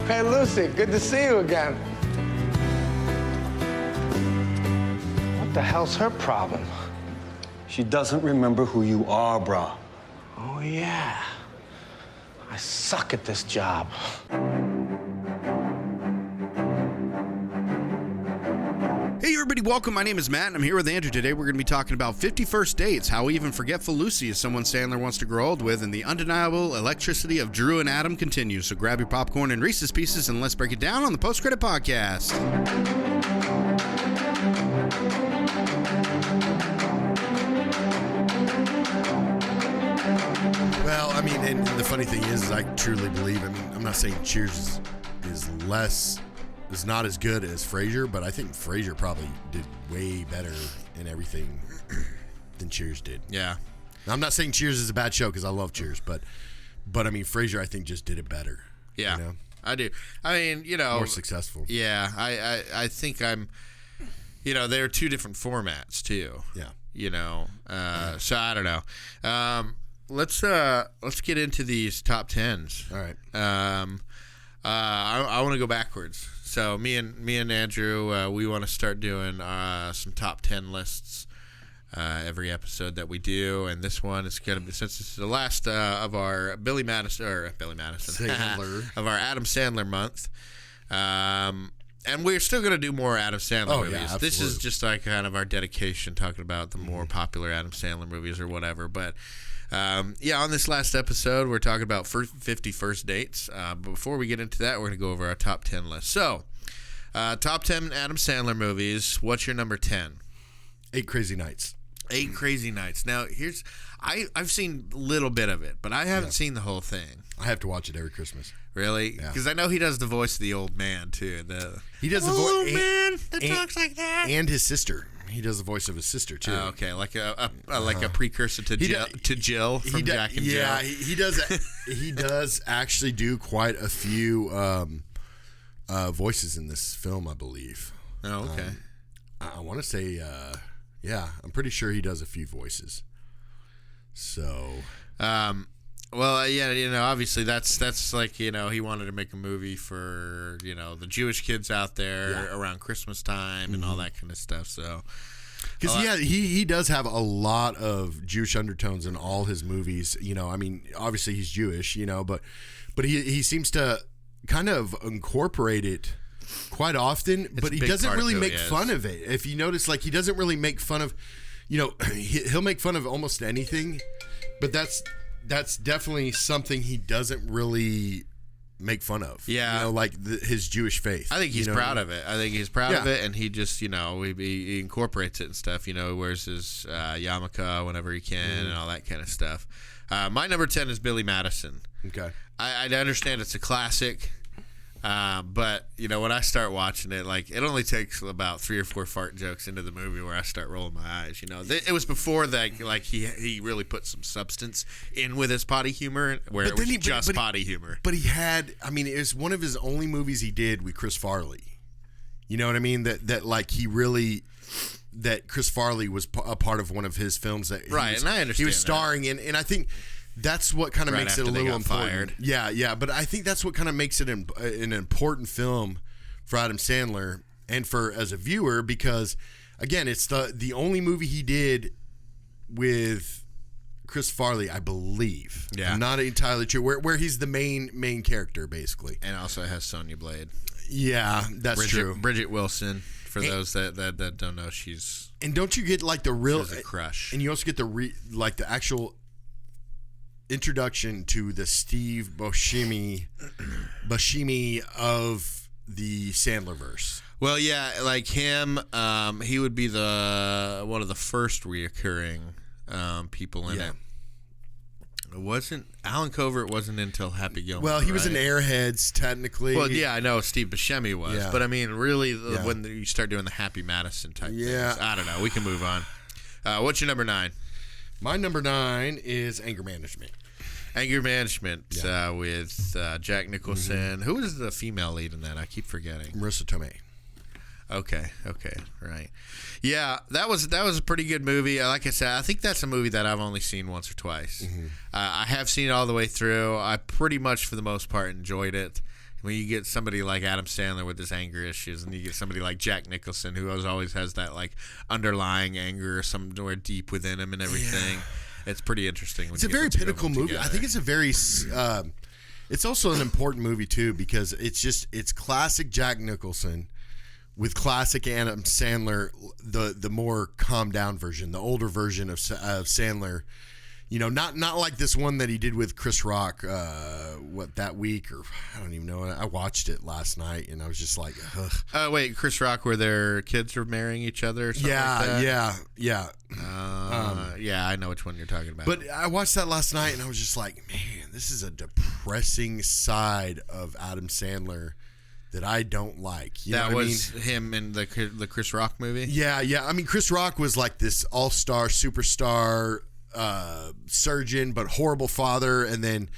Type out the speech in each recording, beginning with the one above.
Hey, Lucy, good to see you again. What the hell's her problem? She doesn't remember who you are, brah. Oh, yeah. I suck at this job. Hey everybody, welcome. My name is Matt, and I'm here with Andrew. Today we're going to be talking about 50 First Dates, how even forgetful Lucy is someone Sandler wants to grow old with, and the undeniable electricity of Drew and Adam continues. So grab your popcorn and Reese's Pieces, and let's break it down on the Post Credit Podcast. Well, I mean, and the funny thing is I truly believe, I'm not saying Cheers is not as good as Frasier, but I think Frasier probably did way better in everything than Cheers did. Yeah. Now, I'm not saying Cheers is a bad show because I love Cheers, but I mean, Frasier I think just did it better. Yeah, you know? I do. I mean, more successful. Yeah, I think they're two different formats too. Yeah. So I don't know. Let's get into these top tens. All right. I want to go backwards. So me and Andrew, we want to start doing some top 10 lists every episode that we do, and this one is going to be, since this is the last of our Billy Madison Sandler. of our Adam Sandler month. And we're still going to do more Adam Sandler movies. Yeah, this is just like kind of our dedication, talking about the more popular Adam Sandler movies or whatever. But on this last episode, we're talking about 50 First Dates. But before we get into that, we're going to go over our top 10 list. So, top 10 Adam Sandler movies. What's your number 10? 8 Crazy Nights. 8 Crazy Nights. Now, I've seen a little bit of it, but I haven't seen the whole thing. I have to watch it every Christmas. Really? Yeah. Because I know he does the voice of the old man, too. He does the old voice man that talks like that. And his sister. He does the voice of his sister, too. Oh, okay, like a precursor to Jill from Jack and Jill. Yeah, he does. He does actually do quite a few voices in this film, I believe. Oh, okay. I want to say, I'm pretty sure he does a few voices. So, obviously that's like, he wanted to make a movie for, the Jewish kids out there around Christmas time and all that kind of stuff. So, because he does have a lot of Jewish undertones in all his movies. Obviously he's Jewish, but he seems to kind of incorporate it quite often, but he doesn't really make fun of it. If you notice, like, he doesn't really make fun of, he'll make fun of almost anything, but that's definitely something he doesn't really make fun of. Yeah. His Jewish faith. I think he's proud of it. I think he's proud of it, and he just, he incorporates it and stuff. He wears his yarmulke whenever he can and all that kind of stuff. My number 10 is Billy Madison. Okay. I understand it's a classic. But when I start watching it, like, it only takes about 3 or 4 fart jokes into the movie where I start rolling my eyes. It was before that, like, he really put some substance in with his potty humor, where it was just potty humor. But he had, it was one of his only movies he did with Chris Farley. You know what I mean? That Chris Farley was a part of one of his films that and I understand he was starring in, and I think that's what kind of makes it a little important. Fired. Yeah, but I think that's what kind of makes it an important film for Adam Sandler and for as a viewer, because again, it's the only movie he did with Chris Farley, I believe. Yeah, I'm not entirely sure where he's the main character basically, and also has Sonya Blade. Yeah, that's true. Bridget Wilson. For those that don't know, she's, and don't you get like the real a crush, and you also get the actual introduction to the Steve Buscemi of the Sandlerverse. Well, yeah, like him, he would be one of the first reoccurring people in it. It wasn't Alan Covert wasn't until Happy Gilmore. Well, he was in Airheads technically. Well, yeah, I know Steve Buscemi was, but I mean, really, when you start doing the Happy Madison type things, I don't know. We can move on. What's your number 9? My number 9 is Anger Management. Anger Management with Jack Nicholson. Who is the female lead in that? I keep forgetting. Marissa Tomei. Okay, right. Yeah, that was a pretty good movie. Like I said, I think that's a movie that I've only seen once or twice. I have seen it all the way through. I pretty much, for the most part, enjoyed it. when you get somebody like Adam Sandler with his anger issues, and you get somebody like Jack Nicholson who always has that like underlying anger somewhere deep within him and everything. It's pretty interesting. It's a very pinnacle movie. Together. I think it's a very. It's also an important movie too because it's classic Jack Nicholson with classic Adam Sandler, the more calmed down version, the older version of Sandler. You know, not like this one that he did with Chris Rock, that week, or I don't even know. I watched it last night, and I was just like, ugh. Oh, wait, Chris Rock, where their kids are marrying each other or something like that? Yeah. Yeah, I know which one you're talking about. But I watched that last night, and I was just like, man, this is a depressing side of Adam Sandler that I don't like. You know what was him in the Chris Rock movie? Yeah. I mean, Chris Rock was like this all-star, superstar surgeon, but horrible father. And then,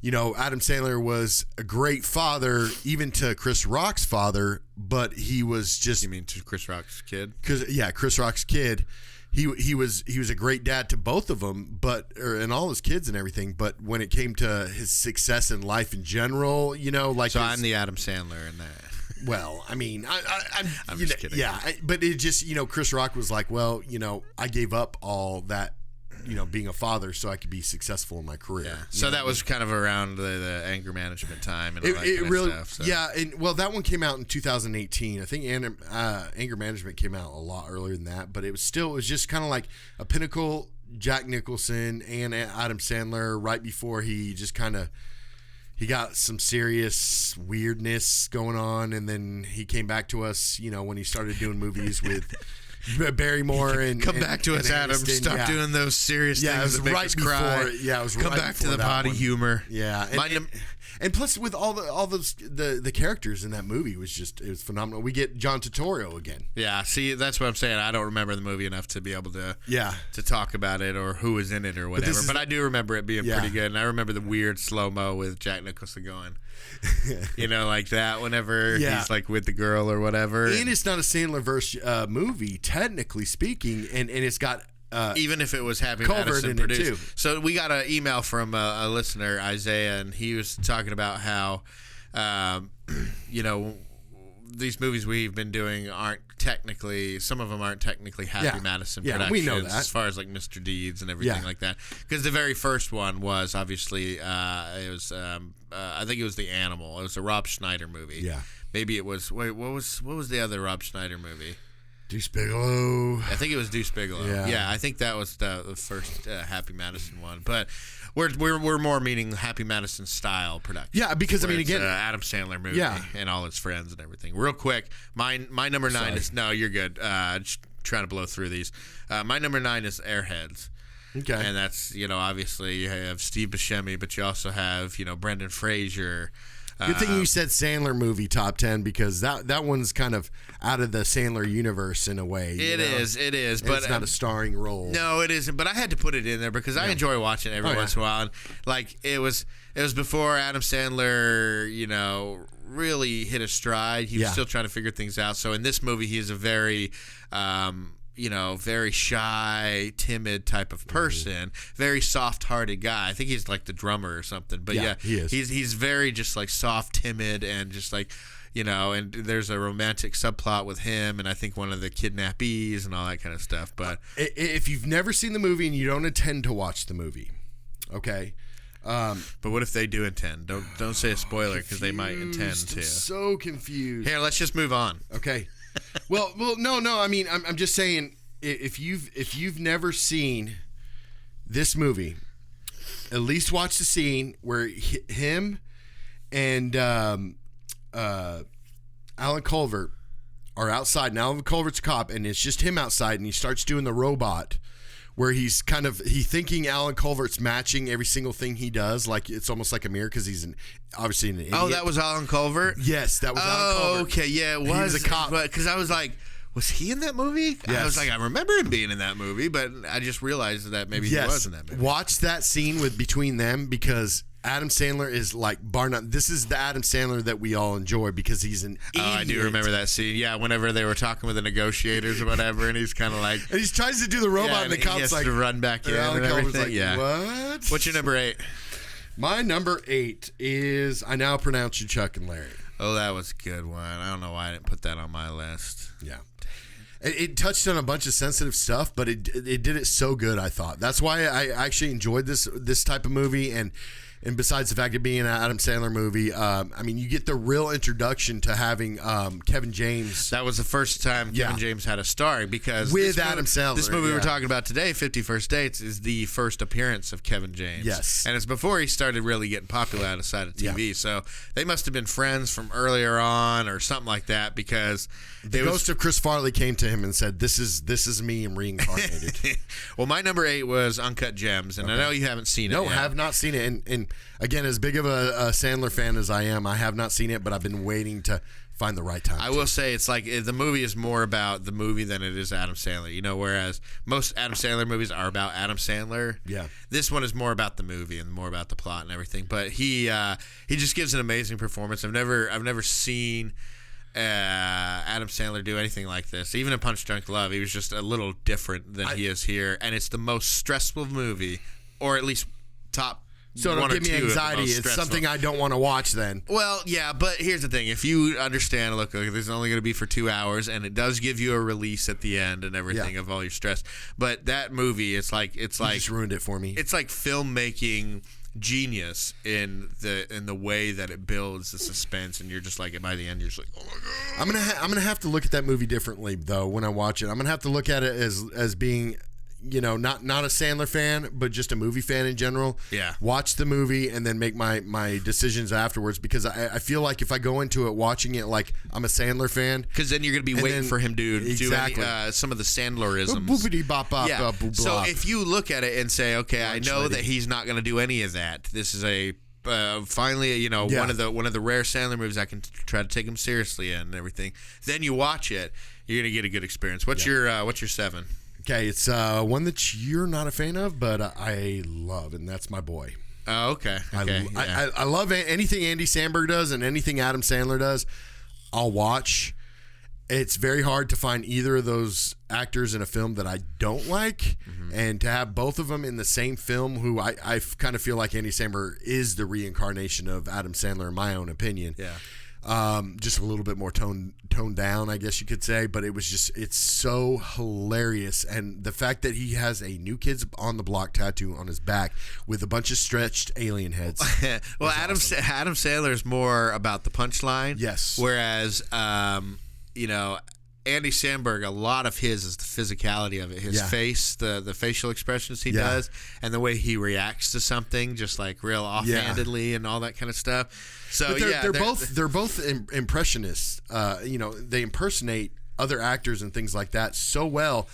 you know, Adam Sandler was a great father, even to Chris Rock's father, but he was just... You mean to Chris Rock's kid? Chris Rock's kid. He was a great dad to both of them, and all his kids and everything. But when it came to his success in life in general, you know, like I'm the Adam Sandler in that. Well, I mean, I'm just kidding. Yeah, but it just, you know, Chris Rock was like, well, you know, I gave up all that, you know, being a father so I could be successful in my career. Yeah. So that was kind of around the anger management time and all that kind really, of stuff. So. Yeah, and well, that one came out in 2018. I think anger management came out a lot earlier than that, but it was just kind of like a pinnacle Jack Nicholson and Adam Sandler right before he just kind of he got some serious weirdness going on, and then he came back to us, you know, when he started doing movies with Barrymore and come back to us, Adam. Stop doing those serious things that make us cry. Yeah, it was come right back to the potty humor. Yeah, and plus with all the characters in that movie it was phenomenal. We get John Turturro again. Yeah, see, that's what I'm saying. I don't remember the movie enough to be able to talk about it or who was in it or whatever. But I do remember it being pretty good, and I remember the weird slow mo with Jack Nicholson going. You know, like that whenever he's like with the girl or whatever. And it's not a Sandler-verse movie, technically speaking, and it's got even if it was having Madison produced. So we got an email from a listener, Isaiah, and he was talking about how you know, these movies we've been doing some of them aren't technically Happy Madison productions. We know that. As far as like Mr. Deeds and everything like that. Because the very first one was obviously it was I think it was The Animal. It was a Rob Schneider movie. Yeah. Maybe it was what was the other Rob Schneider movie? Deuce Bigalow. I think it was Deuce Bigalow. Yeah, I think that was the first Happy Madison one. But we're more meaning Happy Madison style production. Yeah, because I mean, again, Adam Sandler movie and all his friends and everything. Real quick, my number 9 is no, you're good. Just trying to blow through these. My number 9 is Airheads. Okay, and that's, you know, obviously you have Steve Buscemi, but you also have, you know, Brendan Fraser. Good thing you said Sandler movie top 10 because that one's kind of out of the Sandler universe in a way. It is, and but it's not a starring role. No, it isn't. But I had to put it in there because I enjoy watching it every once in a while. And like it was before Adam Sandler, you know, really hit a stride. He was still trying to figure things out. So in this movie, he is a very you know, very shy, timid type of person, very soft-hearted guy. I think he's like the drummer or something. But he is. He's very just like soft, timid, and just like, you know, and there's a romantic subplot with him, and I think one of the kidnappees and all that kind of stuff. But if you've never seen the movie and you don't intend to watch the movie, okay. But what if they do intend? Don't say a spoiler because they might intend to. I'm so confused. Here, let's just move on. Okay. Well, no. I mean, I'm just saying, if you've never seen this movie, at least watch the scene where him and Alan Culver are outside, and Alan Culver's a cop, and it's just him outside, and he starts doing the robot, where he's thinking Alan Culver's matching every single thing he does, like it's almost like a mirror because he's obviously an idiot. Oh, that was Alan Culver? Yes, that was Alan Culver. Okay, yeah, it was. He was a cop. Because I was like, was he in that movie? Yes. I was like, I remember him being in that movie, but I just realized that maybe he was in that movie. Watch that scene between them because Adam Sandler is like bar none. This is the Adam Sandler that we all enjoy because he's an idiot. Oh, I do remember that scene. Yeah, whenever they were talking with the negotiators or whatever, and he's kind of like, and he tries to do the robot, and the cop's he has like to run back in and everything. Like, what? What's your number 8? My number 8 is I Now Pronounce You Chuck and Larry. Oh, that was a good one. I don't know why I didn't put that on my list. Yeah. It touched on a bunch of sensitive stuff, but it did it so good, I thought. That's why I actually enjoyed this type of movie. And besides the fact of being an Adam Sandler movie, I mean, you get the real introduction to having Kevin James. That was the first time Kevin James had a star because with Adam Sandler. This movie we're talking about today, 50 First Dates, is the first appearance of Kevin James. Yes. And it's before he started really getting popular outside of TV. So they must have been friends from earlier on or something like that because the ghost of Chris Farley came to him and said, This is me and reincarnated. Well, my number 8 was Uncut Gems, and I know you haven't seen it yet. No, I have not seen it. And again, as big of a Sandler fan as I am, I have not seen it, but I've been waiting to find the right time. I will say it's like the movie is more about the movie than it is Adam Sandler. You know, whereas most Adam Sandler movies are about Adam Sandler. Yeah. This one is more about the movie and more about the plot and everything. But he just gives an amazing performance. I've never seen Adam Sandler do anything like this. Even in Punch Drunk Love, he was just a little different than he is here, and it's the most stressful movie, or at least top. So it'll give me anxiety. It's something I don't want to watch then. Well, yeah, but here's the thing. If you understand, look, this is only going to be for 2 hours, and it does give you a release at the end and everything of all your stress. But that movie, it's like you just ruined it for me. It's like filmmaking genius in the way that it builds the suspense, and you're just like, by the end, you're just like, oh my god. I'm gonna have to look at that movie differently though when I watch it. I'm gonna have to look at it as being, you know, not a Sandler fan, but just a movie fan in general. Yeah. Watch the movie and then make my decisions afterwards, because I feel like if I go into it watching it like I'm a Sandler fan, because then you're going to be waiting for him to do some of the Sandlerisms. Boopity bop bop. Yeah. So if you look at it and say, okay, I know that he's not going to do any of that. This is a finally, you know, one of the rare Sandler movies I can try to take him seriously in and everything. Then you watch it, you're going to get a good experience. What's your 7? Okay, it's one that you're not a fan of, but I love, and that's My Boy. Oh, okay. I love anything Andy Samberg does and anything Adam Sandler does, I'll watch. It's very hard to find either of those actors in a film that I don't like, and to have both of them in the same film, who I kind of feel like Andy Samberg is the reincarnation of Adam Sandler, in my own opinion. Yeah. Just a little bit more toned down, I guess you could say, but it's so hilarious. And the fact that he has a New Kids on the Block tattoo on his back with a bunch of stretched alien heads. Well, Adam Sandler is more about the punchline. Yes. Whereas, you know, Andy Samberg, a lot of his is the physicality of it. His face, the facial expressions he does, and the way he reacts to something, just like real offhandedly and all that kind of stuff. So but they're both impressionists. You know, they impersonate other actors and things like that so well.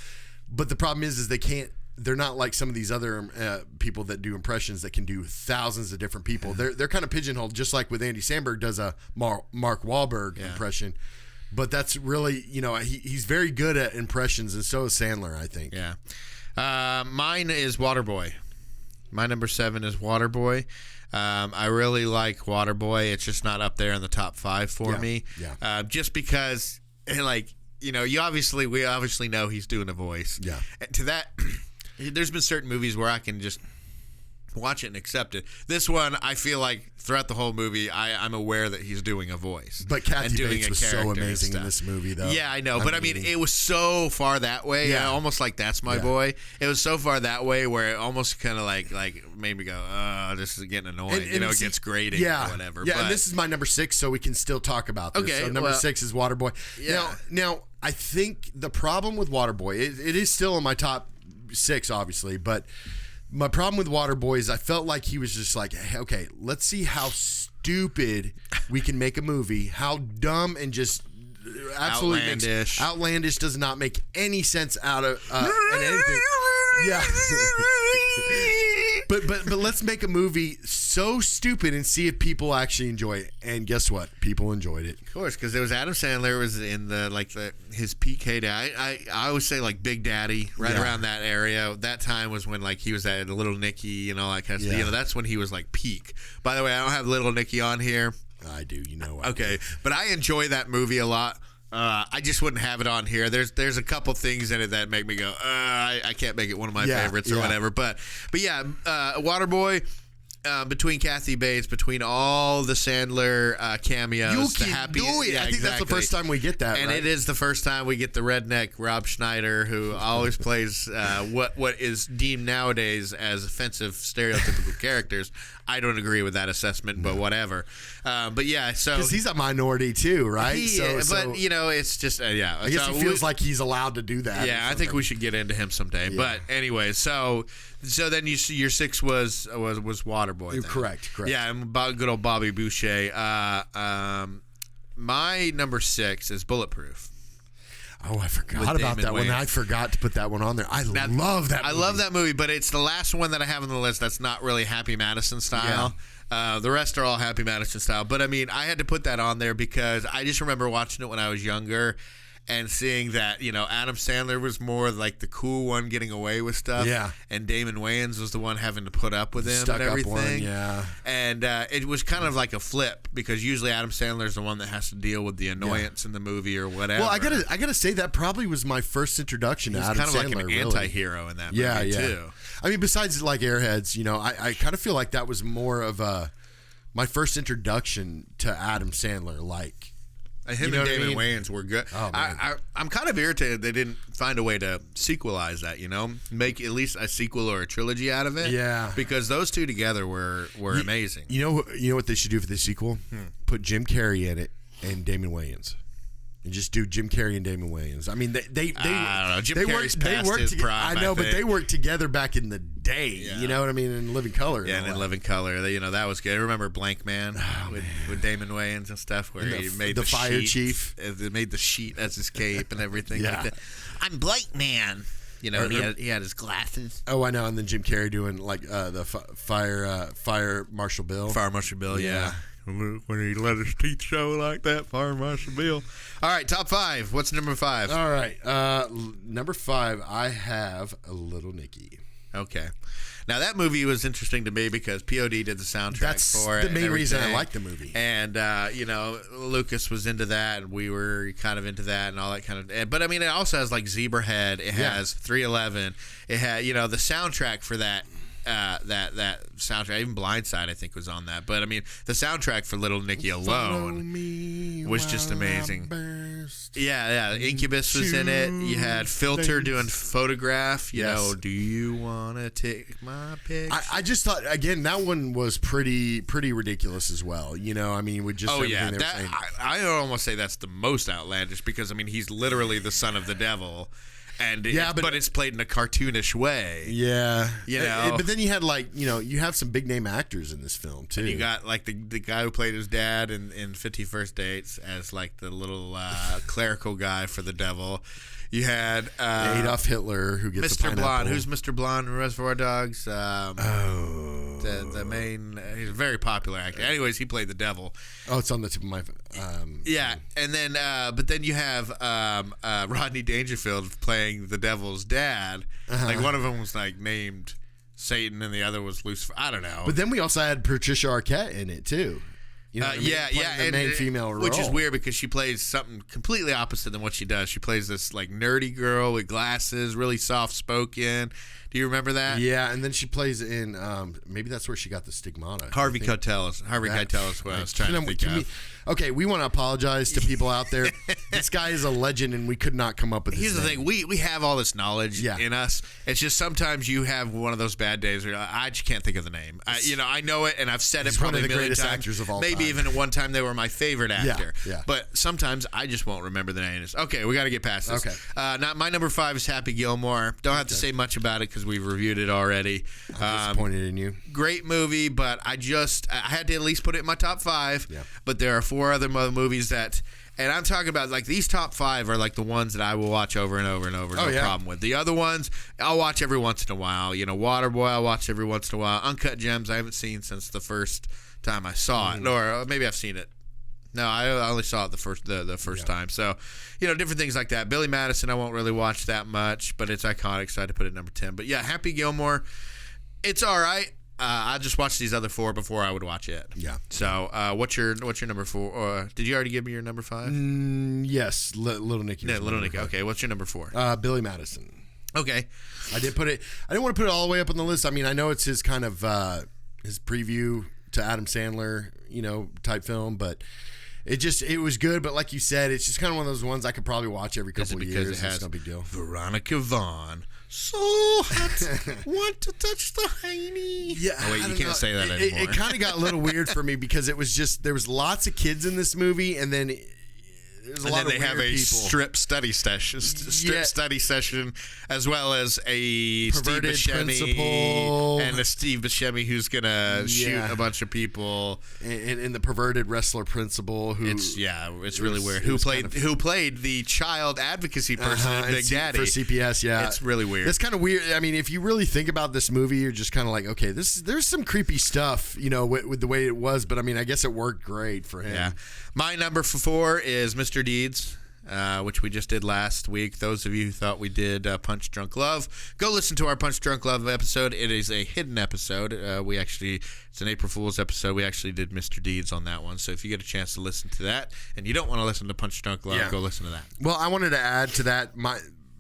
But the problem is they can't. They're not like some of these other people that do impressions that can do thousands of different people. They're kind of pigeonholed, just like with Andy Samberg does a Mark Wahlberg impression. But that's really, you know, he's very good at impressions, and so is Sandler, I think. Yeah. Mine is Waterboy. My number 7 is Waterboy. I really like Waterboy. It's just not up there in the top 5 for me. Yeah. Just because, like, you know, we obviously know he's doing a voice. Yeah. And to that, there's been certain movies where I can just watch it and accept it. This one, I feel like throughout the whole movie, I'm aware that he's doing a voice. But Kathy Bates was so amazing in this movie, though. Yeah, I know. But I mean, it was so far that way. Yeah. Almost like That's My Boy. It was so far that way where it almost kind of like made me go, oh, this is getting annoying. And it gets grating or whatever. Yeah, but, and this is my number 6, so we can still talk about this. Okay, so number 6 is Waterboy. Yeah. Now, I think the problem with Waterboy, it is still in my top 6, obviously, but my problem with Waterboy is I felt like he was just like, hey, okay, let's see how stupid we can make a movie, how dumb and just absolutely outlandish, does not make any sense out of anything. Yeah. But let's make a movie so stupid and see if people actually enjoy it. And guess what? People enjoyed it. Of course, because there was Adam Sandler was in his peak heyday. I always say like Big Daddy, around that area. That time was when like he was at Little Nicky and all that kind of stuff. You know, that's when he was like peak. By the way, I don't have Little Nicky on here. I do, you know. Okay, but I enjoy that movie a lot. I just wouldn't have it on here. There's a couple things in it that make me go, I can't make it one of my favorites or whatever. But yeah, Waterboy. between Kathy Bates, between all the Sandler cameos, You the can happy. do it. Yeah, I think that's the first time we get that. And right? it is the first time we get the redneck Rob Schneider, who always plays what is deemed nowadays as offensive, stereotypical characters. I don't agree with that assessment, but whatever. But yeah, so because he's a minority too, right? But you know, it's just yeah. I guess he feels like he's allowed to do that. Yeah, I think we should get into him someday. Yeah. But anyway, so then you see your 6 was Waterboy. You're correct. Yeah, and good old Bobby Boucher. My number 6 is Bulletproof. Oh, I forgot about that one. I forgot to put that one on there. I love that movie. I love that movie, but it's the last one that I have on the list that's not really Happy Madison style. Yeah. The rest are all Happy Madison style. But, I mean, I had to put that on there because I just remember watching it when I was younger and seeing that, you know, Adam Sandler was more like the cool one getting away with stuff. Yeah. And Damon Wayans was the one having to put up with him and everything. One, yeah. And it was kind of like a flip because usually Adam Sandler's the one that has to deal with the annoyance in the movie or whatever. Well, I gotta say that probably was my first introduction to Adam Sandler. He's kind of like an anti-hero in that movie too. I mean, besides like Airheads, you know, I kind of feel like that was more of my first introduction to Adam Sandler, like. Him and Damon Wayans were good. Oh, I'm kind of irritated they didn't find a way to sequelize that, you know? Make at least a sequel or a trilogy out of it. Yeah. Because those two together were amazing. You know what they should do for the sequel? Put Jim Carrey in it and Damon Wayans. And just do Jim Carrey and Damon Wayans. I mean, they I don't know. Jim Carrey's past his prime. I know, but they worked together back in the day. Yeah. You know what I mean? In Living Color. Yeah, and in Living Color, you know, that was good. I remember Blank Man with Damon Wayans and stuff, where he made the fire sheet, chief. They made the sheet as his cape and everything Yeah. like that. I'm Blank Man. You know, he had his glasses. Oh, I know. And then Jim Carrey doing like the Fire Marshal Bill. Fire Marshal Bill, yeah. When he let his teeth show like that, Fire Marshal Bill. All right, top 5. What's number 5? All right, number 5, I have Little Nicky. Okay. Now, that movie was interesting to me because POD did the soundtrack for it. That's the main reason I like the movie. And, you know, Lucas was into that, and we were kind of into that and all that kind of. But, I mean, it also has, like, Zebrahead. It has 311. It had, you know, the soundtrack for that. That soundtrack, even Blindside, I think, was on that. But I mean, the soundtrack for Little Nicky alone was just amazing. Yeah. Incubus was in it. You had Filter doing Photograph. You know, do you want to take my picture? I just thought again that one was pretty ridiculous as well. You know, I mean, with just everything they were saying. I would almost say that's the most outlandish because I mean, he's literally the son of the devil. And but it's played in a cartoonish way. Yeah, you know. But then you had like you have some big name actors in this film too. And you got like the guy who played his dad in 50 First Dates as like the little clerical guy for the devil. You had Adolf Hitler who gets Mr. Blonde. Who's Mr. Blonde in Reservoir Dogs? The main. He's a very popular actor. Anyways, he played the devil. Oh, it's on the tip of my. Yeah, and then but then you have Rodney Dangerfield playing the devil's dad. Like one of them was like named Satan, and the other was Lucifer. I don't know. But then we also had Patricia Arquette in it too. You know the main female role, which is weird because she plays something completely opposite than what she does. She plays this like nerdy girl with glasses, really soft spoken. Do you remember that? Yeah, and then she plays in maybe that's where she got the stigmata. Harvey Keitel is what I was trying to think of. Okay, we want to apologize to people out there. This guy is a legend, and we could not come up with. Here's the thing: we have all this knowledge in us. It's just sometimes you have one of those bad days where I just can't think of the name. I know it, and I've said it probably one of the greatest times. Actors of all Maybe time. even at one time they were my favorite actor. Yeah. But sometimes I just won't remember the name. Okay, we got to get past this. Okay. Not my number 5 is Happy Gilmore. Don't have to say much about it because we've reviewed it already. I'm disappointed in you. Great movie, but I had to at least put it in my top 5. Yeah. But there are 4 other movies that, and I'm talking about like these top 5 are like the ones that I will watch over and over and over. No problem with. The other ones I'll watch every once in a while. You know, Waterboy I'll watch every once in a while. Uncut Gems I haven't seen since the first time I saw it, or maybe I've seen it. No, I only saw it the first time. So, you know, different things like that. Billy Madison I won't really watch that much, but it's iconic, so I had to put it at number 10. But yeah, Happy Gilmore, it's all right. I just watched these other 4 before I would watch it. Yeah. So, what's your number 4? Did you already give me your number 5? Yes, Little Nicky. Yeah, Little Nicky. Okay, what's your number 4? Billy Madison. Okay. I didn't want to put it all the way up on the list. I mean, I know it's his kind of his preview to Adam Sandler, type film, but it was good. But like you said, it's just kind of one of those ones I could probably watch every couple of years. It has it's no big deal. Veronica Vaughn. So hot, want to touch the hiney. Yeah, oh, wait, you can't say that anymore. It kind of got a little weird for me because it was just there was lots of kids in this movie, and then there's a lot of weird people. And then they have a strip study session, as well as a perverted Steve Buscemi principal and a Steve Buscemi who's gonna shoot a bunch of people, and the perverted wrestler principal who it's really weird. Who played the child advocacy person in Big Daddy for CPS? Yeah, it's really weird. It's kind of weird. I mean, if you really think about this movie, you're just kind of like, okay, there's some creepy stuff, with the way it was. But I mean, I guess it worked great for him. Yeah, my number 4 is Mr. Deeds, which we just did last week. Those of you who thought we did Punch Drunk Love, go listen to our Punch Drunk Love episode. It is a hidden episode. It's an April Fool's episode. We actually did Mr. Deeds on that one. So if you get a chance to listen to that and you don't want to listen to Punch Drunk Love, go listen to that. Well, I wanted to add to that,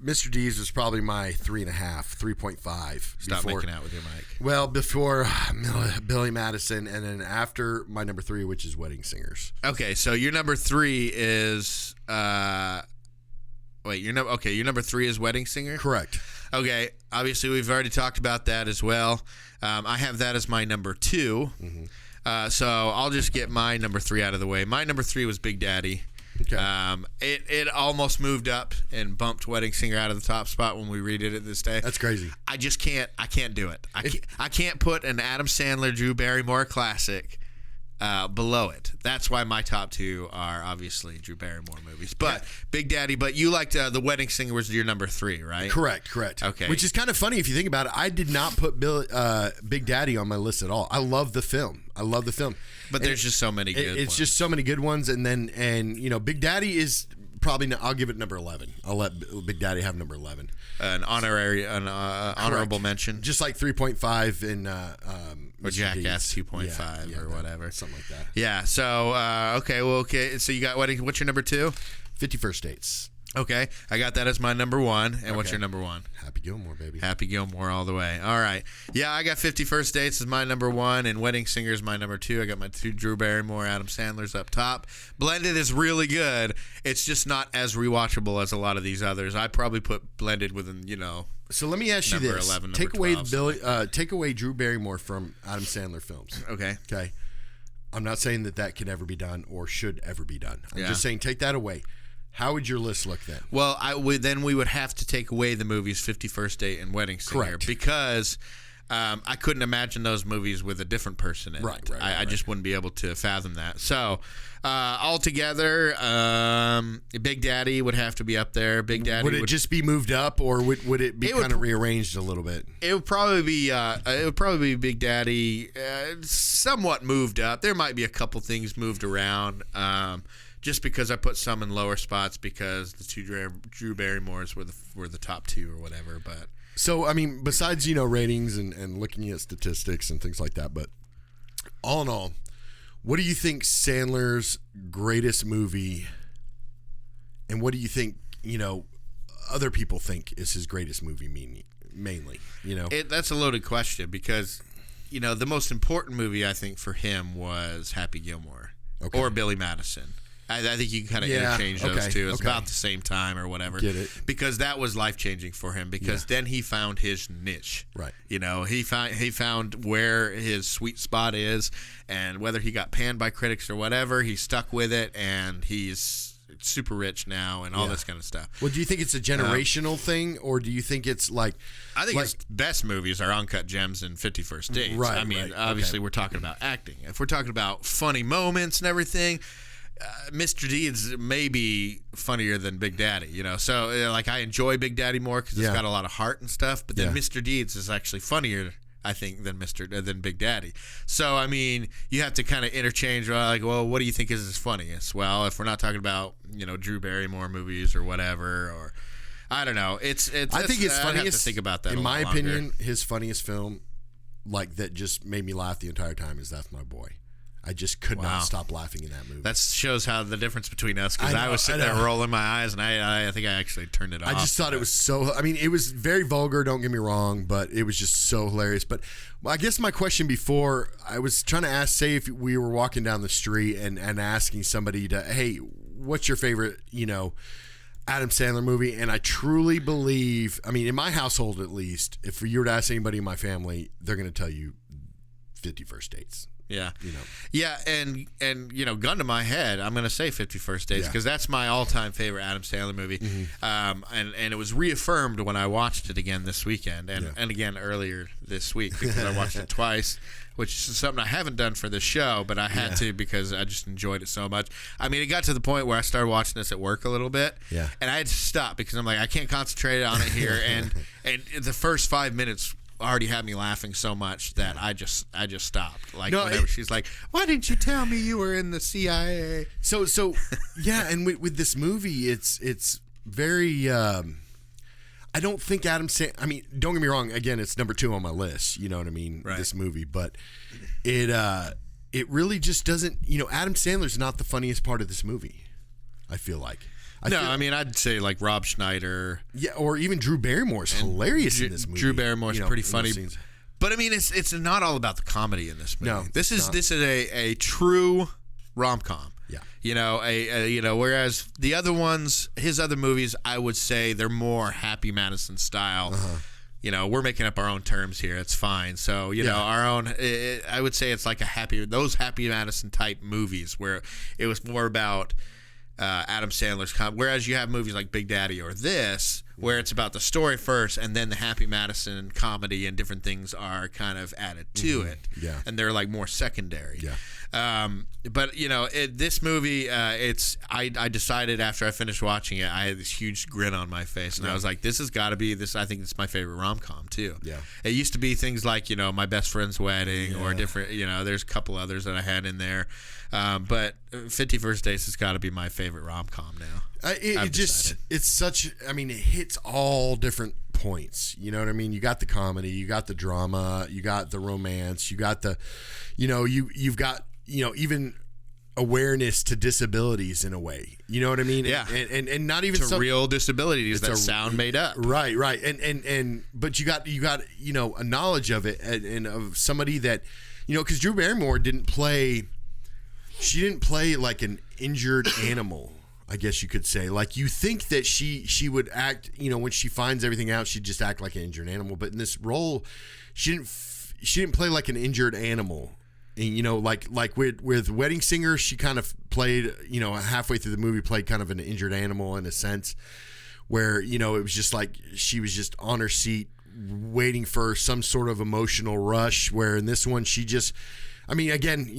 Mr. Deeds was probably my 3.5. Stop making out with your mic. Well, before Billy Madison, and then after my number 3, which is Wedding Singers. Okay, so your number 3 is your number 3 is Wedding Singer? Correct. Okay, obviously we've already talked about that as well. I have that as my number 2. Mm-hmm. So I'll just get my number 3 out of the way. My number 3 was Big Daddy. Okay. It almost moved up and bumped Wedding Singer out of the top spot when we redid it this day. That's crazy. I just can't. I can't do it. I can't put an Adam Sandler, Drew Barrymore classic below it. That's why my top 2 are obviously Drew Barrymore movies. But Big Daddy. But you liked The Wedding Singer was your number 3, right? Correct. Okay. Which is kind of funny if you think about it. I did not put Big Daddy on my list at all. I love the film. But there's just so many good ones. It's just so many good ones. And Big Daddy is probably, I'll give it number 11. I'll let Big Daddy have number 11. An honorable mention. Just like 3.5 in or Jackass 2.5 or whatever. Something like that. Yeah. So, okay. So you got Wedding. What's your number 2? 50 First Dates. Okay, I got that as my number 1. And what's your number 1? Happy Gilmore, baby. Happy Gilmore all the way. All right. Yeah, I got 50 First Dates as my number 1, and Wedding Singer is my number 2. I got my 2 Drew Barrymore, Adam Sandler's up top. Blended is really good. It's just not as rewatchable as a lot of these others. I probably put Blended within, So let me ask you this: 11, take 12, take away Drew Barrymore from Adam Sandler films. Okay. I'm not saying that can ever be done or should ever be done. I'm just saying take that away. How would your list look then? Well, we would have to take away the movies 50 First Date and Wedding Singer. Correct. Because I couldn't imagine those movies with a different person in it. I just wouldn't be able to fathom that. So altogether, Big Daddy would have to be up there. Big Daddy would it just be moved up, or would it be kind of rearranged a little bit? It would probably be Big Daddy, somewhat moved up. There might be a couple things moved around. Just because I put some in lower spots because the 2 Drew Barrymores were the top 2 or whatever. But so I mean, besides ratings and looking at statistics and things like that, but all in all, what do you think Sandler's greatest movie, and what do you think other people think is his greatest movie mainly? That's a loaded question because the most important movie I think for him was Happy Gilmore or Billy Madison. I think you can kind of interchange those two. It's about the same time or whatever. Get it? Because that was life-changing for him because then he found his niche. Right. He found where his sweet spot is, and whether he got panned by critics or whatever, he stuck with it, and he's super rich now and all this kind of stuff. Well, do you think it's a generational thing, or do you think it's like... I think his best movies are Uncut Gems and 50 First Dates. Right, I mean, obviously we're talking about acting. If we're talking about funny moments and everything... Mr. Deeds may be funnier than Big Daddy, So, I enjoy Big Daddy more because it's got a lot of heart and stuff. But then Mr. Deeds is actually funnier, I think, than Big Daddy. So, I mean, you have to kind of interchange. Well, what do you think is his funniest? Well, if we're not talking about Drew Barrymore movies or whatever, or I don't know. I think his funniest. I have to think about that. In my opinion, his funniest film, that just made me laugh the entire time is That's My Boy. I just could not stop laughing in that movie. That shows how the difference between us, because I was sitting there rolling my eyes, and I think I actually turned it off. I just thought it was so. I mean, it was very vulgar. Don't get me wrong, but it was just so hilarious. But I guess my question before, I was trying to ask, say if we were walking down the street and asking somebody to, hey, what's your favorite, Adam Sandler movie? And I truly believe, I mean, in my household at least, if you were to ask anybody in my family, they're going to tell you 50 First Dates. Yeah. Yeah, and gun to my head, I'm going to say 50 First Dates, because that's my all-time favorite Adam Sandler movie. And it was reaffirmed when I watched it again this weekend and again earlier this week, because I watched it twice, which is something I haven't done for the show, but I had to because I just enjoyed it so much. I mean, it got to the point where I started watching this at work a little bit, and I had to stop because I'm like, I can't concentrate on it here. and the first 5 minutes already had me laughing so much that I just stopped. Like, whenever she's like, "Why didn't you tell me you were in the CIA?" So yeah, and with this movie, it's very. I don't think Adam Sandler. I mean, don't get me wrong. Again, it's number 2 on my list. You know what I mean? Right. This movie, but it really just doesn't. Adam Sandler's not the funniest part of this movie. I feel like. I mean, I'd say like Rob Schneider. Yeah, or even Drew Barrymore's hilarious in this movie. Drew Barrymore's pretty funny. But I mean, it's not all about the comedy in this movie. No, this is a true rom-com. Yeah. Whereas the other ones, his other movies, I would say they're more Happy Madison style. We're making up our own terms here. It's fine. So, our own, I would say it's like those Happy Madison type movies where it was more about Adam Sandler's whereas you have movies like Big Daddy or this, where it's about the story first and then the Happy Madison comedy and different things are kind of added to it. Yeah. And they're like more secondary. Yeah. But this movie, I decided after I finished watching it, I had this huge grin on my face, and I was like, this has got to be this. I think it's my favorite rom-com too. Yeah. It used to be things like My Best Friend's Wedding or different. There's a couple others that I had in there, but 50 First Dates has got to be my favorite rom-com now. It's such. I mean, it hits all different points. You know what I mean? You got the comedy, you got the drama, you got the romance, you got the, you've got. Even awareness to disabilities in a way. You know what I mean? Yeah. And not even to real disabilities that sound made up. Right. And but you got a knowledge of it and of somebody that because Drew Barrymore didn't play like an injured animal, I guess you could say. Like, you think that she would act, when she finds everything out, she'd just act like an injured animal. But in this role, she didn't play like an injured animal. And, like with Wedding Singer, she kind of played, halfway through the movie, played kind of an injured animal in a sense, where, it was just like she was just on her seat waiting for some sort of emotional rush, where in this one, she just, I mean, again,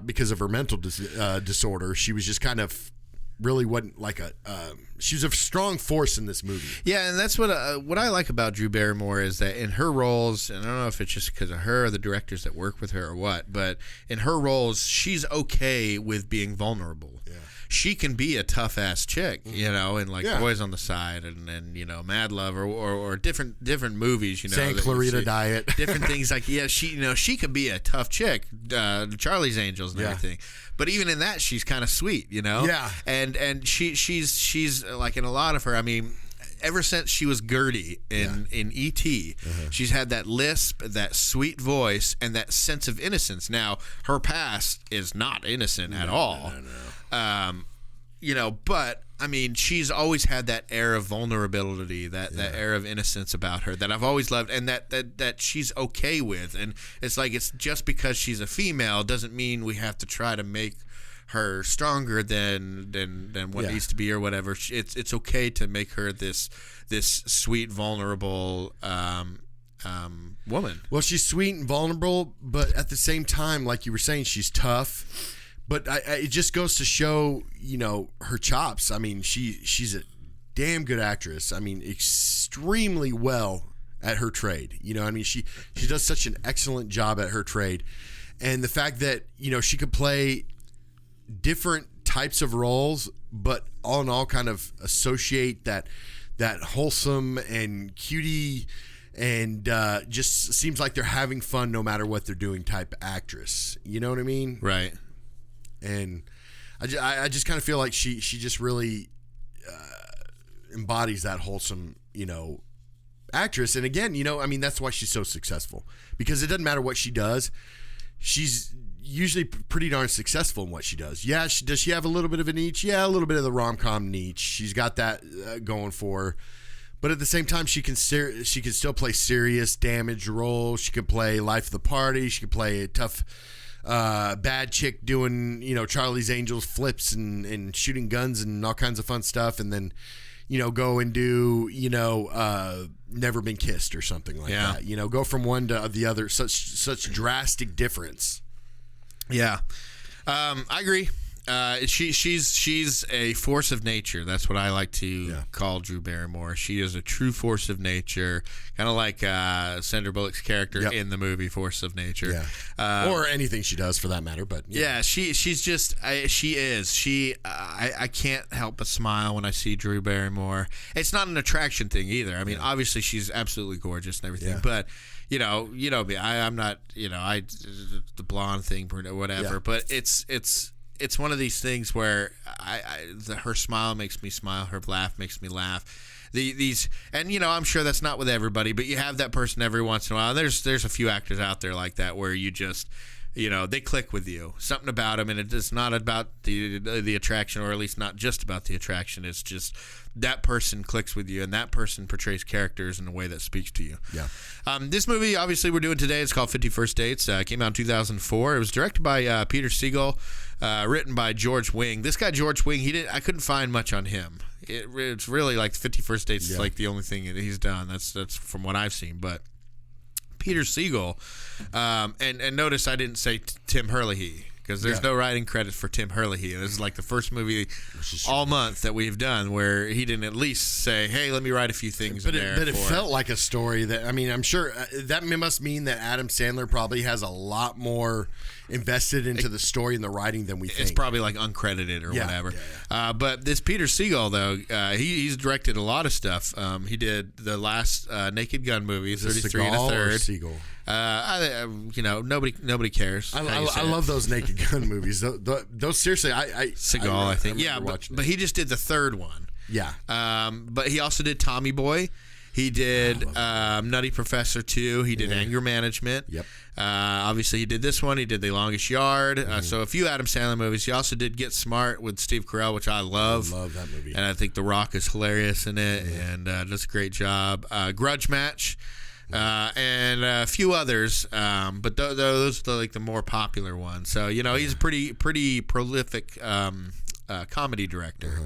because of her mental disorder, she was just kind of really wasn't like she was a strong force in this movie. Yeah, and that's what I like about Drew Barrymore is that in her roles, and I don't know if it's just because of her or the directors that work with her or what, but in her roles, she's okay with being vulnerable. Yeah. She can be a tough ass chick, and like Boys on the Side and Mad Love or different movies, San Clarita Diet, different things like she could be a tough chick, Charlie's Angels and everything. But even in that, she's kind of sweet, Yeah. And she's like in a lot of her. I mean, ever since she was Gertie in E.T., she's had that lisp, that sweet voice, and that sense of innocence. Now, her past is not innocent at all. No. But I mean, she's always had that air of vulnerability, that air of innocence about her that I've always loved, and that she's okay with. And it's like, it's just because she's a female doesn't mean we have to try to make her stronger than what needs to be or whatever. It's okay to make her this sweet, vulnerable woman. Well, she's sweet and vulnerable, but at the same time, like you were saying, she's tough. But it just goes to show, her chops. I mean, she's a damn good actress. I mean, extremely well at her trade. I mean, she does such an excellent job at her trade. And the fact that, she could play different types of roles, but all in all kind of associate that wholesome and cutie and just seems like they're having fun no matter what they're doing type actress. You know what I mean? Right. And I just kind of feel like she just really embodies that wholesome, actress. And again, I mean, that's why she's so successful, because it doesn't matter what she does. She's usually pretty darn successful in what she does. Yeah, does she have a little bit of a niche? Yeah, a little bit of the rom-com niche. She's got that going for her. But at the same time, she can still play serious, damaged roles. She can play life of the party. She can play a tough, bad chick doing, Charlie's Angels flips and shooting guns and all kinds of fun stuff. And then, go and do, Never Been Kissed or something like that. Go from one to the other. Such drastic difference. Yeah, I agree. She's a force of nature. That's what I like to call Drew Barrymore. She is a true force of nature, kind of like Sandra Bullock's character in the movie Force of Nature, or anything she does for that matter. But she's just she is. I can't help but smile when I see Drew Barrymore. It's not an attraction thing either. I mean, obviously she's absolutely gorgeous and everything, but. You know me. I'm not. The blonde thing or whatever. Yeah. But it's one of these things where her smile makes me smile. Her laugh makes me laugh. I'm sure that's not with everybody, but you have that person every once in a while. And there's a few actors out there like that where you just. They click with you. Something about them, and it's not about the attraction, or at least not just about the attraction. It's just that person clicks with you, and that person portrays characters in a way that speaks to you. Yeah. This movie, obviously, we're doing today. It's called 50 First Dates. Came out in 2004. It was directed by Peter Siegel, written by George Wing. This guy, George Wing, I couldn't find much on him. It's really like 50 First Dates is like the only thing that he's done. That's from what I've seen, but. Peter Siegel, and notice I didn't say Tim Herlihy, because there's no writing credits for Tim Herlihy. This is like the first movie all month that we've done where he didn't at least say, hey, let me write a few things but in there. But it felt like a story that, I mean, I'm sure that must mean that Adam Sandler probably has a lot more invested into the story and the writing than we think. It's probably like uncredited or whatever. But this Peter Siegel, though, he's directed a lot of stuff. He did the last Naked Gun movie, 33 and a Third. Siegel? Nobody cares. I love those Naked Gun movies. Those seriously, Seagal, I think. Yeah, but he just did the third one. Yeah. But he also did Tommy Boy. He did Nutty Professor 2. He did Anger Management. Yep. Obviously, he did this one. He did The Longest Yard. So a few Adam Sandler movies. He also did Get Smart with Steve Carell, which I love. I love that movie. And I think The Rock is hilarious in it and does a great job. Grudge Match. And a few others, but those are like the more popular ones. So he's a pretty prolific comedy director.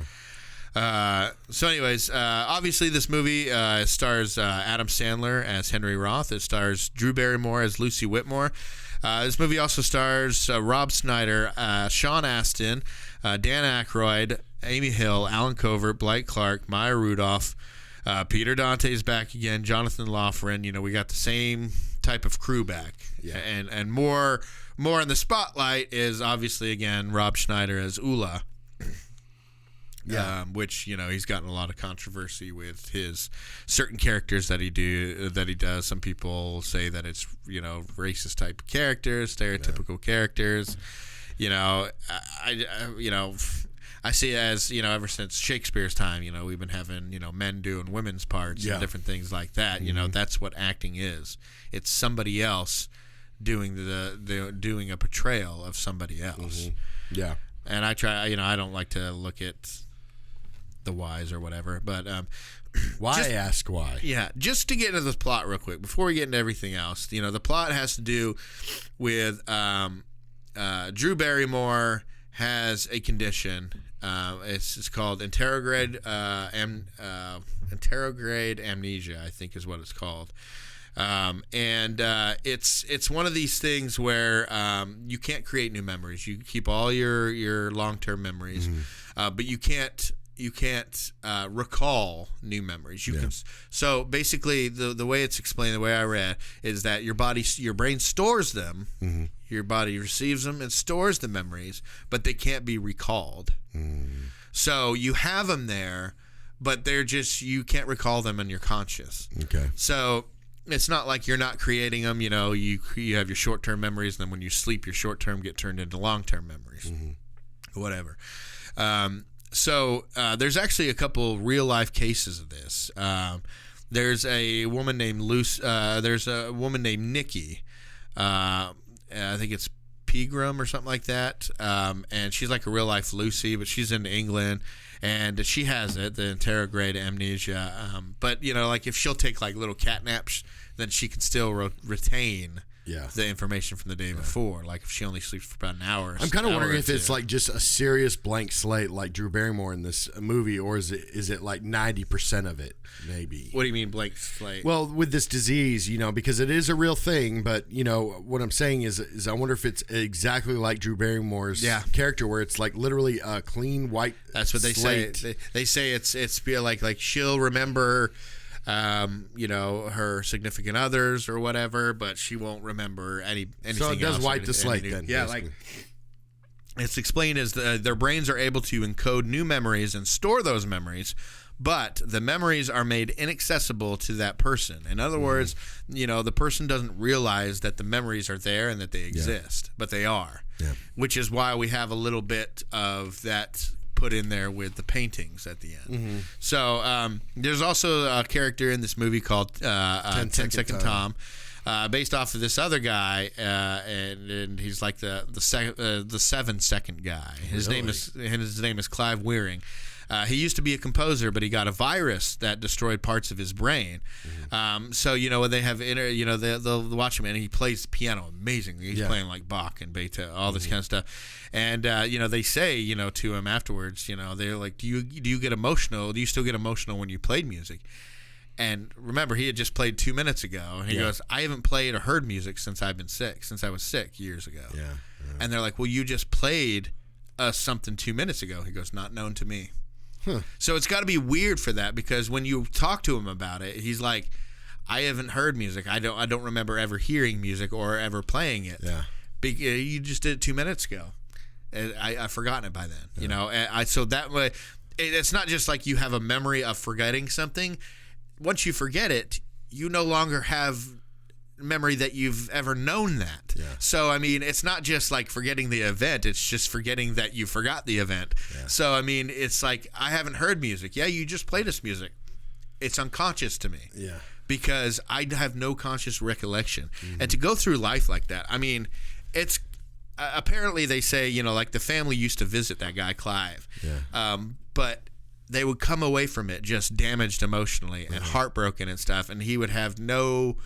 So anyways, obviously this movie stars Adam Sandler as Henry Roth. It stars Drew Barrymore as Lucy Whitmore. This movie also stars Rob Schneider, Sean Astin, Dan Aykroyd, Amy Hill, Alan Covert, Blake Clark, Maya Rudolph. Peter Dante's back again. Jonathan Loughran. We got the same type of crew back. Yeah. And more in the spotlight is obviously again Rob Schneider as Ula. Yeah. Which he's gotten a lot of controversy with his certain characters that he does. Some people say that it's racist type of characters, stereotypical characters. I see it as, ever since Shakespeare's time, we've been having, men doing women's parts and different things like that. That's what acting is. It's somebody else doing doing a portrayal of somebody else. Yeah. And I try, I don't like to look at the whys or whatever, but why ask why? Yeah, just to get into the plot real quick before we get into everything else. The plot has to do with Drew Barrymore has a condition. It's called anterograde amnesia, I think is what it's called. It's one of these things where you can't create new memories. You keep all your long-term memories, but you can't recall new memories. You can. So basically, the way it's explained, the way I read, is that your brain stores them. Your body receives them and stores the memories, but they can't be recalled. So you have them there, but you can't recall them in your conscious. Okay. So it's not like you're not creating them. You have your short-term memories, and then when you sleep, your short-term get turned into long-term memories. whatever. So there's actually a couple real life cases of this. There's a woman named there's a woman named Nikki. I think it's Pegram or something like that. And she's like a real life Lucy, but she's in England, and she has it, the interrograde amnesia. But like if she'll take like little cat naps, then she can still retain the information from the day before. Like if she only sleeps for about an hour. I'm kind of wondering if it's like just a serious blank slate like Drew Barrymore in this movie, or is it like 90% of it maybe? What do you mean blank slate? Well, with this disease, because it is a real thing, but what I'm saying is I wonder if it's exactly like Drew Barrymore's character, where it's like literally a clean white. That's what they slate. say. They say it's like she'll remember her significant others or whatever, but she won't remember anything else. So it does wipe the slate then. Yeah, basically. like it's explained as their brains are able to encode new memories and store those memories, but the memories are made inaccessible to that person. In other words, the person doesn't realize that the memories are there and that they exist, but they are. Yeah. Which is why we have a little bit of that put in there with the paintings at the end. So there's also a character in this movie called 10 Second Tom, based off of this other guy, and he's like the 7 second guy. His name is Clive Wearing. He used to be a composer, but he got a virus that destroyed parts of his brain. So when they have they'll watch him, and he plays the piano amazingly. He's playing like Bach and Beethoven, all this kind of stuff. And they say to him afterwards, they're like, do you get emotional? Do you still get emotional when you played music? And remember, he had just played 2 minutes ago, and he goes, I haven't played or heard music since I've been sick, since I was sick years ago. And they're like, well, you just played something 2 minutes ago. He goes, not known to me. So it's got to be weird for that, because when you talk to him about it, he's like, I haven't heard music. I don't remember ever hearing music or ever playing it. You just did it 2 minutes ago. I've forgotten it by then. So that way, it's not just like you have a memory of forgetting something. Once you forget it, you no longer have memory that you've ever known that. So it's not just like forgetting the event, it's just forgetting that you forgot the event. So it's like, I haven't heard music. You just played us music. It's unconscious to me. Because I have no conscious recollection. And to go through life like that, it's apparently they say, like the family used to visit that guy Clive. But they would come away from it just damaged emotionally and heartbroken and stuff, and he would have no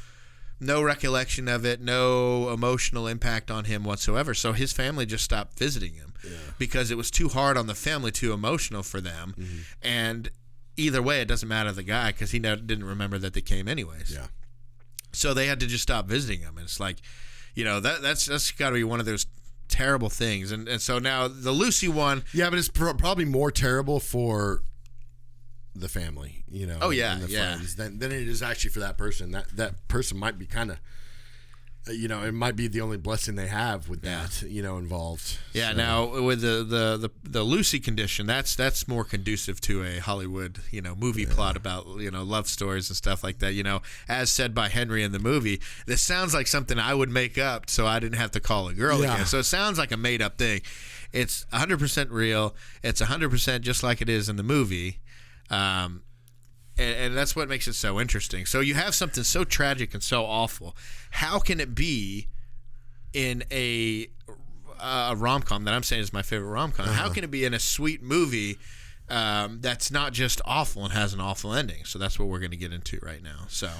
recollection of it, no emotional impact on him whatsoever. So his family just stopped visiting him because it was too hard on the family, too emotional for them. And either way, it doesn't matter to the guy, because he didn't remember that they came anyways. So they had to just stop visiting him. And it's like, that's got to be one of those terrible things. And so now the Lucy one. Yeah, but it's probably more terrible for the family, and the friends than it is actually for that person. That person might be kind of, it might be the only blessing they have with that, involved. Yeah. So. Now with the Lucy condition, that's more conducive to a Hollywood, movie plot about, love stories and stuff like that. As said by Henry in the movie, this sounds like something I would make up so I didn't have to call a girl again. So it sounds like a made up thing. It's 100% real. It's 100% just like it is in the movie. And that's what makes it so interesting. So you have something so tragic and so awful. How can it be in a rom-com that I'm saying is my favorite rom-com? How can it be in a sweet movie that's not just awful and has an awful ending? So that's what we're going to get into right now. So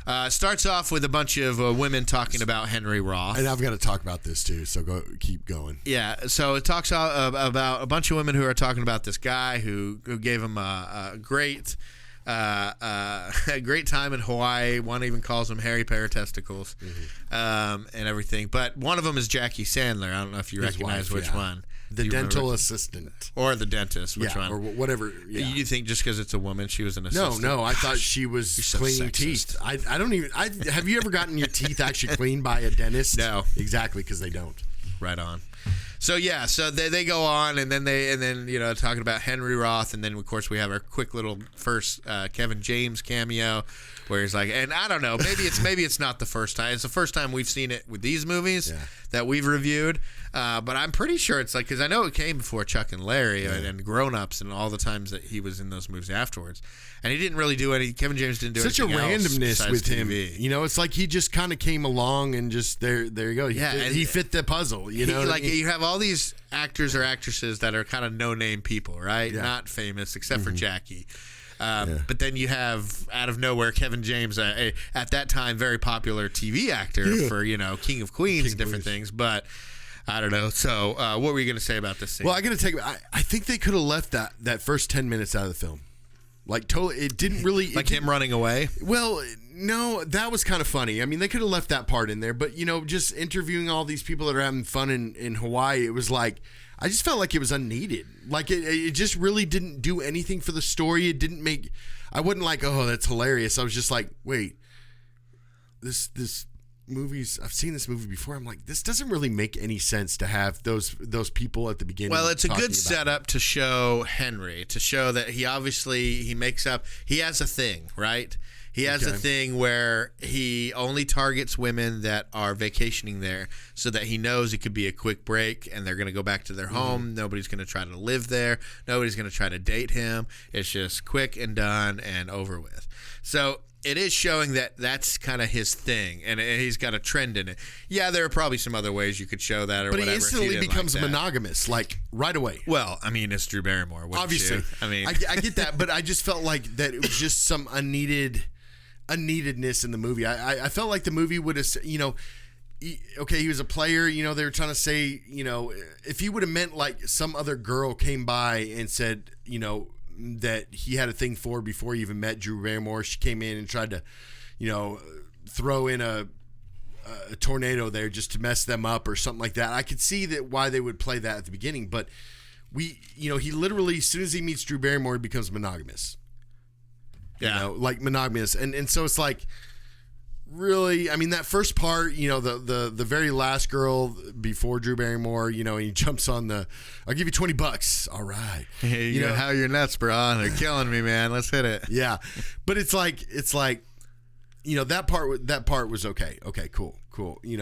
it starts off with a bunch of women talking about Henry Roth. And I've got to talk about this too, so keep going. Yeah, so it talks about a bunch of women who are talking about this guy who gave him a great time in Hawaii. One even calls him hairy pair of testicles, and everything. But one of them is Jackie Sandler. I don't know if you recognize which one. The dental assistant. Or the dentist, which one? Or whatever. Yeah. You think just because it's a woman, she was an assistant? No, I thought she was cleaning teeth. I don't even. Have you ever gotten your teeth actually cleaned by a dentist? No. Exactly, because they don't. Right on. So they go on, and then talking about Henry Roth, and then of course we have our quick little first Kevin James cameo, where he's like, and I don't know, maybe it's not the first time. It's the first time we've seen it with these movies that we've reviewed. But I'm pretty sure it's like, because I know it came before Chuck and Larry and Grown Ups and all the times that he was in those movies afterwards. And he didn't really do any. Kevin James didn't do such a anything else randomness with him. TV. You know, it's like he just kind of came along and just there you go. He fit the puzzle. You know, like you have all these actors or actresses that are kind of no-name people, right? Yeah. Not famous except for Jackie. But then you have, out of nowhere, Kevin James, at that time, very popular TV actor for, King of Queens and different things. But I don't know. So what were you going to say about this scene? Well, I think they could have left that first 10 minutes out of the film. Like, totally, it didn't really... like him running away? Well, no, that was kind of funny. I mean, they could have left that part in there. But, just interviewing all these people that are having fun in Hawaii, it was like... I just felt like it was unneeded. Like, it just really didn't do anything for the story. It didn't make... I wasn't like, oh, that's hilarious. I was just like, wait, this movie's... I've seen this movie before. I'm like, this doesn't really make any sense to have those people at the beginning. Well, it's a good setup setup to show Henry, to show that he has a thing, right? He has a thing where he only targets women that are vacationing there so that he knows it could be a quick break and they're going to go back to their home. Nobody's going to try to live there. Nobody's going to try to date him. It's just quick and done and over with. So it is showing that that's kind of his thing, and he's got a trend in it. Yeah, there are probably some other ways you could show that or whatever. But he instantly becomes like monogamous, like right away. Well, I mean, it's Drew Barrymore. Obviously. You? I mean, I get that, but I just felt like that it was just some unneededness in the movie. I felt like the movie would have, he was a player, they were trying to say, if he would have meant like some other girl came by and said, that he had a thing for before he even met Drew Barrymore, she came in and tried to, throw in a tornado there just to mess them up or something like that. I could see that why they would play that at the beginning, but he literally, as soon as he meets Drew Barrymore, he becomes monogamous. Yeah. Like monogamous. And so it's like, really, I mean, that first part, the very last girl before Drew Barrymore, he jumps on I'll give you $20. All right. Hey, how you're nuts, bro. They're killing me, man. Let's hit it. Yeah. But it's like, that part was okay. Okay, cool.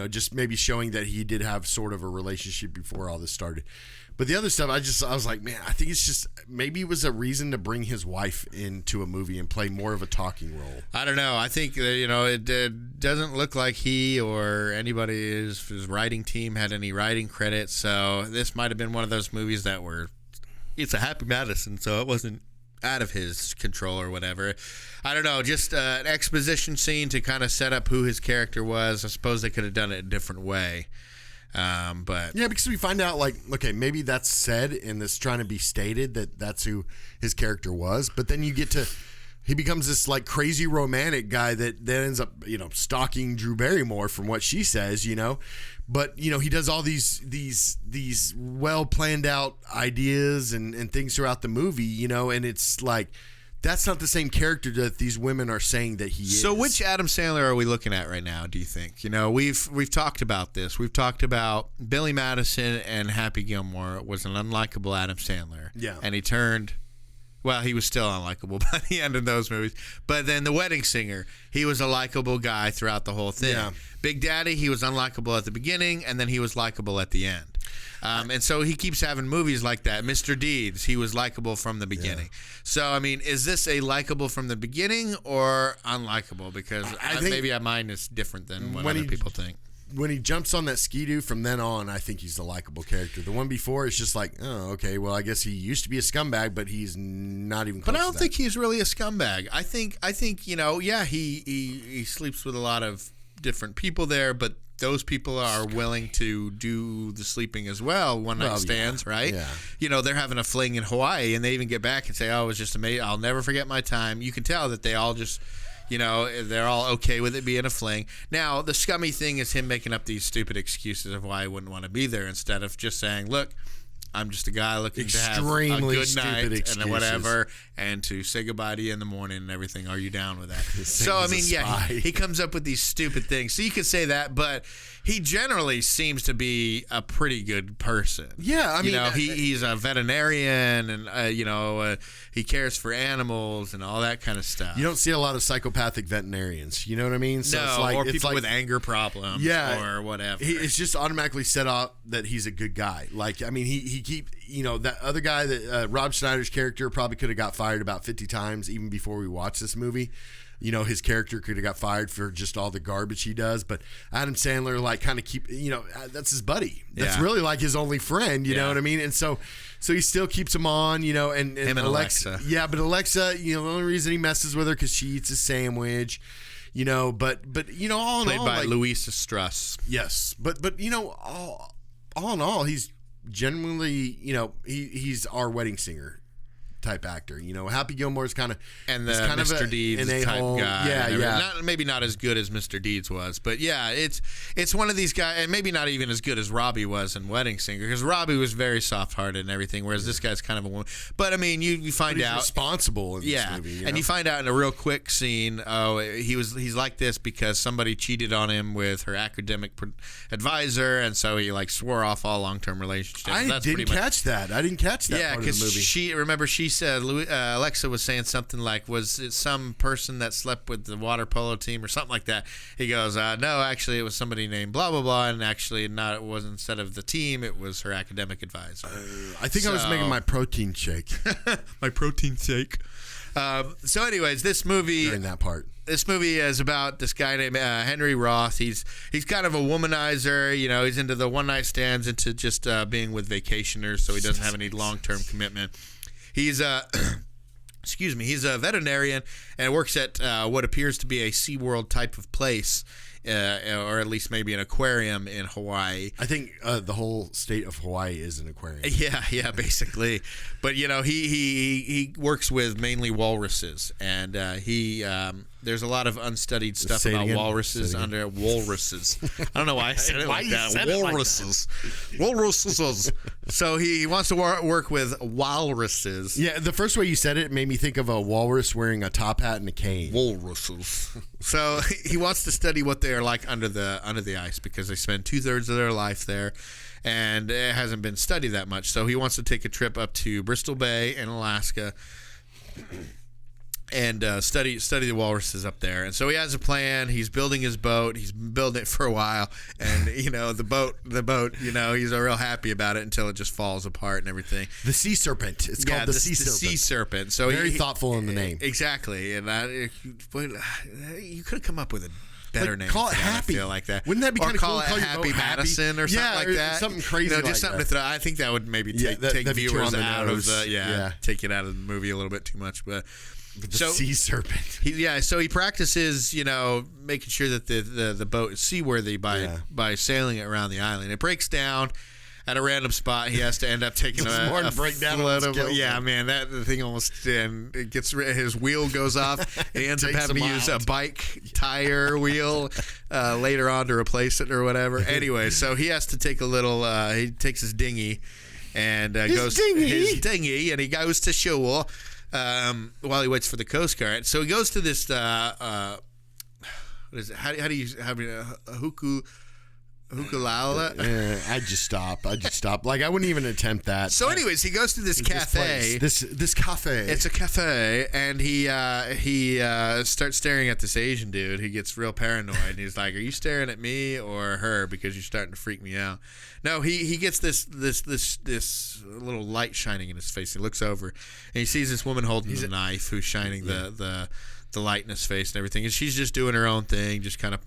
Just maybe showing that he did have sort of a relationship before all this started. But the other stuff, I was like, man, I think it's just, maybe it was a reason to bring his wife into a movie and play more of a talking role. I don't know. I think, it doesn't look like he or anybody his writing team had any writing credit. So this might have been one of those movies that it's a Happy Madison, so it wasn't out of his control or whatever. I don't know. Just an exposition scene to kind of set up who his character was. I suppose they could have done it a different way. But yeah, because we find out like, okay, maybe that's said and it's trying to be stated that that's who his character was, but then you get to, he becomes this like crazy romantic guy that then ends up, stalking Drew Barrymore from what she says, but he does all these well planned out ideas and things throughout the movie, and it's like, that's not the same character that these women are saying that he is. So which Adam Sandler are we looking at right now, do you think? We've talked about this. We've talked about Billy Madison and Happy Gilmore was an unlikable Adam Sandler. Yeah. And he was still unlikable by the end of those movies. But then The Wedding Singer, he was a likable guy throughout the whole thing. Yeah. Big Daddy, he was unlikable at the beginning, and then he was likable at the end. And so he keeps having movies like that. Mr. Deeds, he was likable from the beginning. Yeah. So, I mean, is this a likable from the beginning or unlikable? Because I think maybe mine is different than what other people think. When he jumps on that skidoo from then on, I think he's the likable character. The one before is just like, oh, okay, well, I guess he used to be a scumbag, but he's not even close. But I don't think he's really a scumbag. I think he sleeps with a lot of different people there, but those people are willing to do the sleeping as well, one night stands, right? Yeah. They're having a fling in Hawaii, and they even get back and say, oh, it was just amazing. I'll never forget my time. You can tell that they all just, they're all okay with it being a fling. Now, the scummy thing is him making up these stupid excuses of why I wouldn't want to be there instead of just saying, look, I'm just a guy looking to have a good night excuses. And whatever, and to say goodbye to you in the morning and everything. Are you down with that? So, I mean, he comes up with these stupid things. So you could say that, but he generally seems to be a pretty good person. Yeah, I mean, he's a veterinarian, and he cares for animals and all that kind of stuff. You don't see a lot of psychopathic veterinarians. You know what I mean? So No, it's like, or it's people like, with anger problems, or whatever. It's just automatically set up that he's a good guy. Like, I mean, he that other guy that Rob Schneider's character probably could have got fired about 50 times even before we watched this movie. His character could have got fired for just all the garbage he does, but Adam Sandler, like, kind of that's his buddy. That's really like his only friend, you know what I mean? And so he still keeps him on, and him and Alexa. Yeah, but Alexa, the only reason he messes with her because she eats a sandwich, but all in Played all, by like, Luisa Struss. Yes, but all in all, he's genuinely, he's our wedding singer type actor. Happy Gilmore's kind of and the Mr. Deeds type guy. Yeah. Maybe not as good as Mr. Deeds was, but yeah, it's one of these guys, and maybe not even as good as Robbie was in Wedding Singer, because Robbie was very soft-hearted and everything, whereas this guy's kind of a woman. But I mean, you find out responsible in this movie, and you find out in a real quick scene, he's like this because somebody cheated on him with her academic advisor, and so he like swore off all long-term relationships. I didn't catch that. Yeah, part of the movie. She said Alexa was saying something like, was it some person that slept with the water polo team or something like that? He goes, no, actually it was somebody named blah blah blah, and actually it wasn't, instead of the team, it was her academic advisor. I think I was making my protein shake. My protein shake. So anyways, this movie during that part. This movie is about this guy named Henry Roth. He's kind of a womanizer. He's into the one night stands, into just being with vacationers, so he doesn't have any long term commitment. He's he's a veterinarian and works at what appears to be a SeaWorld type of place, or at least maybe an aquarium in Hawaii. I think the whole state of Hawaii is an aquarium. Yeah, basically. But he works with mainly walruses, and there's a lot of unstudied stuff about walruses under walruses. I don't know why I said it like that. Walruses. Walruses. So he wants to work with walruses. Yeah, the first way you said it made me think of a walrus wearing a top hat and a cane. Walruses. So he wants to study what they are like under the ice, because they spend 2/3 of their life there, and it hasn't been studied that much. So he wants to take a trip up to Bristol Bay in Alaska and study the walruses up there. And so he has a plan. He's building his boat. He's been building it for a while, and the boat, he's real happy about it until it just falls apart and everything. The Sea Serpent. It's called the Sea Serpent. Sea Serpent. So very thoughtful in the name. Exactly. And you could have come up with a better name. Call it Happy. I feel like that. Wouldn't that be kind of cool? Call it Happy Madison or something like that. Something crazy. Just something to throw. I think that would maybe take viewers out of take it out of the movie a little bit too much, but. Sea Serpent. So he practices, making sure that the boat is seaworthy by sailing it around the island. It breaks down at a random spot. He has to end up taking a breakdown float of the thing almost, and it gets his wheel goes off. He ends up having to use a bike tire wheel later on to replace it or whatever. Anyway, so he has to take he takes his dinghy and his dinghy, and he goes to shore. While he waits for the Coast Guard. So he goes to this what is it? How do you hukulala? I'd just stop. Like, I wouldn't even attempt that. So anyways, he goes to this cafe. This cafe. It's a cafe, and he starts staring at this Asian dude. He gets real paranoid, and he's like, "Are you staring at me or her? Because you're starting to freak me out." No, he gets this little light shining in his face. He looks over, and he sees this woman holding a knife, who's shining the light in his face and everything. And she's just doing her own thing, just kind of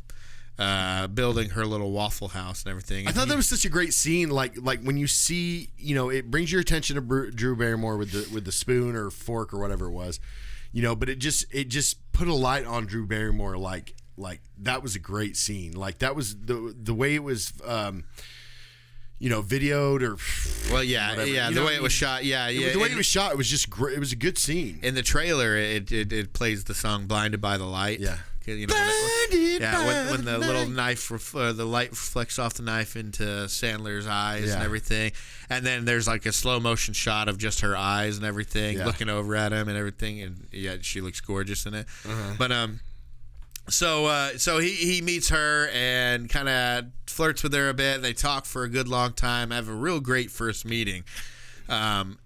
building her little Waffle House and everything. I thought that was such a great scene. Like when you see, it brings your attention to Drew Barrymore with the spoon or fork or whatever it was, But it just put a light on Drew Barrymore. Like that was a great scene. Like that was the way it was. Videoed or the way it was shot, the way it was shot, it was just great. It was a good scene. In the trailer, it plays the song "Blinded by the Light." Yeah, when the little knife, the light reflects off the knife into Sandler's eyes and everything, and then there's like a slow motion shot of just her eyes and everything, looking over at him and everything, and she looks gorgeous in it. Uh-huh. But So he meets her and kind of flirts with her a bit. They talk for a good long time. Have a real great first meeting, and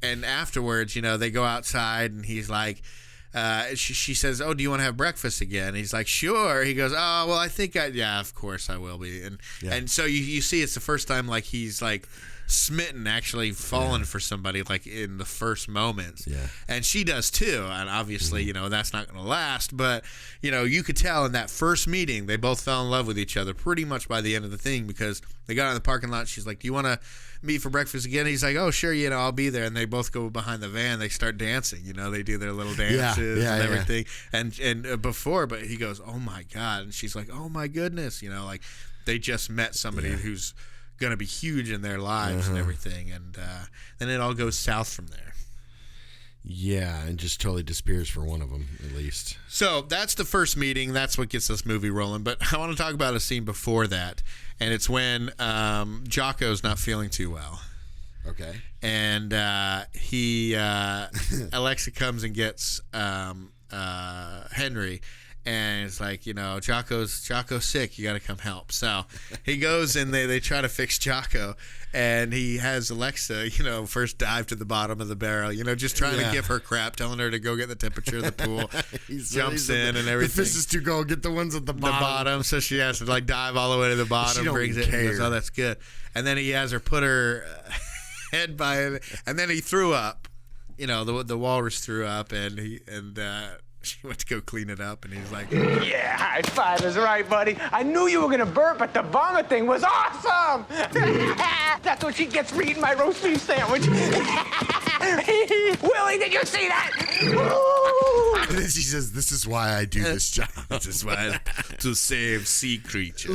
afterwards, they go outside and he's like, she says, "Oh, do you want to have breakfast again?" And he's like, "Sure." He goes, "Oh, well, I think yeah, of course I will be." And so you see, it's the first time like he's like smitten, actually fallen for somebody like in the first moments. And she does too, and obviously that's not going to last, but you could tell in that first meeting they both fell in love with each other pretty much by the end of the thing, because they got out in the parking lot. She's like, "Do you want to meet for breakfast again?" He's like, "Oh, sure, I'll be there." And they both go behind the van. They start dancing. They do their little dances and everything. And before, but he goes, "Oh my God," and she's like, "Oh my goodness," like they just met somebody who's going to be huge in their lives and everything, and then it all goes south from there. Yeah, and just totally disappears for one of them, at least. So that's the first meeting. That's what gets this movie rolling. But I want to talk about a scene before that, and it's when Jocko's not feeling too well. Okay. And Alexa comes and gets Henry. And it's like, Jocko's sick. You got to come help. So he goes and they try to fix Jocko. And he has Alexa, first dive to the bottom of the barrel, just trying to give her crap, telling her to go get the temperature of the pool. Jumps in and everything. The fish is to go get the ones at the bottom. So she has to dive all the way to the bottom. She brings don't it. care. And goes, "Oh, that's good." And then he has her put her head by it. And then he threw up. The walrus threw up, and she went to go clean it up, and he's like, "Yeah, high five is right, buddy. I knew you were gonna burp, but the vomit thing was awesome. That's what she gets for eating my roast beef sandwich." Willie, did you see that? And then she says, "This is why I do this job. This is why to save sea creatures."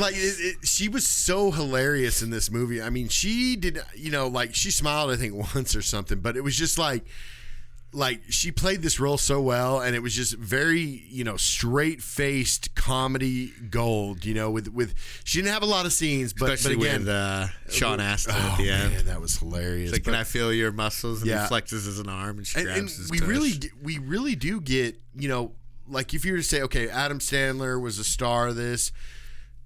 She was so hilarious in this movie. I mean, she did, she smiled, I think, once or something, but it was just like she played this role so well, and it was just very, straight-faced comedy gold, with she didn't have a lot of scenes, but again, with Sean Astin at the end. Man, that was hilarious. It's like, "Can I feel your muscles?" And he flexes his arm, and she grabs his tush. We really do get, like if you were to say, okay, Adam Sandler was a star of this,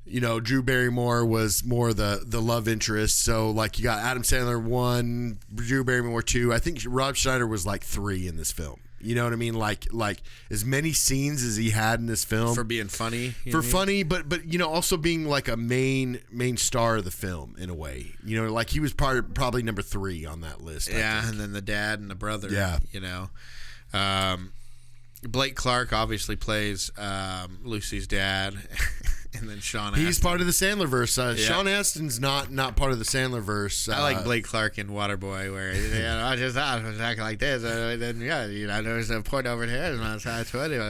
Drew Barrymore was more the love interest. So, you got Adam Sandler 1, Drew Barrymore 2. I think Rob Schneider was 3 in this film. You know what I mean? Like as many scenes as he had in this film. For being funny. Funny, but also being a main star of the film in a way. He was probably number 3 on that list. Yeah, and then the dad and the brother. Yeah. Blake Clark obviously plays Lucy's dad. And then Sean Astin. He's part of the Sandler-verse. Sean Astin's not part of the Sandler-verse. I like Blake Clark in Waterboy, where I was acting like this. Then there's a point over here, and I told you,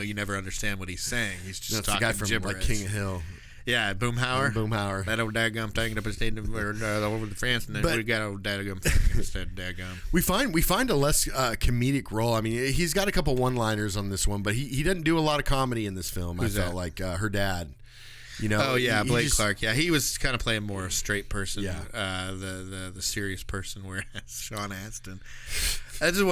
you never understand what he's saying. He's just talking the guy from gibberish. King of Hill. Yeah, Boomhauer. Boomhauer. That old daggum thing up instead of over the France, and then we got old daggum thing instead of daggum. We find a less comedic role. I mean, he's got a couple one-liners on this one, but he doesn't do a lot of comedy in this film. Who's I felt that? like her dad. Blake Clark. Yeah, he was kind of playing more a straight person. Yeah. The serious person, whereas Sean Astin. This is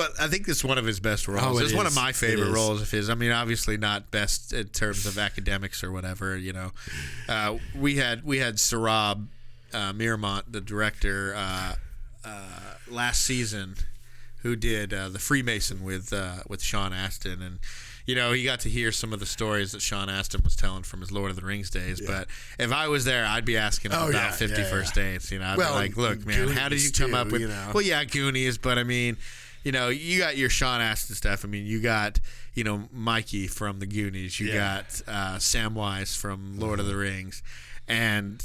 one of his best roles. Oh, It's one of my favorite is. roles of his. I mean, obviously not best in terms of academics or whatever. We had Sarab Miramont, the director, last season, who did The Freemason with Sean Astin, and he got to hear some of the stories that Sean Astin was telling from his Lord of the Rings days. Yeah. But if I was there, I'd be asking him about 50 First Dates. I'd be like, "Look, man, how did you come up with?" Well, yeah, Goonies, but I mean, you got your Sean Astin stuff. I mean, you got Mikey from the Goonies. You got Samwise from Lord of the Rings, and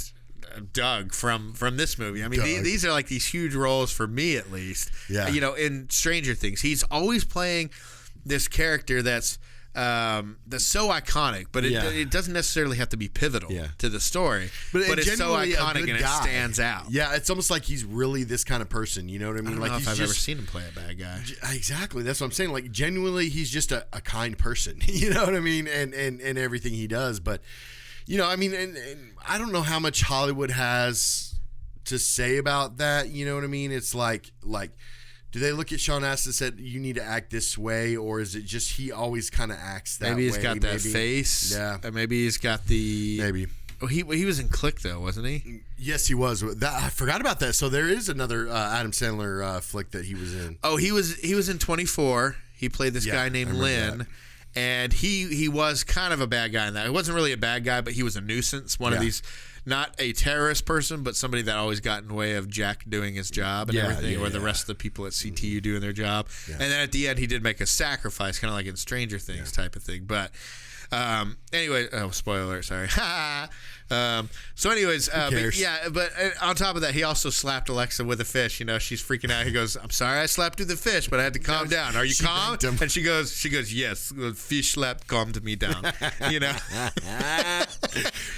Doug from this movie. I mean, these are these huge roles for me, at least. Yeah. In Stranger Things, he's always playing this character that's so iconic, but it doesn't necessarily have to be pivotal to the story. But it's so iconic and it stands out. Yeah, it's almost like he's really this kind of person. You know what I mean? I don't know if I've ever seen him play a bad guy. Exactly. That's what I'm saying. Genuinely, he's just a kind person. You know what I mean? And everything he does. But, I mean, and I don't know how much Hollywood has to say about that. You know what I mean? It's like Do they look at Sean Astin and said, you need to act this way, or is it just he always kind of acts that way? Maybe he's got that face. Yeah. Maybe he's got the... Maybe. Oh, he was in Click, though, wasn't he? Yes, he was. I forgot about that. So there is another Adam Sandler flick that he was in. Oh, he was in 24. He played this guy named Lynn. That. And he was kind of a bad guy in that. He wasn't really a bad guy, but he was a nuisance. One of these, not a terrorist person, but somebody that always got in the way of Jack doing his job and everything, or the rest of the people at CTU doing their job. Yeah. And then at the end, he did make a sacrifice, kind of like in Stranger Things type of thing. But anyway, spoiler alert, sorry. So anyways, but on top of that, he also slapped Alexa with a fish. You know, she's freaking out. He goes, "I'm sorry, I slapped you with the fish, but I had to calm down. Are you calm?" And she goes, "Yes, the fish slap calmed me down." You know.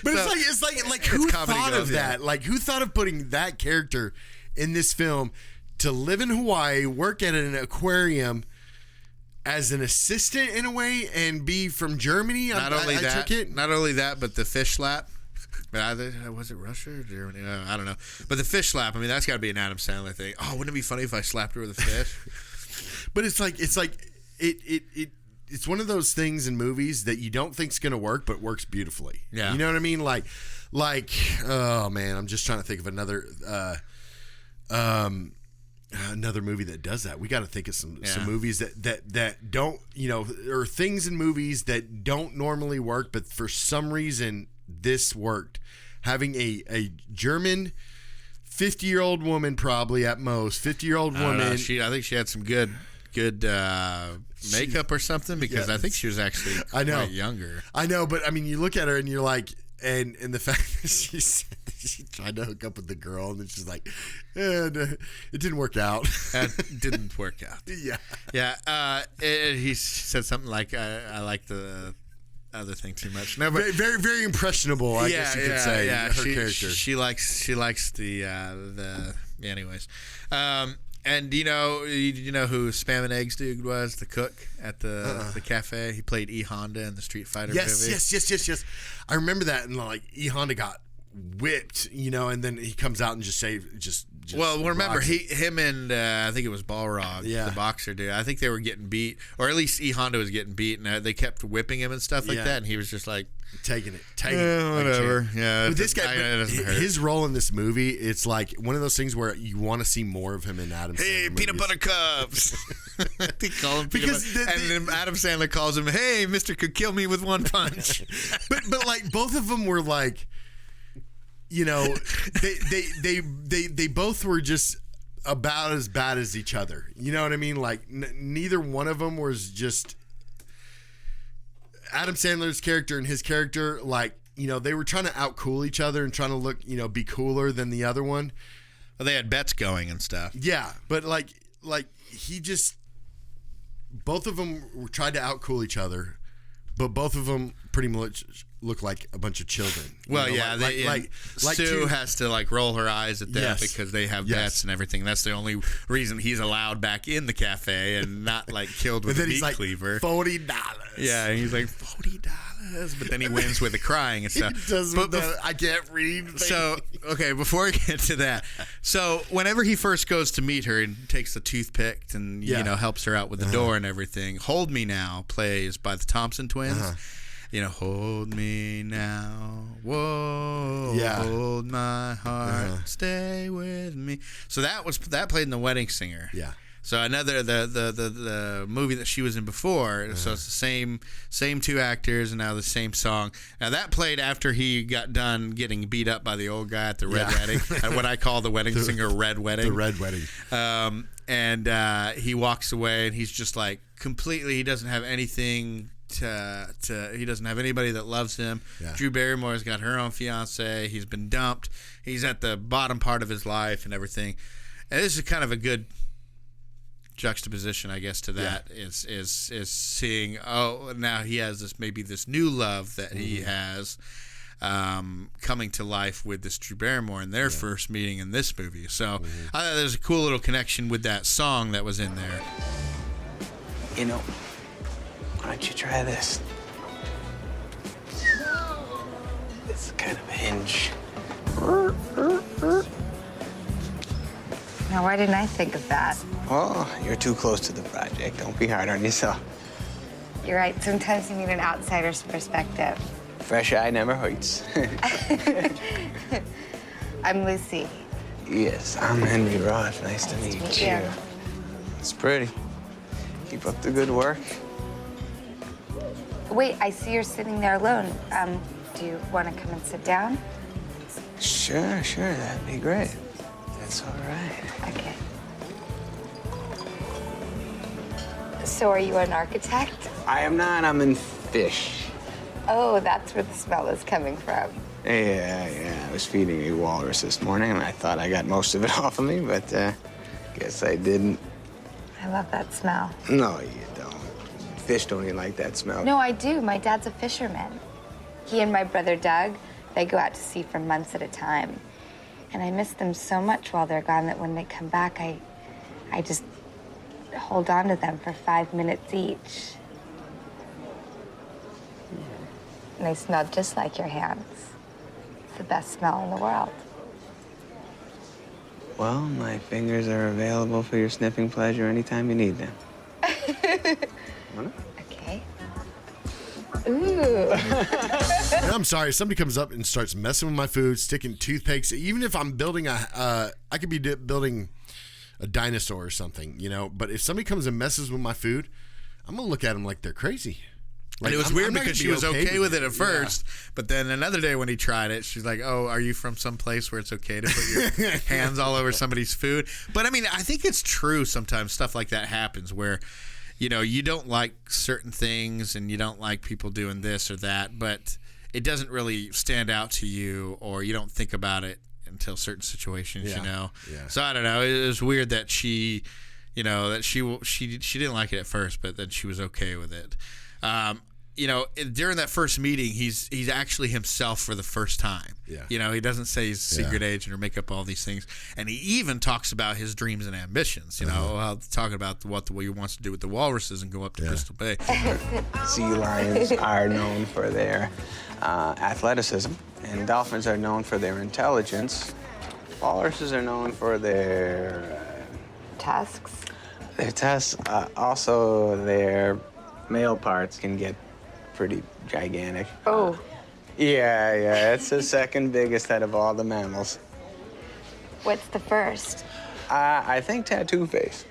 But so, it's like who thought of that? Like who thought of putting that character in this film to live in Hawaii, work at an aquarium as an assistant in a way, and be from Germany? Not only that, but the fish slap. Was it Russia or Germany? I don't know. But the fish slap, I mean, that's got to be an Adam Sandler thing. Oh, wouldn't it be funny if I slapped her with a fish? But it's one of those things in movies that you don't think's going to work, but works beautifully. Yeah. You know what I mean? Like, oh man, I'm just trying to think of another movie that does that. We got to think of some movies that don't, or things in movies that don't normally work, but for some reason this worked. Having a German 50-year-old woman, probably at most 50-year-old woman. I think she had some good makeup or something, because I think she was actually quite younger. I know, but I mean, you look at her and you're like, and the fact that she tried to hook up with the girl, and then she's like, it didn't work out. It didn't work out. Yeah. He said something like, I like the other thing too much. No, but very, very impressionable, I guess you could say. Yeah, her character. She likes the anyways. And you know who Spam and Eggs dude was, the cook at the cafe? He played E. Honda in the Street Fighter movie. Yes. I remember that, and like E. Honda got whipped, and then he comes out and just well, remember him and I think it was Balrog, the boxer dude. I think they were getting beat, or at least E. Honda was getting beat, and they kept whipping him and stuff like that, and he was just like taking it, whatever. But this guy, his role in this movie, it's like one of those things where you want to see more of him in Adam Sandler. Hey, peanut butter cups. They call him because and then Adam Sandler calls him, "Hey, Mister could kill me with one punch." but like both of them were like, they both were just about as bad as each other. You know what I mean? Like neither one of them was just Adam Sandler's character and his character. Like, they were trying to outcool each other and trying to look, be cooler than the other one. Well, they had bets going and stuff. Yeah, but like he just, both of them tried to outcool each other, but both of them pretty much look like a bunch of children. Well, Sue has to like roll her eyes at them because they have bets and everything. That's the only reason he's allowed back in the cafe and not like killed with a meat cleaver. $40. Yeah, and he's like $40, but then he wins with the crying and stuff. I can't read. So okay, before we get to that, so whenever he first goes to meet her and takes the toothpick and helps her out with the door and everything, "Hold Me Now" plays by the Thompson Twins. Hold me now, whoa, hold my heart, stay with me. So that played in The Wedding Singer. Yeah. So another the movie that she was in before. So it's the same two actors and now the same song. Now that played after he got done getting beat up by the old guy at the Red Wedding, at what I call the Wedding Singer Red Wedding. The Red Wedding. And he walks away and he's just like completely. He doesn't have anything. He doesn't have anybody that loves him. Drew Barrymore's got her own fiance. He's been dumped. He's at the bottom part of his life and everything. And this is kind of a good juxtaposition, I guess, to that is seeing now he has this new love that he has coming to life with this Drew Barrymore in their first meeting in this movie. So I thought there's a cool little connection with that song that was in there. Why don't you try this? It's kind of a hinge. Now, why didn't I think of that? Well, you're too close to the project. Don't be hard on yourself. You're right. Sometimes you need an outsider's perspective. Fresh eye never hurts. I'm Lucy. Yes, I'm Henry Roth. Nice to meet you. It's pretty. Keep up the good work. Wait, I see you're sitting there alone. Do you want to come and sit down? Sure, that'd be great. That's all right. Okay. So are you an architect? I am not. I'm in fish. Oh, that's where the smell is coming from. Yeah. I was feeding a walrus this morning, and I thought I got most of it off of me, but guess I didn't. I love that smell. No, you don't. Fish don't even like that smell. No, I do. My dad's a fisherman. He and my brother Doug, they go out to sea for months at a time. And I miss them so much while they're gone that when they come back, I just hold on to them for 5 minutes each. And they smell just like your hands. It's the best smell in the world. Well, my fingers are available for your sniffing pleasure anytime you need them. Okay. Ooh. I'm sorry. Somebody comes up and starts messing with my food, sticking toothpicks. Even if I'm building I could be building a dinosaur or something, you know. But if somebody comes and messes with my food, I'm gonna look at them like they're crazy. Like, And it was I'm weird not because gonna she be was okay with it at first, Yeah. but then another day when he tried it, she's like, "Oh, are you from some place where it's okay to put your hands all over somebody's food?" But I mean, I think it's true. Sometimes stuff like that happens where, you know, you don't like certain things and you don't like people doing this or that, but it doesn't really stand out to you, or you don't think about it until certain situations. You know. Yeah. So I don't know. It was weird that she, you know, that she didn't like it at first, but then she was okay with it. You know, during that first meeting, he's actually himself for the first time. Yeah. You know, he doesn't say he's a secret agent or make up all these things. And he even talks about his dreams and ambitions, you know, talking about what he wants to do with the walruses and go up to Crystal Bay. Sea lions are known for their athleticism, and dolphins are known for their intelligence. Walruses are known for their Tusks. their tusks. Also, their male parts can get pretty gigantic. Oh. Yeah, it's the second biggest out of all the mammals. What's the first? I think tattoo face.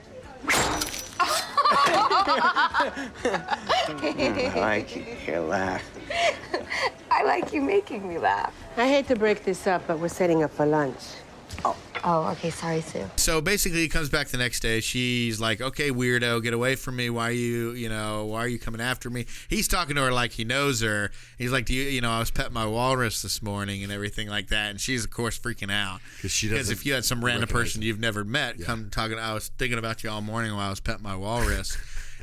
I like your laugh. I like you making me laugh. I hate to break this up, but we're setting up for lunch. Oh, okay. Sorry, Sue. So basically, he comes back the next day. She's like, "Okay, weirdo, get away from me. Why are you coming after me?" He's talking to her like he knows her. He's like, I was petting my walrus this morning and everything like that. And she's, of course, freaking out. Because if you had some random person you've never met come talking, I was thinking about you all morning while I was petting my walrus.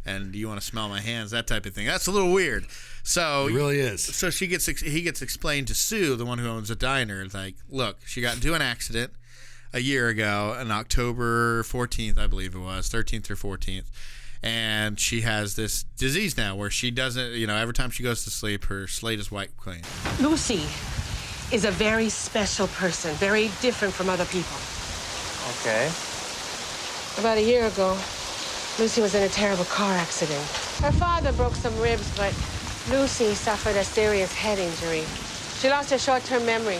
And do you want to smell my hands? That type of thing. That's a little weird. So It really is. So he gets explained to Sue, the one who owns a diner. Like, look, she got into an accident a year ago on October 14th, I believe it was, 13th or 14th. And she has this disease now where she doesn't, every time she goes to sleep, her slate is wiped clean. Lucy is a very special person, very different from other people. Okay. About a year ago, Lucy was in a terrible car accident. Her father broke some ribs, but Lucy suffered a serious head injury. She lost her short-term memory.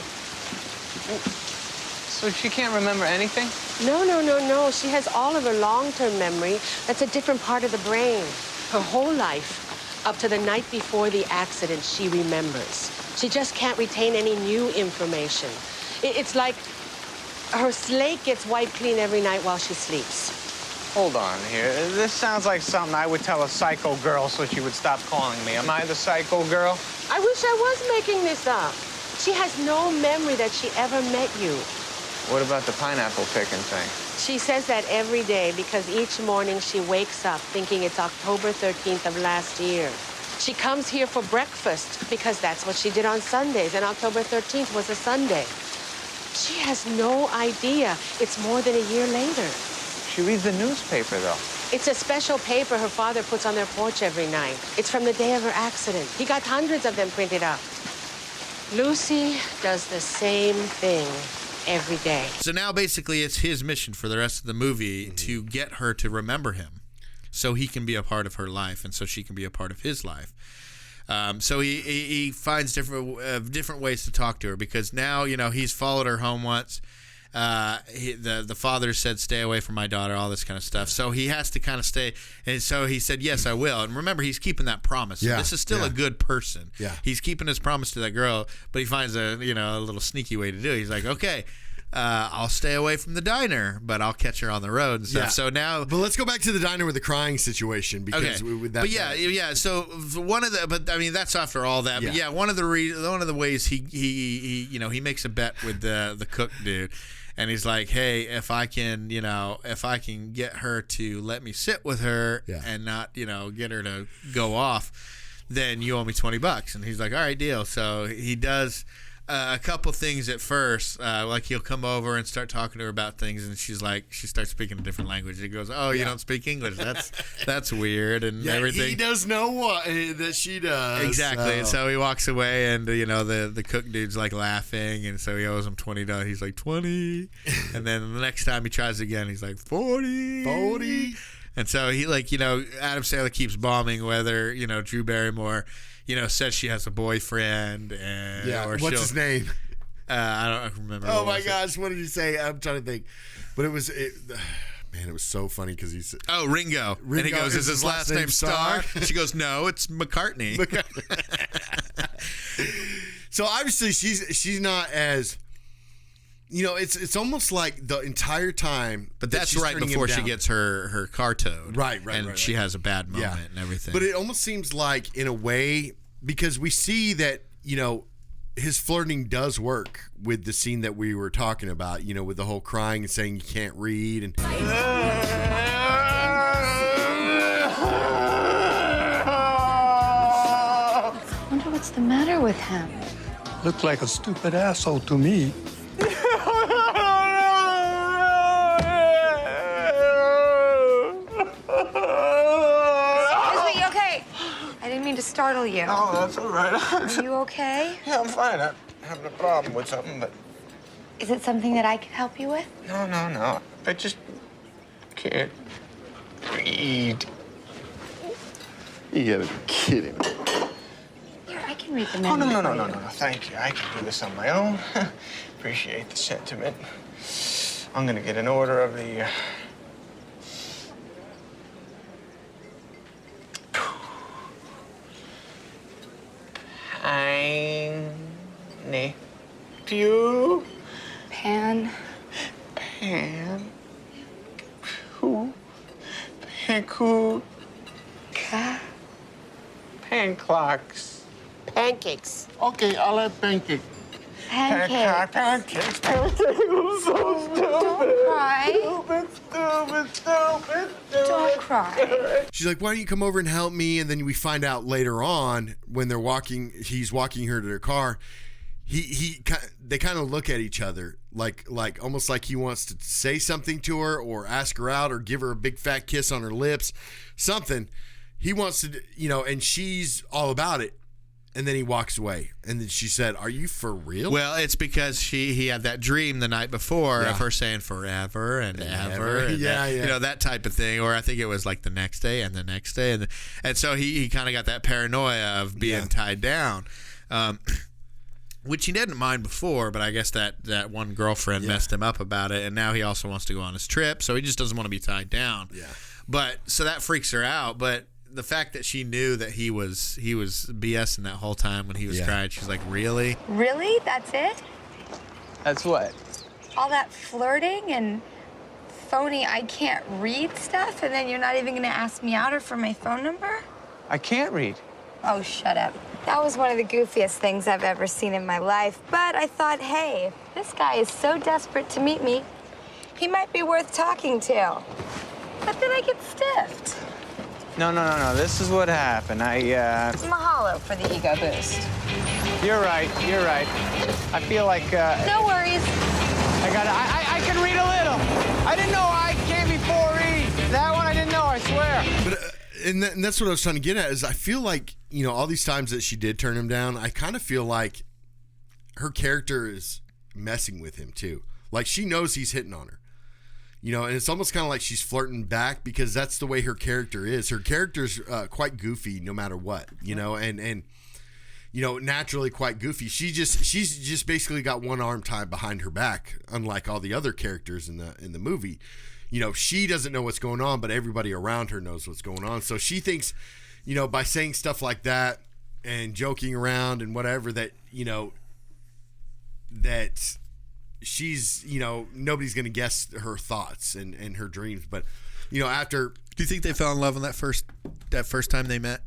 So she can't remember anything? No. She has all of her long-term memory. That's a different part of the brain. Her whole life, up to the night before the accident, she remembers. She just can't retain any new information. It's like her slate gets wiped clean every night while she sleeps. Hold on here. This sounds like something I would tell a psycho girl so she would stop calling me. Am I the psycho girl? I wish I was making this up. She has no memory that she ever met you. What about the pineapple picking thing? She says that every day because each morning she wakes up thinking it's October 13th of last year. She comes here for breakfast because that's what she did on Sundays, and October 13th was a Sunday. She has no idea it's more than a year later. She reads the newspaper, though. It's a special paper her father puts on their porch every night. It's from the day of her accident. He got hundreds of them printed up. Lucy does the same thing. every day. So now basically it's his mission for the rest of the movie to get her to remember him so he can be a part of her life and so she can be a part of his life. So he finds different ways to talk to her because now, he's followed her home once. The father said, stay away from my daughter, all this kind of stuff. So he has to kind of stay. And so he said, yes, I will. And remember, he's keeping that promise. So this is still a good person. Yeah. He's keeping his promise to that girl, but he finds a little sneaky way to do it. He's like, okay, I'll stay away from the diner, but I'll catch her on the road and stuff. Yeah. So now, but let's go back to the diner with the crying situation because with that. But yeah. So that's after all that. Yeah. But yeah, one of the ways he makes a bet with the cook dude. And he's like, hey, if I can get her to let me sit with her and not, get her to go off, then you owe me $20. And he's like, all right, deal. So he does a couple things at first, like he'll come over and start talking to her about things, and she starts speaking a different language. He goes, "Oh, you don't speak English? That's weird," and everything. He does know what that she does exactly. And so he walks away, and the cook dude's like laughing, and so he owes him $20. He's like 20, and then the next time he tries again, he's like 40. And so he Adam Sandler keeps bombing whether Drew Barrymore says she has a boyfriend and what's his name? I don't remember. Oh my gosh, what did he say? I'm trying to think, but it was so funny because he said, "Oh, Ringo," and he goes, "Is his last name Starr?" She goes, "No, it's McCartney." So obviously she's not as. It's almost like the entire time. But that's right before she gets her car towed. Right. And she has a bad moment and everything. But it almost seems like, in a way, because we see that, his flirting does work with the scene that we were talking about, with the whole crying and saying you can't read. And I wonder what's the matter with him. Looked like a stupid asshole to me. I didn't mean to startle you. Oh, that's all right. Are you okay? Yeah, I'm fine. I'm having a problem with something, but... Is it something that I can help you with? No. I just can't read. You gotta be kidding me. Here, I can read the Oh, menu. no. Thank you. I can do this on my own. Appreciate the sentiment. I'm gonna get an order of the... Pew. Pan. Who? Pancake. Panclocks. Pancakes. Okay, I'll have pancake. Pancake. Pancakes. I'm so stupid. Don't cry. Stupid. Don't cry. she's like, why don't you come over and help me? And then we find out later on when he's walking her to their car. They kind of look at each other like almost like he wants to say something to her or ask her out or give her a big fat kiss on her lips, something. He wants to, and she's all about it. And then he walks away. And then she said, "Are you for real?" Well, it's because he had that dream the night before of her saying forever and ever. And that type of thing. Or I think it was like the next day and the next day. And so he kind of got that paranoia of being tied down. Which he didn't mind before, but I guess that one girlfriend messed him up about it, and now he also wants to go on his trip, so he just doesn't want to be tied down. Yeah. But so that freaks her out. But the fact that she knew that he was BSing that whole time when he was crying, she's like, really? Really? That's it? That's what? All that flirting and phony I can't read stuff, and then you're not even going to ask me out or for my phone number? I can't read. Oh, shut up. That was one of the goofiest things I've ever seen in my life. But I thought, hey, this guy is so desperate to meet me, he might be worth talking to. But then I get stiffed. No. This is what happened. Mahalo for the ego boost. You're right. I feel like, No worries. I can read a little. I didn't know I can't be 4E. That one I didn't know, I swear. But and that's what I was trying to get at is I feel like, all these times that she did turn him down, I kind of feel like her character is messing with him too. Like, she knows he's hitting on her. You know, and it's almost kind of like she's flirting back because that's the way her character is. Her character's quite goofy no matter what, you know, and you know, naturally quite goofy. She's just basically got one arm tied behind her back, unlike all the other characters in the movie. You know, she doesn't know what's going on, but everybody around her knows what's going on. So she thinks, you know, by saying stuff like that and joking around and whatever, that, you know, that she's, you know, nobody's going to guess her thoughts and her dreams. But, you know, after... Do you think they fell in love on that first time they met?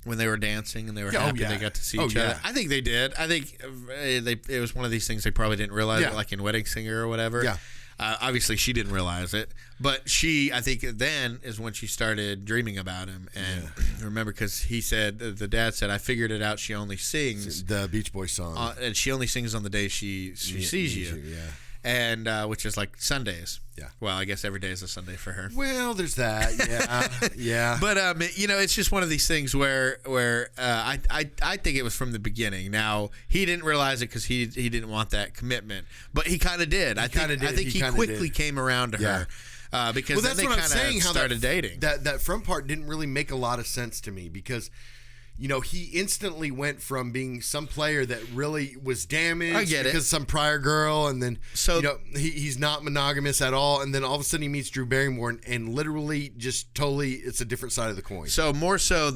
When they were dancing and they were happy they got to see each other. I think they did. I think it was one of these things they probably didn't realize, like in Wedding Singer or whatever. Yeah. Obviously, she didn't realize it. But I think then is when she started dreaming about him. And remember, because he said, the dad said, I figured it out. She only sings. The Beach Boys song. And she only sings on the day she sees you. Yeah. And which is like Sundays. Yeah. Well, I guess every day is a Sunday for her. Well, there's that. Yeah. Yeah. But you know, it's just one of these things where I think it was from the beginning. Now he didn't realize it because he didn't want that commitment, but he kind of did. I think he quickly came around to her because then they kind of started dating. That front part didn't really make a lot of sense to me because, you know, he instantly went from being some player that really was damaged because some prior girl, and then you know he's not monogamous at all, and then all of a sudden he meets Drew Barrymore, and literally just totally it's a different side of the coin. So more so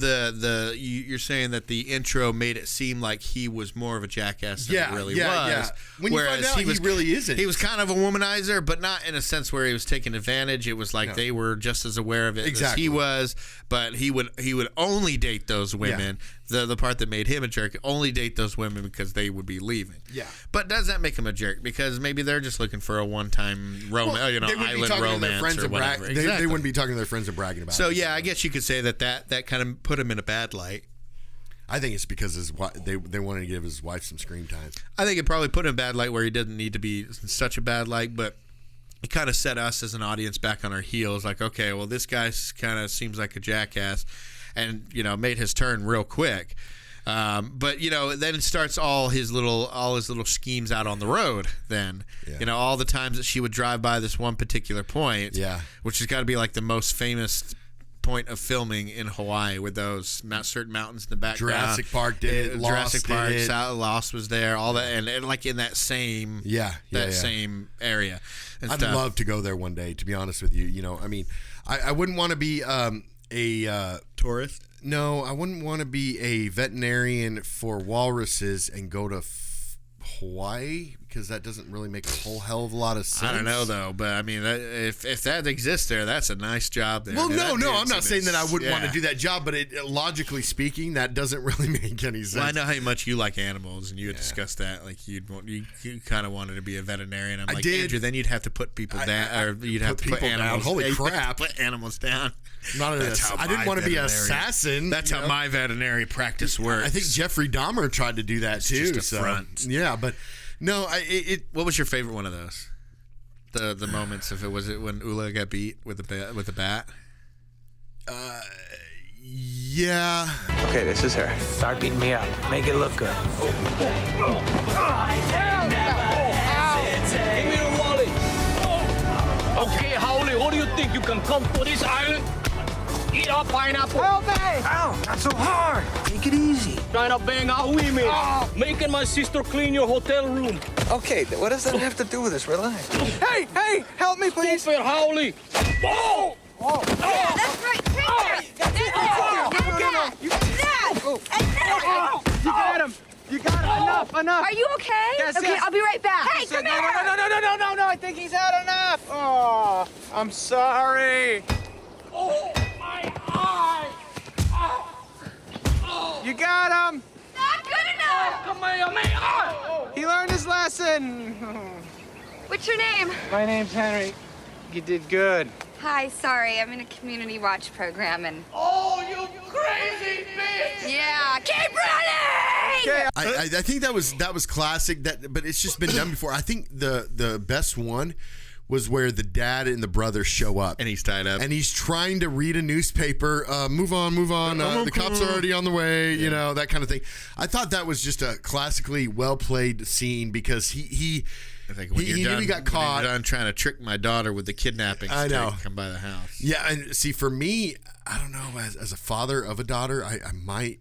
you're saying that the intro made it seem like he was more of a jackass than he really was. Yeah. When you find out he really isn't. He was kind of a womanizer, but not in a sense where he was taking advantage. It was like they were just as aware of it as he was, but he would only date those women. The part that made him a jerk, only date those women because they would be leaving. Yeah. But does that make him a jerk? Because maybe they're just looking for a one-time romance, island romance or whatever. They wouldn't be talking to their friends and bragging about it. So, yeah, I guess you could say that kind of put him in a bad light. I think it's because they wanted to give his wife some screen time. I think it probably put him in a bad light where he didn't need to be in such a bad light, but it kind of set us as an audience back on our heels. Like, okay, well, this guy kind of seems like a jackass. And, you know, made his turn real quick. But, you know, then it starts all his little schemes out on the road then. Yeah. You know, all the times that she would drive by this one particular point. Yeah. Which has got to be like the most famous point of filming in Hawaii with those certain mountains in the background. Jurassic Park did it. Jurassic Park, Lost was there. All that. And like in that same same area. I'd love to go there one day, to be honest with you. You know, I mean, I wouldn't want to be... a tourist? No, I wouldn't want to be a veterinarian for walruses and go to Hawaii because that doesn't really make a whole hell of a lot of sense. I don't know though, but I mean, if that exists there, that's a nice job there. Well, no, I'm not saying that I wouldn't want to do that job, but logically speaking, that doesn't really make any sense. Well, I know how much you like animals, and you had discussed that. Like you kind of wanted to be a veterinarian. I'm like, Andrew, then you'd have to put people down, or you'd have to put animals down. Holy crap! Put animals down. I didn't want to be an assassin. That's how my veterinary practice works. I think Jeffrey Dahmer tried to do that too. Just a front. Yeah, but no. What was your favorite one of those? The moments of it, was it when Ula got beat with the bat? Yeah. Okay, this is her. Start beating me up. Make it look good. Give me the wallet. Okay, Howley, what do you think? You can come to this island? Eat our pineapple? Help me! Ow, not so hard. Take it easy. Trying to bang our women. Making my sister clean your hotel room. Okay, what does that have to do with this? Relax. Hey, help me, please. Stop it, Howley. Whoa! Yeah, that's right. You got him. You got him. Enough. Are you okay? Yes, okay, yes. I'll be right back. Hey, come here. No. I think he's had enough. Oh, I'm sorry. Oh, my eye. You got him. Not good enough. Come here, man. He learned his lesson. What's your name? My name's Henry. You did good. Hi, sorry. I'm in a community watch program and... Oh, you crazy bitch! Yeah, keep running! Okay. I think that was classic. But it's just been done before. I think the best one was where the dad and the brother show up, and he's tied up, and he's trying to read a newspaper. Move on. The cops are already on the way. You know, that kind of thing. I thought that was just a classically well played scene because he I think when he knew he got caught. When you're done trying to trick my daughter with the kidnapping I know. stick, come by the house. Yeah, and see, for me, I don't know. As a father of a daughter, I might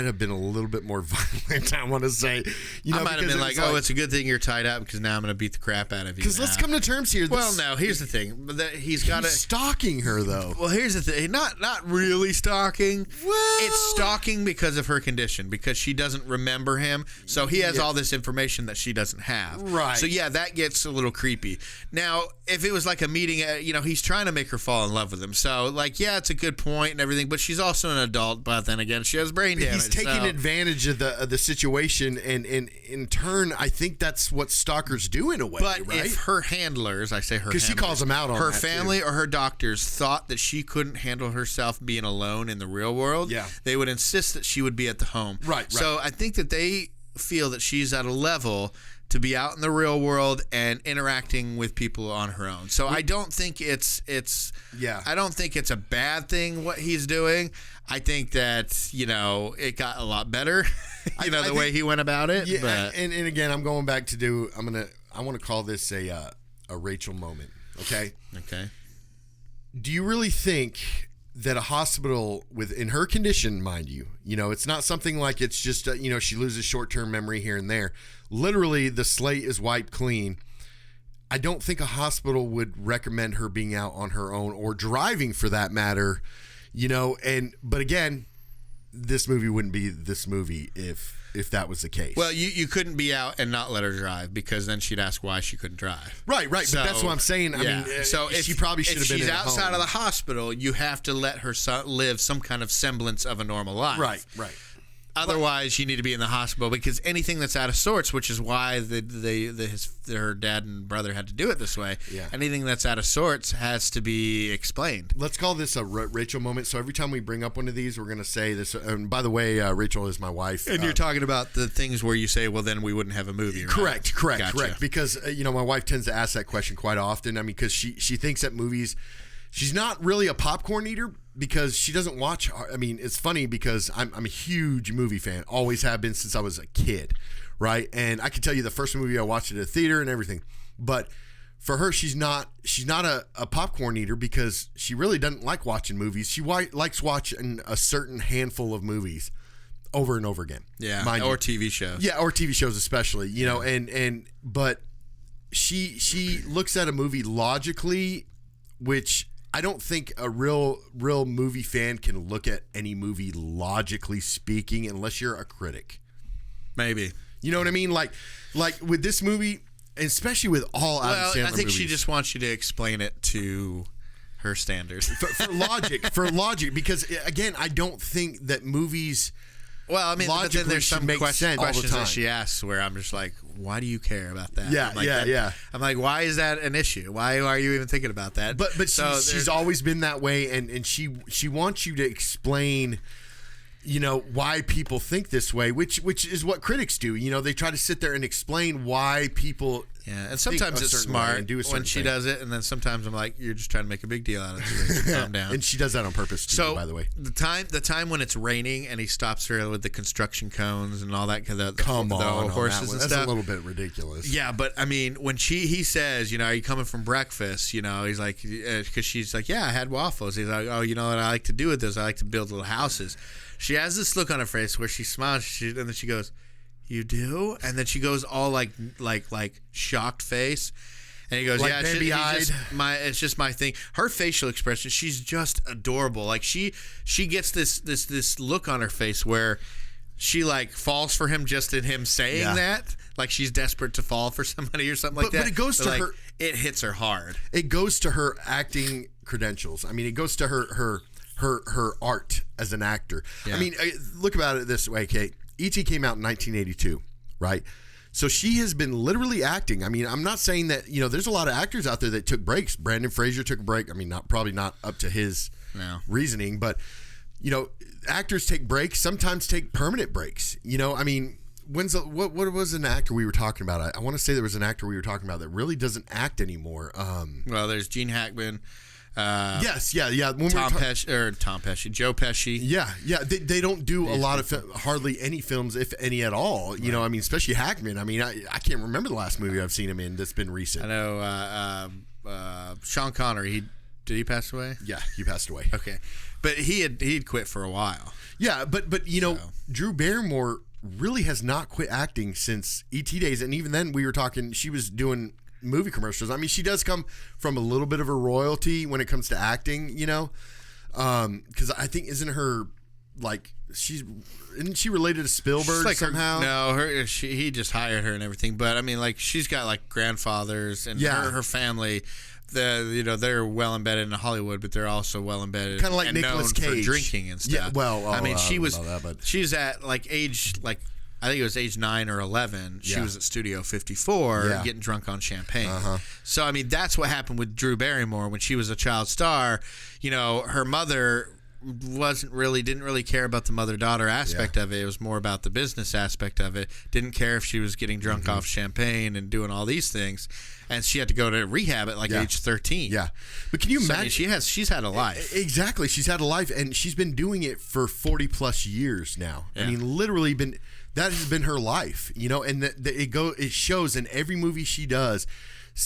have been a little bit more violent. I want to say, I might have been like, "Oh, it's a good thing you're tied up because now I'm going to beat the crap out of you." Because let's come to terms here. Well, no. Here's the thing: he's stalking her though. Well, here's the thing: not really stalking. Well, it's stalking because of her condition, because she doesn't remember him, so he has all this information that she doesn't have. Right. So yeah, that gets a little creepy. Now, if it was like a meeting, he's trying to make her fall in love with him. So like, yeah, it's a good point and everything, but she's also an adult. But then again, she has brain damage. He's taking advantage of the situation, and in turn, I think that's what stalkers do in a way. But right? if her handlers, I say her, because she calls them out on her that family too. or her doctors thought that she couldn't handle herself being alone in the real world, they would insist that she would be at the home. Right. So I think that they feel that she's at a level to be out in the real world and interacting with people on her own. So I don't think it's I don't think it's a bad thing what he's doing. I think that, it got a lot better, the way he went about it. Yeah, but. and again, I'm going back to I want to call this a Rachel moment, okay? Okay. Do you really think that a hospital in her condition, mind you, it's not something like it's just, she loses short-term memory here and there. Literally, the slate is wiped clean. I don't think a hospital would recommend her being out on her own or driving for that matter, but again, this movie wouldn't be this movie if that was the case. Well, you couldn't be out and not let her drive, because then she'd ask why she couldn't drive. Right. So, but that's what I'm saying. I mean, so if she probably should have been she's at outside home. of the hospital, you have to let her live some kind of semblance of a normal life. Right. Otherwise, you need to be in the hospital, because anything that's out of sorts, which is why her dad and brother had to do it this way. Yeah. Anything that's out of sorts has to be explained. Let's call this a Rachel moment. So every time we bring up one of these, we're going to say this. And by the way, Rachel is my wife. And you're talking about the things where you say, well, then we wouldn't have a movie. Right? Correct. Because my wife tends to ask that question quite often. I mean, because she thinks that movies. She's not really a popcorn eater because she doesn't watch. I mean, it's funny because I'm a huge movie fan. Always have been since I was a kid, right? And I can tell you the first movie I watched at a theater and everything. But for her, she's not a popcorn eater because she really doesn't like watching movies. She likes watching a certain handful of movies over and over again. Yeah, or TV shows. Yeah, or TV shows especially. But she looks at a movie logically, which I don't think a real movie fan can look at any movie logically speaking unless you're a critic. Maybe. You know what I mean? Like with this movie, especially with all Adam Sandler movies. I think she just wants you to explain it to her standards. For logic, because again, I don't think that movies. Well, I mean, but then there's some questions that she asks where I'm just like, why do you care about that? Yeah, I'm like, yeah. I'm like, why is that an issue? Why are you even thinking about that? But she's always been that way, and she wants you to explain, why people think this way, which is what critics do. They try to sit there and explain why people. Yeah, and sometimes it's smart when she does it, and then sometimes I'm like, you're just trying to make a big deal out of it. Calm down. And she does that on purpose too, by the way. The time when it's raining and he stops her with the construction cones and all that, the horses and that's stuff. a little bit ridiculous. Yeah, but I mean, when he says, are you coming from breakfast? He's like, because she's like, yeah, I had waffles. He's like, oh, you know what I like to do with those? I like to build little houses. She has this look on her face where she smiles, and then she goes, you do? And then she goes all like shocked face. And he goes, like yeah, it's just my thing. Her facial expression, she's just adorable. Like she gets this look on her face where she like falls for him just in him saying that. Like she's desperate to fall for somebody or something like that. But it goes to her. It hits her hard. It goes to her acting credentials. I mean, it goes to her art as an actor. Yeah. I mean, look about it this way, Kate. E.T. came out in 1982, right? So she has been literally acting. I mean, I'm not saying that, there's a lot of actors out there that took breaks. Brandon Fraser took a break. I mean, probably not up to his reasoning, but, actors take breaks, sometimes take permanent breaks. I mean, what was an actor we were talking about? I want to say there was an actor we were talking about that really doesn't act anymore. Well, there's Gene Hackman. Yes, yeah. When Joe Pesci. Yeah. They don't do a lot of hardly any films, if any at all. You know, I mean, especially Hackman. I mean, I can't remember the last movie I've seen him in that's been recent. I know Sean Connery. Did he pass away? Yeah, he passed away. Okay, but he'd quit for a while. Yeah, but you know, Drew Barrymore really has not quit acting since E.T. days, and even then we were talking. She was doing movie commercials. I mean, she does come from a little bit of a royalty when it comes to acting, you know, because I think isn't she related to Spielberg somehow? He just hired her and everything. But I mean, like, she's got like grandfathers and her family. They're well embedded in Hollywood, but they're also well embedded, kind of like and Nicolas known Cage for drinking and stuff. Yeah, well, I mean, she was at like age I think it was age 9 or 11. She was at Studio 54 getting drunk on champagne. So I mean, that's what happened with Drew Barrymore when she was a child star. You know, her mother didn't really care about the mother-daughter aspect of it. It was more about the business aspect of it. Didn't care if she was getting drunk off champagne and doing all these things, and she had to go to rehab at age 13. Yeah, but can you imagine? I mean, she's had a life. Exactly, she's had a life, and she's been doing it for 40 plus years now. Yeah. I mean, literally that has been her life, you know, and it shows in every movie she does.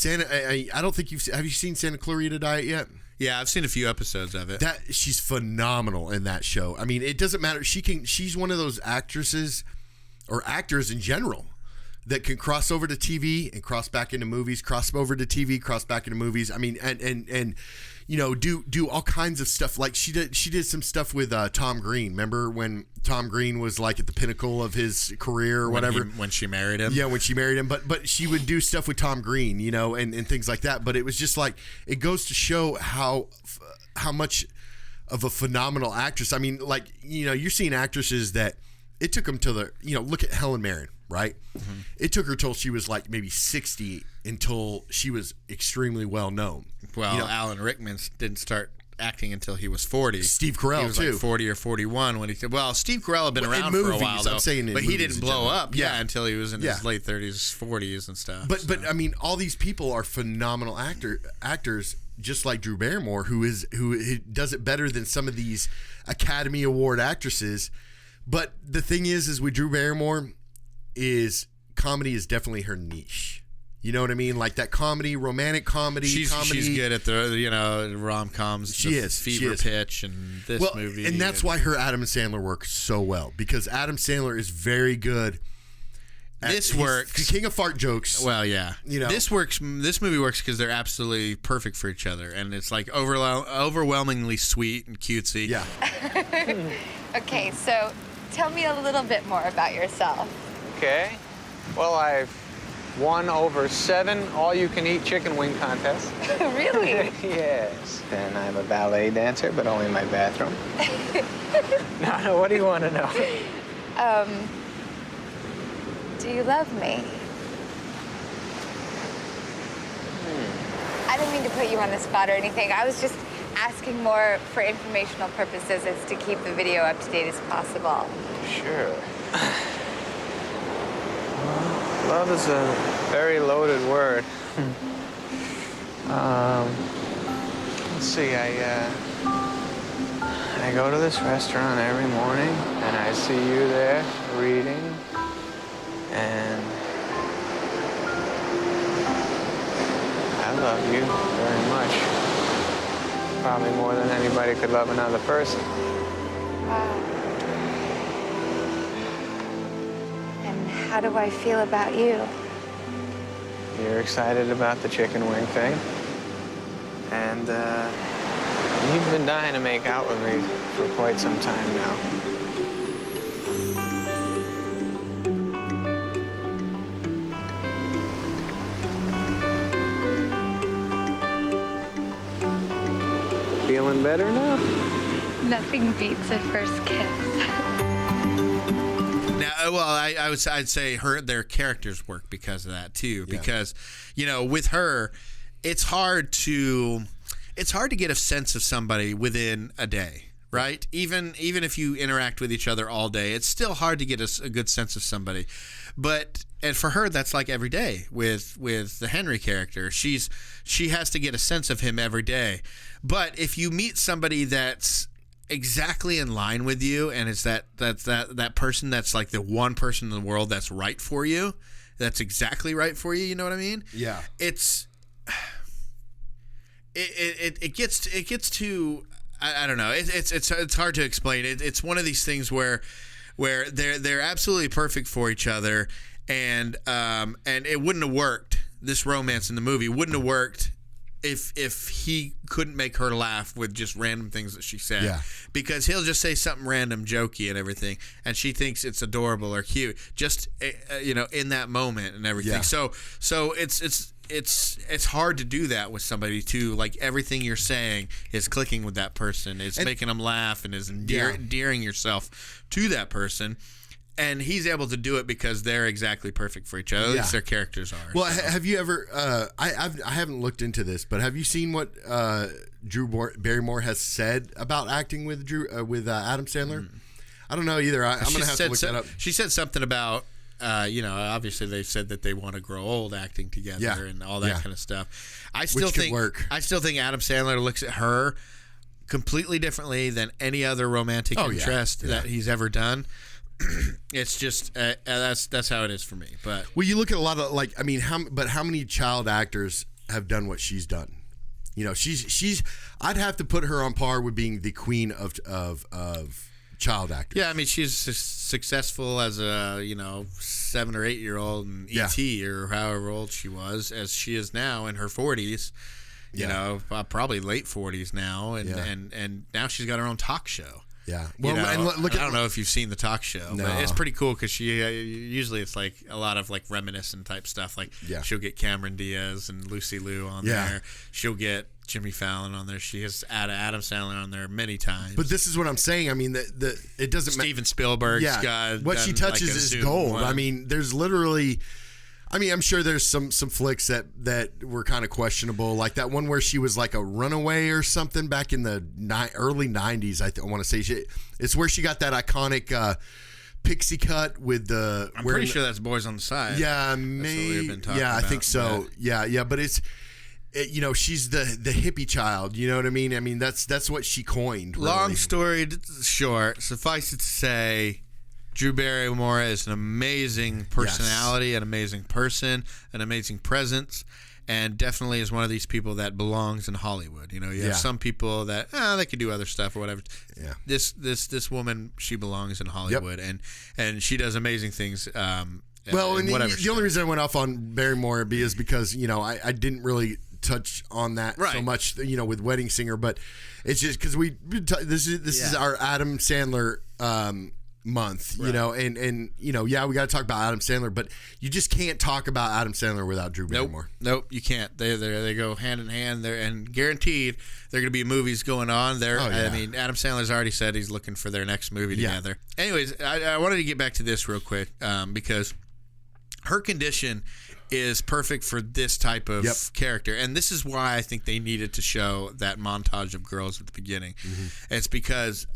I don't think have you seen Santa Clarita Diet yet? Yeah, I've seen a few episodes of it. She's phenomenal in that show. I mean, it doesn't matter. She's one of those actresses or actors in general that can cross over to TV and cross back into movies, cross over to TV, cross back into movies. I mean, and you know, do all kinds of stuff. Like she did some stuff with Tom Green. Remember when Tom Green was like at the pinnacle of his career or whatever? When she married him. Yeah, when she married him. But she would do stuff with Tom Green, you know, and things like that. But it was just like, it goes to show how much of a phenomenal actress. I mean, like, you know, you're seeing actresses that it took them till look at Helen Mirren, right? Mm-hmm. It took her till she was like maybe 60 until she was extremely well known. Well, Alan Rickman didn't start acting until he was 40. Steve Carell, he was too. Like 40 or 41 when he said, well, Steve Carell had been around for a while, though. But he didn't blow up until he was in his late 30s, 40s and stuff. But I mean, all these people are phenomenal actors, just like Drew Barrymore, who does it better than some of these Academy Award actresses. But the thing is with Drew Barrymore, comedy is definitely her niche. You know what I mean? Like that comedy, romantic comedy. She's good at the rom-coms. She is. Fever Pitch and this movie. And that's why her Adam Sandler works so well, because Adam Sandler is very good. This works. The king of fart jokes. Well, yeah. You know. This works. This movie works because they're absolutely perfect for each other, and it's like overwhelmingly sweet and cutesy. Yeah. Okay, so tell me a little bit more about yourself. Okay. Well, I've won over 7 all-you-can-eat chicken wing contests. Really? Yes. And I'm a ballet dancer, but only in my bathroom. No, what do you want to know? Do you love me? I didn't mean to put you on the spot or anything. I was just asking more for informational purposes as to keep the video up to date as possible. Sure. Love is a very loaded word. Let's see, I go to this restaurant every morning, and I see you there reading, and I love you very much. Probably more than anybody could love another person. Wow. How do I feel about you? You're excited about the chicken wing thing. And you've been dying to make out with me for quite some time now. Feeling better now? Nothing beats a first kiss. Now, well, I'd say their characters work because of that too. Yeah. Because, with her, it's hard to get a sense of somebody within a day, right? Even if you interact with each other all day, it's still hard to get a good sense of somebody. And for her, that's like every day with the Henry character. She has to get a sense of him every day. But if you meet somebody that's exactly in line with you, and it's that person that's like the one person in the world that's right for you, that's exactly right for you. You know what I mean? Yeah. It gets to I don't know. It's hard to explain. It's one of these things where they're absolutely perfect for each other, and it wouldn't have worked. This romance in the movie wouldn't have worked if he couldn't make her laugh with just random things that she said. Yeah. Because he'll just say something random, jokey, and everything, and she thinks it's adorable or cute, just in that moment and everything. Yeah. So it's hard to do that with somebody too. Like everything you're saying is clicking with that person. It's making them laugh and is endearing yourself to that person. And he's able to do it because they're exactly perfect for each other. At least their characters are. Well, have you ever? I haven't looked into this, but have you seen what Drew Barrymore has said about acting with Adam Sandler? I don't know either. I'm gonna have to look that up. She said something about. Obviously they've said that they want to grow old acting together and all that kind of stuff. I still think Adam Sandler looks at her completely differently than any other romantic interest that he's ever done. It's just that's how it is for me. But you look at a lot of how many child actors have done what she's done? She's I'd have to put her on par with being the queen of child actors. Yeah, I mean, she's successful as a 7 or 8 year old in E.T. or however old she was, as she is now in her 40s. Probably late 40s now, and now she's got her own talk show. Yeah. Well, and look I don't know if you've seen the talk show, but it's pretty cool because she usually it's like a lot of like reminiscent type stuff. Like she'll get Cameron Diaz and Lucy Liu on there. She'll get Jimmy Fallon on there. She has Adam Sandler on there many times. But this is what I'm saying. I mean, it doesn't matter. Steven Spielberg's got what she touches is gold. I mean, there's literally. I mean, I'm sure there's some flicks that were kind of questionable, like that one where she was like a runaway or something back in the early 90s. I want to say it's where she got that iconic pixie cut with the. I'm pretty sure that's Boys on the Side. Yeah, maybe. Yeah, I think so. Yeah, but it's. She's the hippie child. You know what I mean? I mean, that's what she coined. Really. Long story short, suffice it to say, Drew Barrymore is an amazing personality, an amazing person, an amazing presence, and definitely is one of these people that belongs in Hollywood. You have some people that they could do other stuff or whatever. Yeah. This woman, she belongs in Hollywood, and she does amazing things. Well, and the only reason I went off on Barrymore is because I didn't really touch on that so much, with Wedding Singer, but it's just because this is our Adam Sandler month, and we got to talk about Adam Sandler, but you just can't talk about Adam Sandler without Drew Barrymore. Nope, you can't. They go hand in hand there, and guaranteed there are going to be movies going on there. I mean, Adam Sandler's already said he's looking for their next movie together. Anyways, I wanted to get back to this real quick because her condition is perfect for this type of character, and this is why I think they needed to show that montage of girls at the beginning. It's because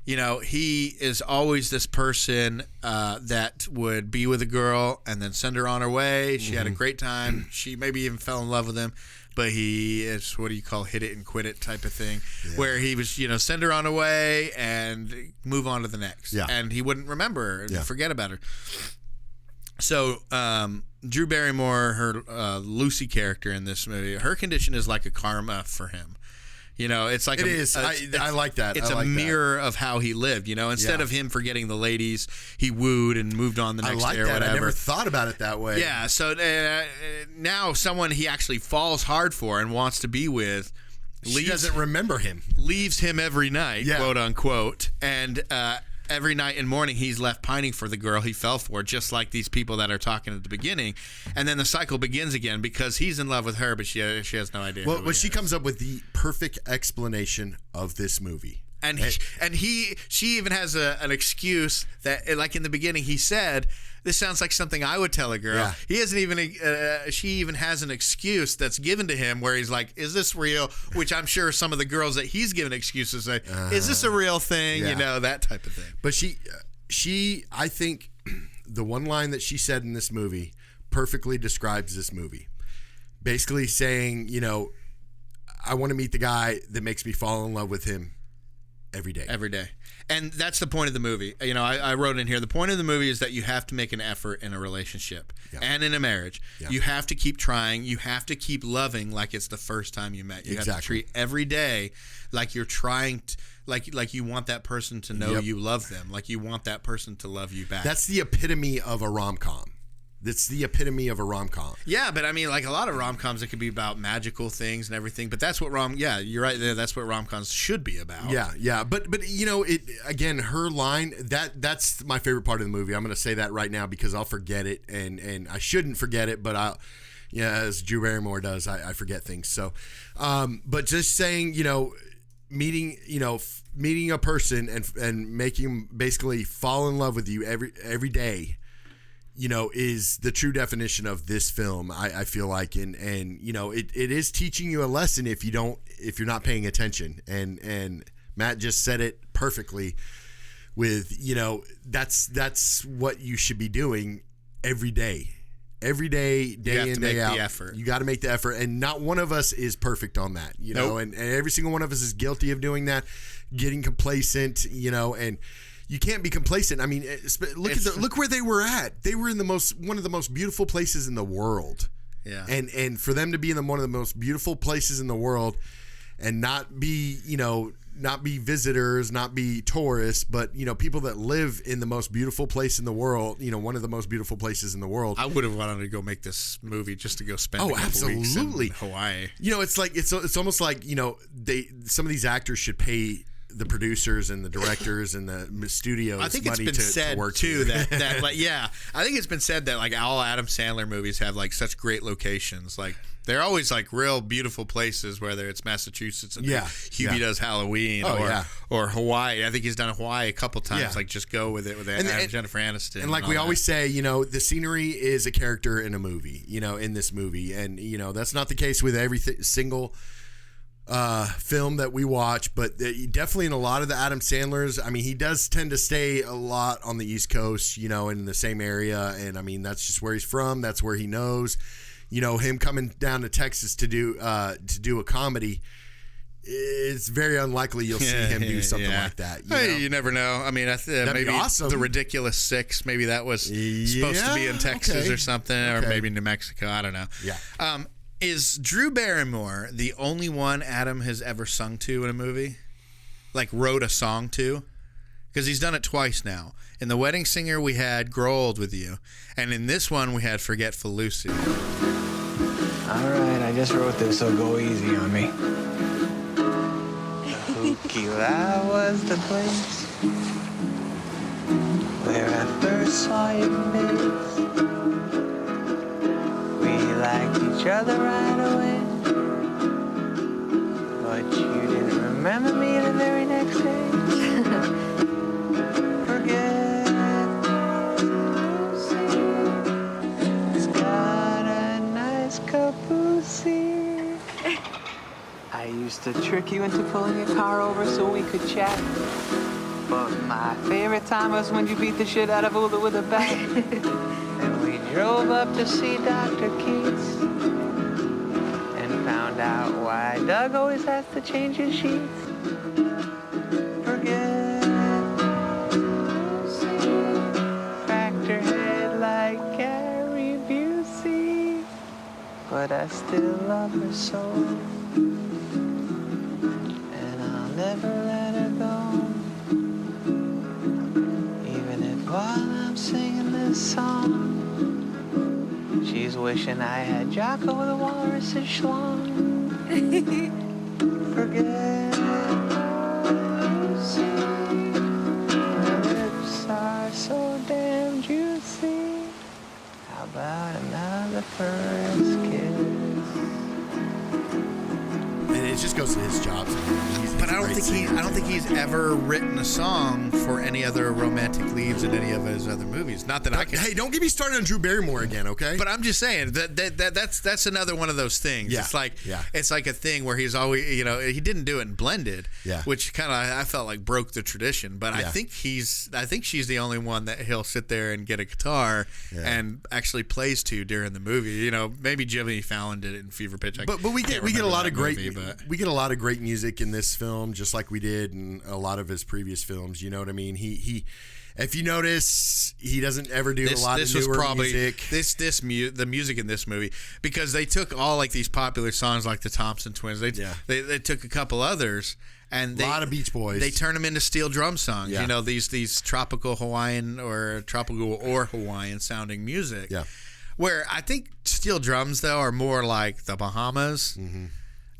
he is always this person that would be with a girl and then send her on her way. She had a great time. She maybe even fell in love with him, but he is, what do you call, hit it and quit it type of thing, where he was, send her on her way and move on to the next. And he wouldn't remember her and forget about her. So Drew Barrymore, her Lucy character in this movie, her condition is like a karma for him. It's like it is. I like that. It's a mirror of how he lived. Instead of him forgetting the ladies, he wooed and moved on the next day or whatever. I never thought about it that way. Yeah. So now someone he actually falls hard for and wants to be with, she doesn't remember him, leaves him every night, quote unquote, and. Every night and morning, he's left pining for the girl he fell for, just like these people that are talking at the beginning. And then the cycle begins again because he's in love with her, but she has no idea. Well, she comes up with the perfect explanation of this movie. And she even has an excuse that, like in the beginning, he said, this sounds like something I would tell a girl. Yeah. He hasn't even, she even has an excuse that's given to him where he's like, is this real? Which I'm sure some of the girls that he's given excuses say, is this a real thing? Yeah. You know, that type of thing. But she, I think the one line that she said in this movie perfectly describes this movie. Basically saying, you know, I want to meet the guy that makes me fall in love with him every day. Every day. And that's the point of the movie. You know, I wrote in here, the point of the movie is that you have to make an effort in a relationship and in a marriage. Yeah. You have to keep trying. You have to keep loving like it's the first time you met. You have to treat every day like you're trying to, like you want that person to know you love them. Like you want that person to love you back. That's the epitome of a rom-com. That's the epitome of a rom-com. Yeah, but I mean, like a lot of rom-coms, it could be about magical things and everything. But that's what you're right there. That's what rom-coms should be about. Yeah. But you know, it again, her line, that's my favorite part of the movie. I'm going to say that right now because I'll forget it, and I shouldn't forget it, but as Drew Barrymore does, I forget things. So, but just saying, you know, meeting a person and making them basically fall in love with you every day, you know, is the true definition of this film. I feel like, and you know, it is teaching you a lesson if you're not paying attention. And Matt just said it perfectly. With, you know, that's what you should be doing every day. Every day, day in, day out. You got to make the effort, and not one of us is perfect on that, you know. And every single one of us is guilty of doing that, getting complacent, you know. And you can't be complacent. I mean, look where they were at. They were in one of the most beautiful places in the world. Yeah. And for them to be in one of the most beautiful places in the world, and not be visitors, not be tourists, but, you know, people that live in the most beautiful place in the world, you know, one of the most beautiful places in the world. I would have wanted to go make this movie just to go spend a couple weeks in Hawaii. You know, it's like it's almost like, you know, some of these actors should pay the producers and the directors and the studios I think money it's been said to work too that like, yeah, I think it's been said that like all Adam Sandler movies have like such great locations. Like they're always like real beautiful places, whether it's Massachusetts and Hubie Does Halloween or Hawaii. I think he's done Hawaii a couple times. Yeah. Like just go with it with Jennifer Aniston. And like we always say, you know, the scenery is a character in a movie, you know, in this movie. And, you know, that's not the case with every single film that we watch, but definitely in a lot of the Adam Sandlers, I mean, he does tend to stay a lot on the East Coast, you know, in the same area. And I mean, that's just where he's from. That's where he knows, you know, him coming down to Texas to do a comedy. It's very unlikely you'll see him do something like that. You never know. I mean, maybe be awesome. The Ridiculous Six, maybe that was supposed to be in Texas or something, or maybe New Mexico. I don't know. Yeah. Is Drew Barrymore the only one Adam has ever sung to in a movie? Like wrote a song to? Because he's done it twice now. In The Wedding Singer, we had Grow Old With You. And in this one, we had Forgetful Lucy. All right, I just wrote this, so go easy on me. That was the place where I first saw your face. Liked each other right away, but you didn't remember me the very next day. Forget it's got a nice caboose. I used to trick you into pulling your car over so we could chat, but my favorite time was when you beat the shit out of Ula with a bat. We drove up to see Dr. Keats and found out why Doug always has to change his sheets. Forget Lucy, cracked her head like Gary Busey, but I still love her so, and I'll never let her go, even if while I'm singing this song she's wishing I had Jocko the Walrus's schlong. Forget Lucy, her lips are so damn juicy. How about another first kiss? And it just goes to his jobs. But I don't think he's ever written a song for any other romantic leads in any of his other movies. Not that I can. Hey, don't get me started on Drew Barrymore again, okay? But I'm just saying that's another one of those things. Yeah. It's like a thing where he's always, he didn't do it in Blended, which kind of I felt like broke the tradition. But I think she's the only one that he'll sit there and get a guitar and actually plays to during the movie. Maybe Jimmy Fallon did it in Fever Pitch. But we get a lot of great music in this film, just like we did in a lot of his previous films. You know what I mean? He if you notice, he doesn't ever do a lot of newer music. The music in this movie, because they took all like these popular songs like the Thompson Twins. They took a couple others. And a lot of Beach Boys. They turn them into steel drum songs. Yeah. These tropical Hawaiian sounding music. Yeah. Where I think steel drums though are more like the Bahamas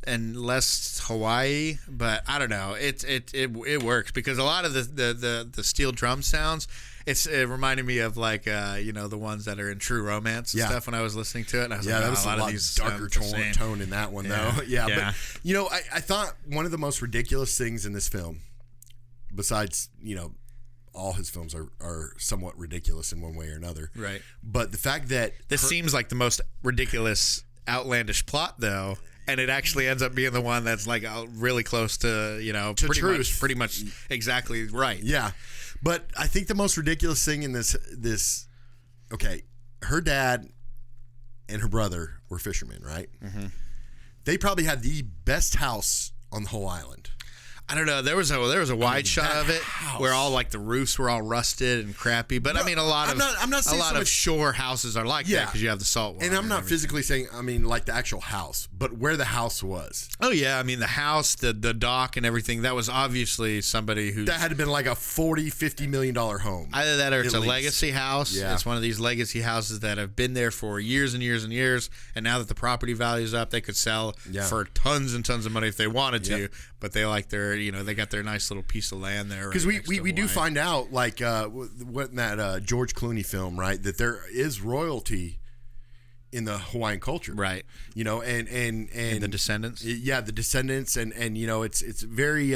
and less Hawaii. But I don't know. It works because a lot of the steel drum sounds. It reminded me of like the ones that are in True Romance and stuff when I was listening to it. And I was like, that was a lot of these darker tone in that one though. Yeah. But I thought one of the most ridiculous things in this film, besides all his films are somewhat ridiculous in one way or another. Right. But the fact that this seems like the most ridiculous, outlandish plot though. And it actually ends up being the one that's like really close to pretty much exactly right. Yeah. But I think the most ridiculous thing in this, her dad and her brother were fishermen, right? Mm-hmm. They probably had the best house on the whole island. I don't know. There was a wide shot of it where all like the roofs were all rusted and crappy. But a lot of shore houses are like that because you have the salt water. And I'm not physically saying like the actual house, but where the house was. Oh yeah, the house, the dock, and everything. That was obviously somebody who that had been like a $40-50 million home. Either that or it's a legacy house. Yeah. It's one of these legacy houses that have been there for years and years and years. And now that the property value's up, they could sell for tons and tons of money if they wanted to. But they like they got their nice little piece of land there. Because we do find out, like, what in that George Clooney film, right, that there is royalty in the Hawaiian culture. Right. And the Descendants. Yeah, the Descendants. And it's very,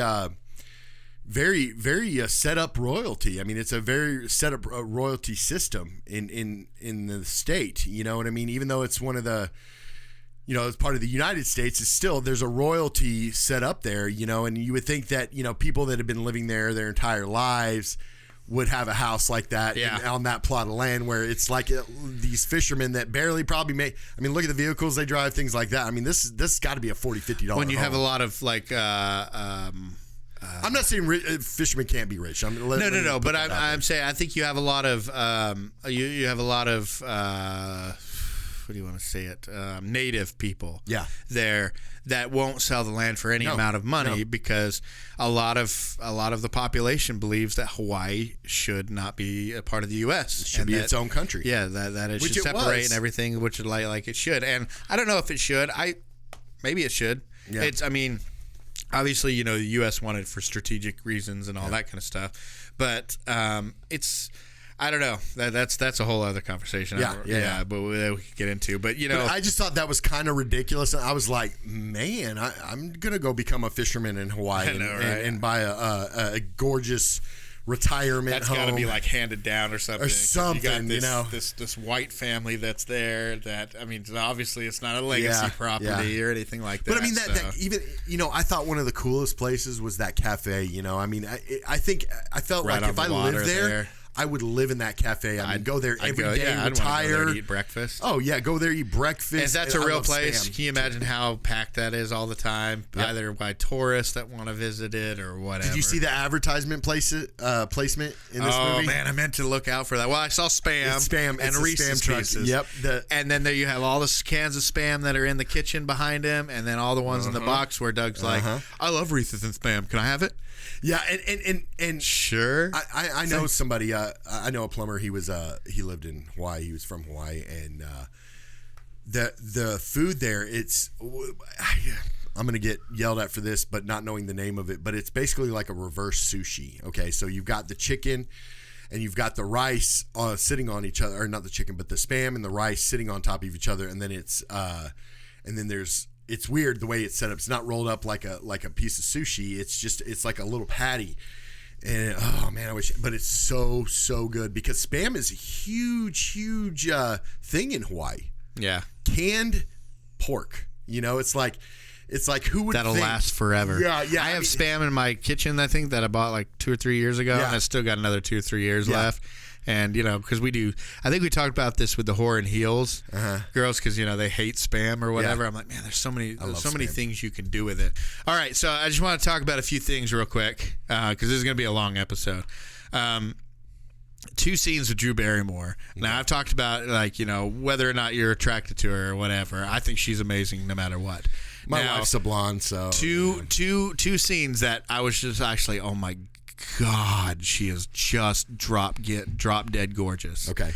very, very set up royalty. It's a very set up royalty system in the state. You know what I mean? Even though it's one of the... as part of the United States, it's still, there's a royalty set up there, and you would think that, people that have been living there their entire lives would have a house like that on that plot of land where it's like these fishermen that barely probably make, look at the vehicles they drive, things like that. This got to be a $40-50 when you home. have a lot of like, I'm not saying fishermen can't be rich. No. But I'm saying I think you have a lot of you have a lot of what do you want to say it? Native people there that won't sell the land for any amount of money because a lot of the population believes that Hawaii should not be a part of the U.S. It should be its own country. Yeah, that it should separate and everything, which is like it should. And I don't know if it should. Maybe it should. Yeah. It's obviously the U.S. wanted it for strategic reasons and all that kind of stuff, but it's. I don't know. That's a whole other conversation. Yeah. But we could get into. But I just thought that was kind of ridiculous. I was like, man, I'm gonna go become a fisherman in Hawaii and buy a gorgeous retirement that's home. That's got to be like handed down or something. You got this white family that's there. That obviously it's not a legacy property or anything like that. But that even I thought one of the coolest places was that cafe. I think I felt right like if I lived there. I would live in that cafe. I'd go there every day, retire. I'd want to go there and eat breakfast. Oh, yeah, go there, eat breakfast. And that's a real place. Can you imagine how packed that is all the time, either by tourists that want to visit it or whatever? Did you see the advertisement placement in this movie? Oh, man, I meant to look out for that. Well, I saw Spam and Reese's Pieces. Yep. And then there you have all the cans of Spam that are in the kitchen behind him, and then all the ones in the box where Doug's like, I love Reese's and Spam. Can I have it? Yeah, and sure. I know somebody. I know a plumber. He lived in Hawaii. He was from Hawaii, and the food there. I'm gonna get yelled at for this, but not knowing the name of it. But it's basically like a reverse sushi. Okay, so you've got the chicken, and you've got the rice sitting on each other, or not the chicken, but the Spam and the rice sitting on top of each other, and then it's and then there's it's weird the way it's set up. It's not rolled up like a piece of sushi. It's like a little patty. And oh man, I wish, but it's so good because Spam is a huge thing in Hawaii. Yeah. Canned pork. It's like who would that'll think? last forever. Yeah. I have Spam in my kitchen, I think, that I bought like 2 or 3 years ago, and I still got another 2 or 3 years left. And because I think we talked about this with the Whore and Heels girls, because they hate Spam or whatever. I'm like, man, there's so many things you can do with it. All right, so I just want to talk about a few things real quick because this is going to be a long episode. 2 scenes with Drew Barrymore. Now, I've talked about whether or not you're attracted to her or whatever. I think she's amazing no matter what. My wife's a blonde, so two scenes that I was just actually, oh my God, she is just drop dead gorgeous. Okay.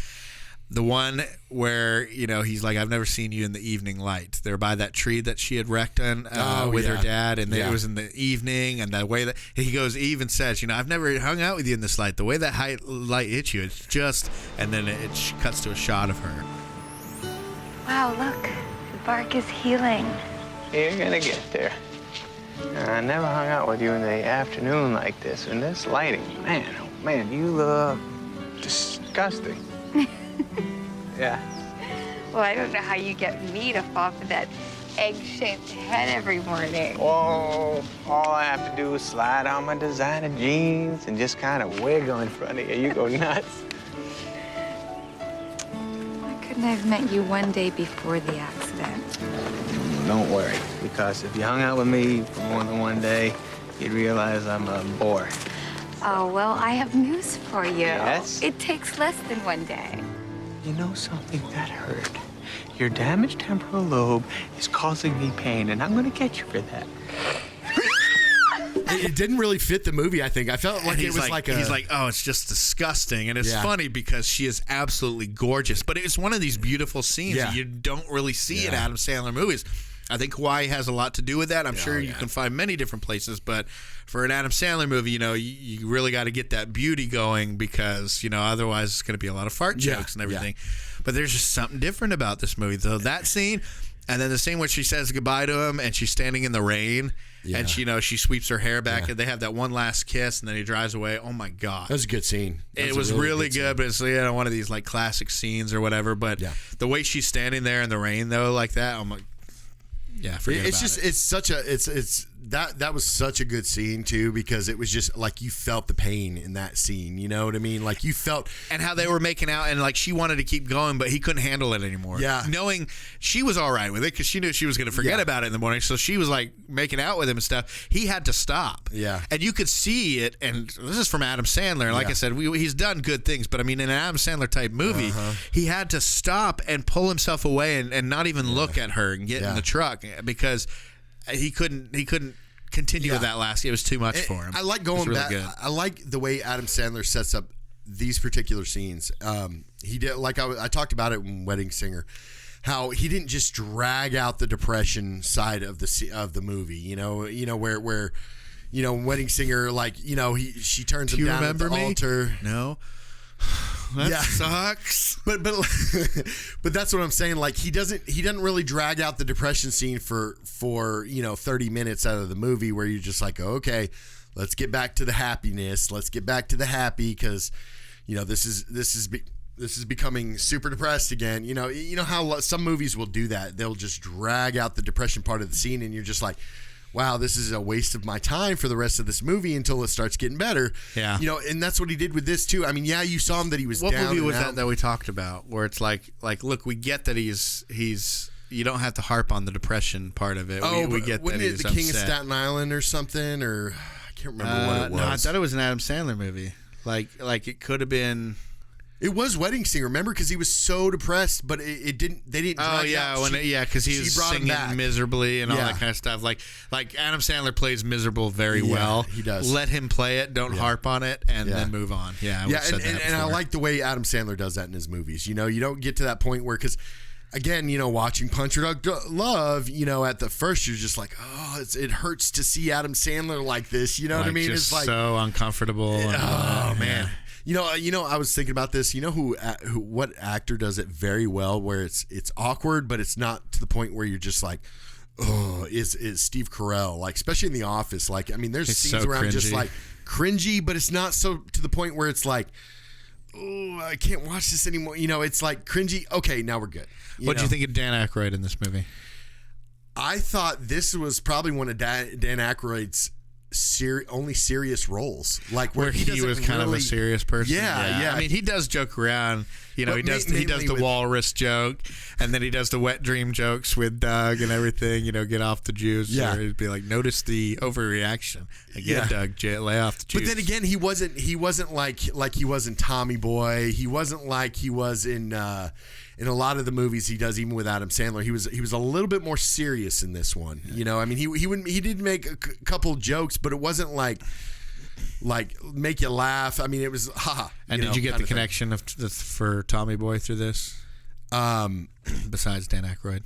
The one where he's like, I've never seen you in the evening light. They're by that tree that she had wrecked on with her dad, and it was in the evening, and the way that he even says, I've never hung out with you in this light. The way that light hits you, it's just, and then it cuts to a shot of her. Wow, look, the bark is healing. You're gonna get there. I never hung out with you in the afternoon like this, in this lighting. Man, oh man, you look disgusting. Yeah. Well, I don't know how you get me to fall for that egg-shaped head every morning. Oh, all I have to do is slide on my designer jeans and just kind of wiggle in front of you. You go nuts. Why couldn't I have met you one day before the accident? Don't worry, because if you hung out with me for more than one day, you'd realize I'm a bore. Oh, well, I have news for you. Yes? It takes less than one day. You know something that hurt? Your damaged temporal lobe is causing me pain, and I'm gonna get you for that. It didn't really fit the movie, I think. I felt like it was he's like, oh, it's just disgusting. And it's funny because she is absolutely gorgeous. But it's one of these beautiful scenes that you don't really see in Adam Sandler movies. I think Hawaii has a lot to do with that. I'm sure you can find many different places, but for an Adam Sandler movie, you really got to get that beauty going because, otherwise it's going to be a lot of fart jokes and everything. But there's just something different about this movie. So that scene, and then the scene where she says goodbye to him and she's standing in the rain and she sweeps her hair back and they have that one last kiss and then he drives away. Oh my God. That was a good scene. It was really good, but it's one of these like classic scenes or whatever. But the way she's standing there in the rain though, like that, I'm like, forget about it. It's such a that was such a good scene too because it was just like you felt the pain in that scene. You know what I mean? Like you felt and how they were making out and like she wanted to keep going, but he couldn't handle it anymore. Yeah, knowing she was all right with it because she knew she was going to forget about it in the morning, so she was like making out with him and stuff. He had to stop. Yeah, and you could see it. And this is from Adam Sandler. Like I said, he's done good things, but I mean, in an Adam Sandler type movie, he had to stop and pull himself away and not even look at her and get in the truck because he couldn't continue with that last. It was too much for him. I like going back. Good. I like the way Adam Sandler sets up these particular scenes. He did like I talked about it in Wedding Singer, how he didn't just drag out the depression side of the movie. Where Wedding Singer, she turns him down at the altar. No. That sucks. But that's what I'm saying. Like he doesn't really drag out the depression scene for 30 minutes out of the movie where you're just like, okay, let's get back to the happiness. Let's get back to the happy because this is becoming super depressed again. You know how some movies will do that. They'll just drag out the depression part of the scene and you're just like, wow, this is a waste of my time for the rest of this movie until it starts getting better. Yeah. And that's what he did with this too. I mean, you saw him that he was what down. What movie was out. that we talked about where it's like, look, we get that he's you don't have to harp on the depression part of it. We get that he's The King upset. of Staten Island or something, or I can't remember what it was. No, I thought it was an Adam Sandler movie. Like it could have been. It was Wedding Singer, remember? Because he was so depressed, but it didn't. They didn't. Oh yeah, because he was singing miserably and all that kind of stuff. Like Adam Sandler plays miserable very well. He does. Let him play it. Don't harp on it, and then move on. Yeah, and I like the way Adam Sandler does that in his movies. You don't get to that point where because. Again, watching Punch Drunk Love, at the first you're just like, oh, it hurts to see Adam Sandler like this. You know what I mean? Just it's like so uncomfortable. Oh man. I was thinking about this. What actor does it very well, where it's awkward, but it's not to the point where you're just like, is Steve Carell. Like, especially in The Office. Like, I mean, there's It's scenes so where I'm just cringy. like cringy, but it's not so to the point where it's like, oh, I can't watch this anymore. You know, it's like cringy. Okay, now we're good. What do you think of Dan Aykroyd in this movie? I thought this was probably one of Dan Aykroyd's only serious roles, like Where he doesn't was kind of a really- serious person. Yeah. I mean, he does joke around. You know, But he does the with- walrus joke, and then he does the wet dream jokes with Doug and everything. You know, get off the juice. Yeah. Or he'd be like, notice the overreaction again, Yeah. Doug. Lay off the juice. But then again, he wasn't like he was in Tommy Boy. He wasn't like he was in a lot of the movies he does, even with Adam Sandler. He was a little bit more serious in this one. You know, I mean, he did make a couple jokes, but it wasn't like make you laugh. I mean, it was haha. And did you get the connection for Tommy Boy through this? Besides Dan Aykroyd.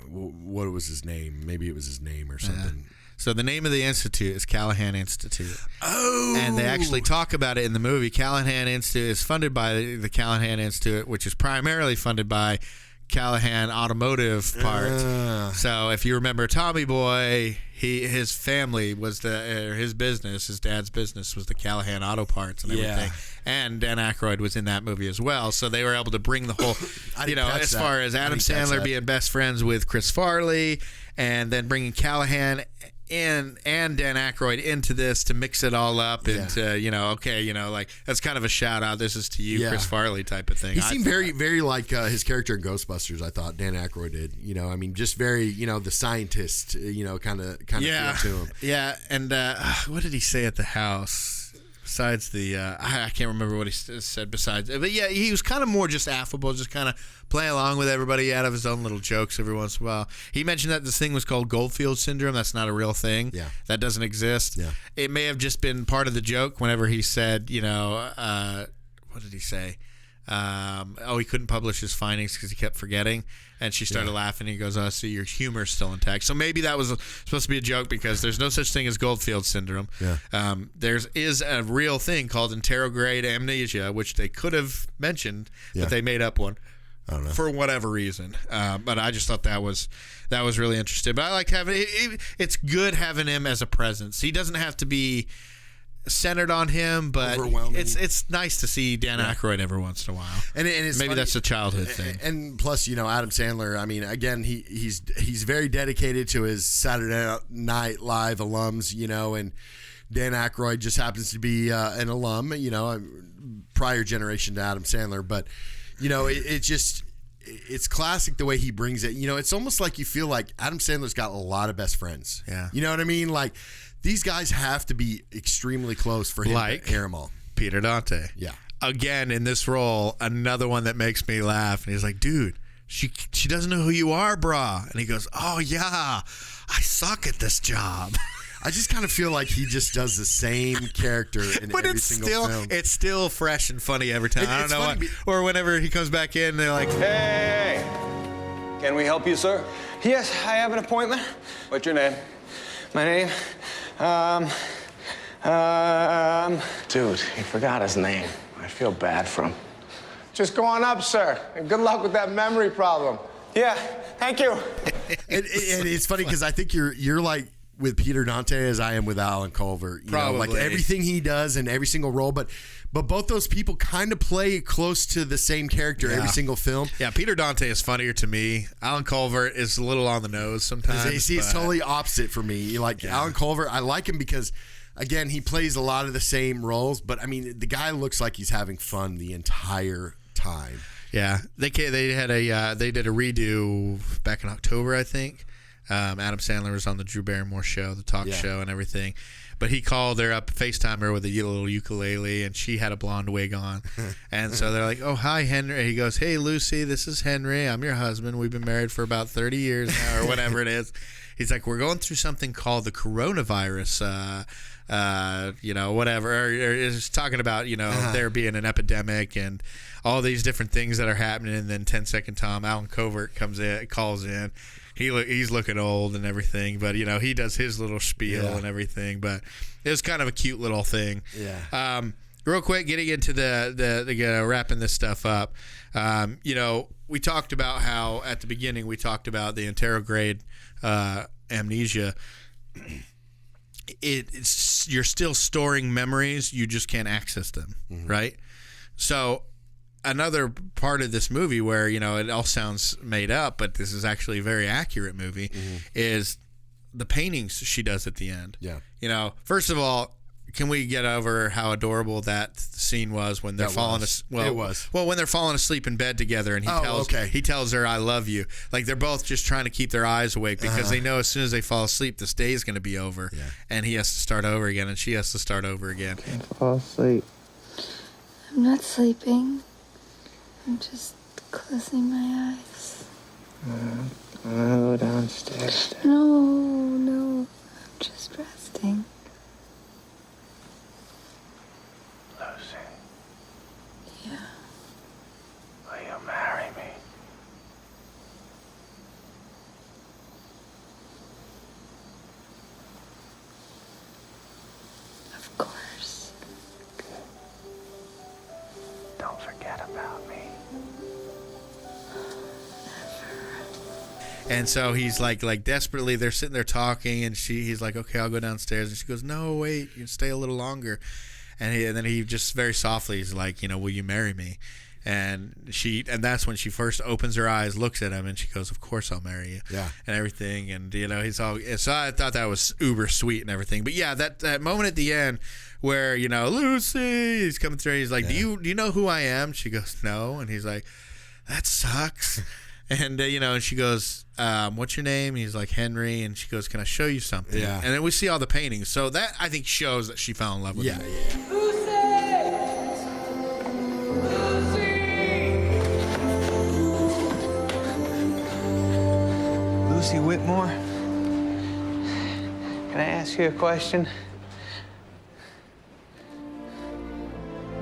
What was his name? Maybe it was his name or something. So the name of the institute is Callahan Institute. Oh, And they actually talk about it in the movie. Callahan Institute is funded by the Callahan Institute, which is primarily funded by Callahan Automotive Parts. So if you remember Tommy Boy, his family was his business, his dad's business was the Callahan Auto Parts and everything. Yeah. And Dan Aykroyd was in that movie as well. So they were able to bring the whole, I you didn't know, catch as that. far as I Adam didn't catch Sandler that. being best friends with Chris Farley, and then bringing Callahan and Dan Aykroyd into this to mix it all up into, you know, okay, you know, like that's kind of a shout out. This is to you, Yeah. Chris Farley type of thing. He seemed very, very like his character in Ghostbusters. I thought Dan Aykroyd did. You know, I mean, just very, you know, the scientist. You know, kind of feel to him. Yeah, and what did he say at the house? Besides the, I can't remember what he said besides, but yeah, he was kind of more just affable, just kind of playing along with everybody out of his own little jokes every once in a while. He mentioned that this thing was called Goldfield syndrome. That's not a real thing. Yeah. That doesn't exist. Yeah. It may have just been part of the joke whenever he said, you know, what did he say? He couldn't publish his findings because he kept forgetting, and she started laughing. He goes, "Oh, so your humor's still intact." So maybe that was supposed to be a joke because there's no such thing as Goldfield syndrome. Yeah. There is a real thing called interrograde amnesia, which they could have mentioned, but they made up one. I don't know. For whatever reason, but I just thought that was really interesting. But I liked having it's good having him as a presence. He doesn't have to be centered on him, but Overwhelming. it's nice to see Dan Aykroyd every once in a while. And it's maybe funny, that's a childhood thing. And plus, you know, Adam Sandler. I mean, again, he's very dedicated to his Saturday Night Live alums. You know, and Dan Aykroyd just happens to be an alum. You know, a prior generation to Adam Sandler, but you know, it's classic the way he brings it. You know, it's almost like you feel like Adam Sandler's got a lot of best friends. Yeah. You know what I mean? Like, these guys have to be extremely close for him Like to air them all. Peter Dante. Yeah. Again, in this role, another one that makes me laugh. And he's like, dude, she doesn't know who you are, brah. And he goes, oh, yeah, I suck at this job. I just kind of feel like he just does the same character in But every single film. it's still fresh and funny every time. I don't It's know funny or whenever he comes back in, they're like, Hey! Can we help you, sir? Yes, I have an appointment. What's your name? My name, Dude, he forgot his name. I feel bad for him. Just go on up, sir. And good luck with that memory problem. yeah, thank you. And it's funny because I think you're like with Peter Dante as I am with Alan Culver. You know, like Probably. everything he does in every single role, but both those people kind of play close to the same character every single film. yeah, Peter Dante is funnier to me. Alan Culver is a little on the nose sometimes. You see, it's but- totally opposite for me. Like Alan Culver, I like him because, again, he plays a lot of the same roles, but I mean, the guy looks like he's having fun the entire time. Yeah, they did a redo back in October, I think. Adam Sandler was on the Drew Barrymore show, the talk show, and everything. But he called her up, FaceTime her with a little ukulele, and she had a blonde wig on. And so they're like, "Oh, hi, Henry." He goes, "Hey, Lucy, this is Henry. I'm your husband. We've been married for about 30 years now," or whatever it is. He's like, "We're going through something called the coronavirus." You know, whatever. Or is talking about, you know, there being an epidemic and all these different things that are happening. And then 10-second Tom, Alan Covert calls in. He's looking old and everything, but, you know, he does his little spiel and everything. But it was kind of a cute little thing. Yeah. real quick, getting into the wrapping this stuff up. We talked about how at the beginning we talked about the anterograde amnesia. You're still storing memories, you just can't access them, right? So another part of this movie where it all sounds made up, but this is actually a very accurate movie, is the paintings she does at the end. Yeah. First of all, can we get over how adorable that scene was when they're falling asleep? It was. Well, when they're falling asleep in bed together, and he tells her, "I love you." Like they're both just trying to keep their eyes awake because they know as soon as they fall asleep, this day is going to be over, and he has to start over again, and she has to start over again. Can't fall asleep. I'm not sleeping. I'm just closing my eyes. I'll go downstairs. No. I'm just resting. Lucy, Yeah. will you marry me? Of course. Don't forget about me. And so he's like desperately, they're sitting there talking, and he's like, "Okay, I'll go downstairs," and she goes, "No, wait, you stay a little longer." And then he just very softly is like, "Will you marry me?" And that's when she first opens her eyes, looks at him, and she goes, "Of course I'll marry you." Yeah. And everything, and he's all. So I thought that was uber sweet and everything. But yeah, that moment at the end where Lucy, he's coming through, he's like, "Do you know who I am?" She goes, "No," and he's like, "That sucks." And and she goes, "What's your name?" He's like, "Henry." And she goes, "Can I show you something?" Yeah. And then we see all the paintings. So that I think shows that she fell in love with him. Lucy Whitmore, can I ask you a question?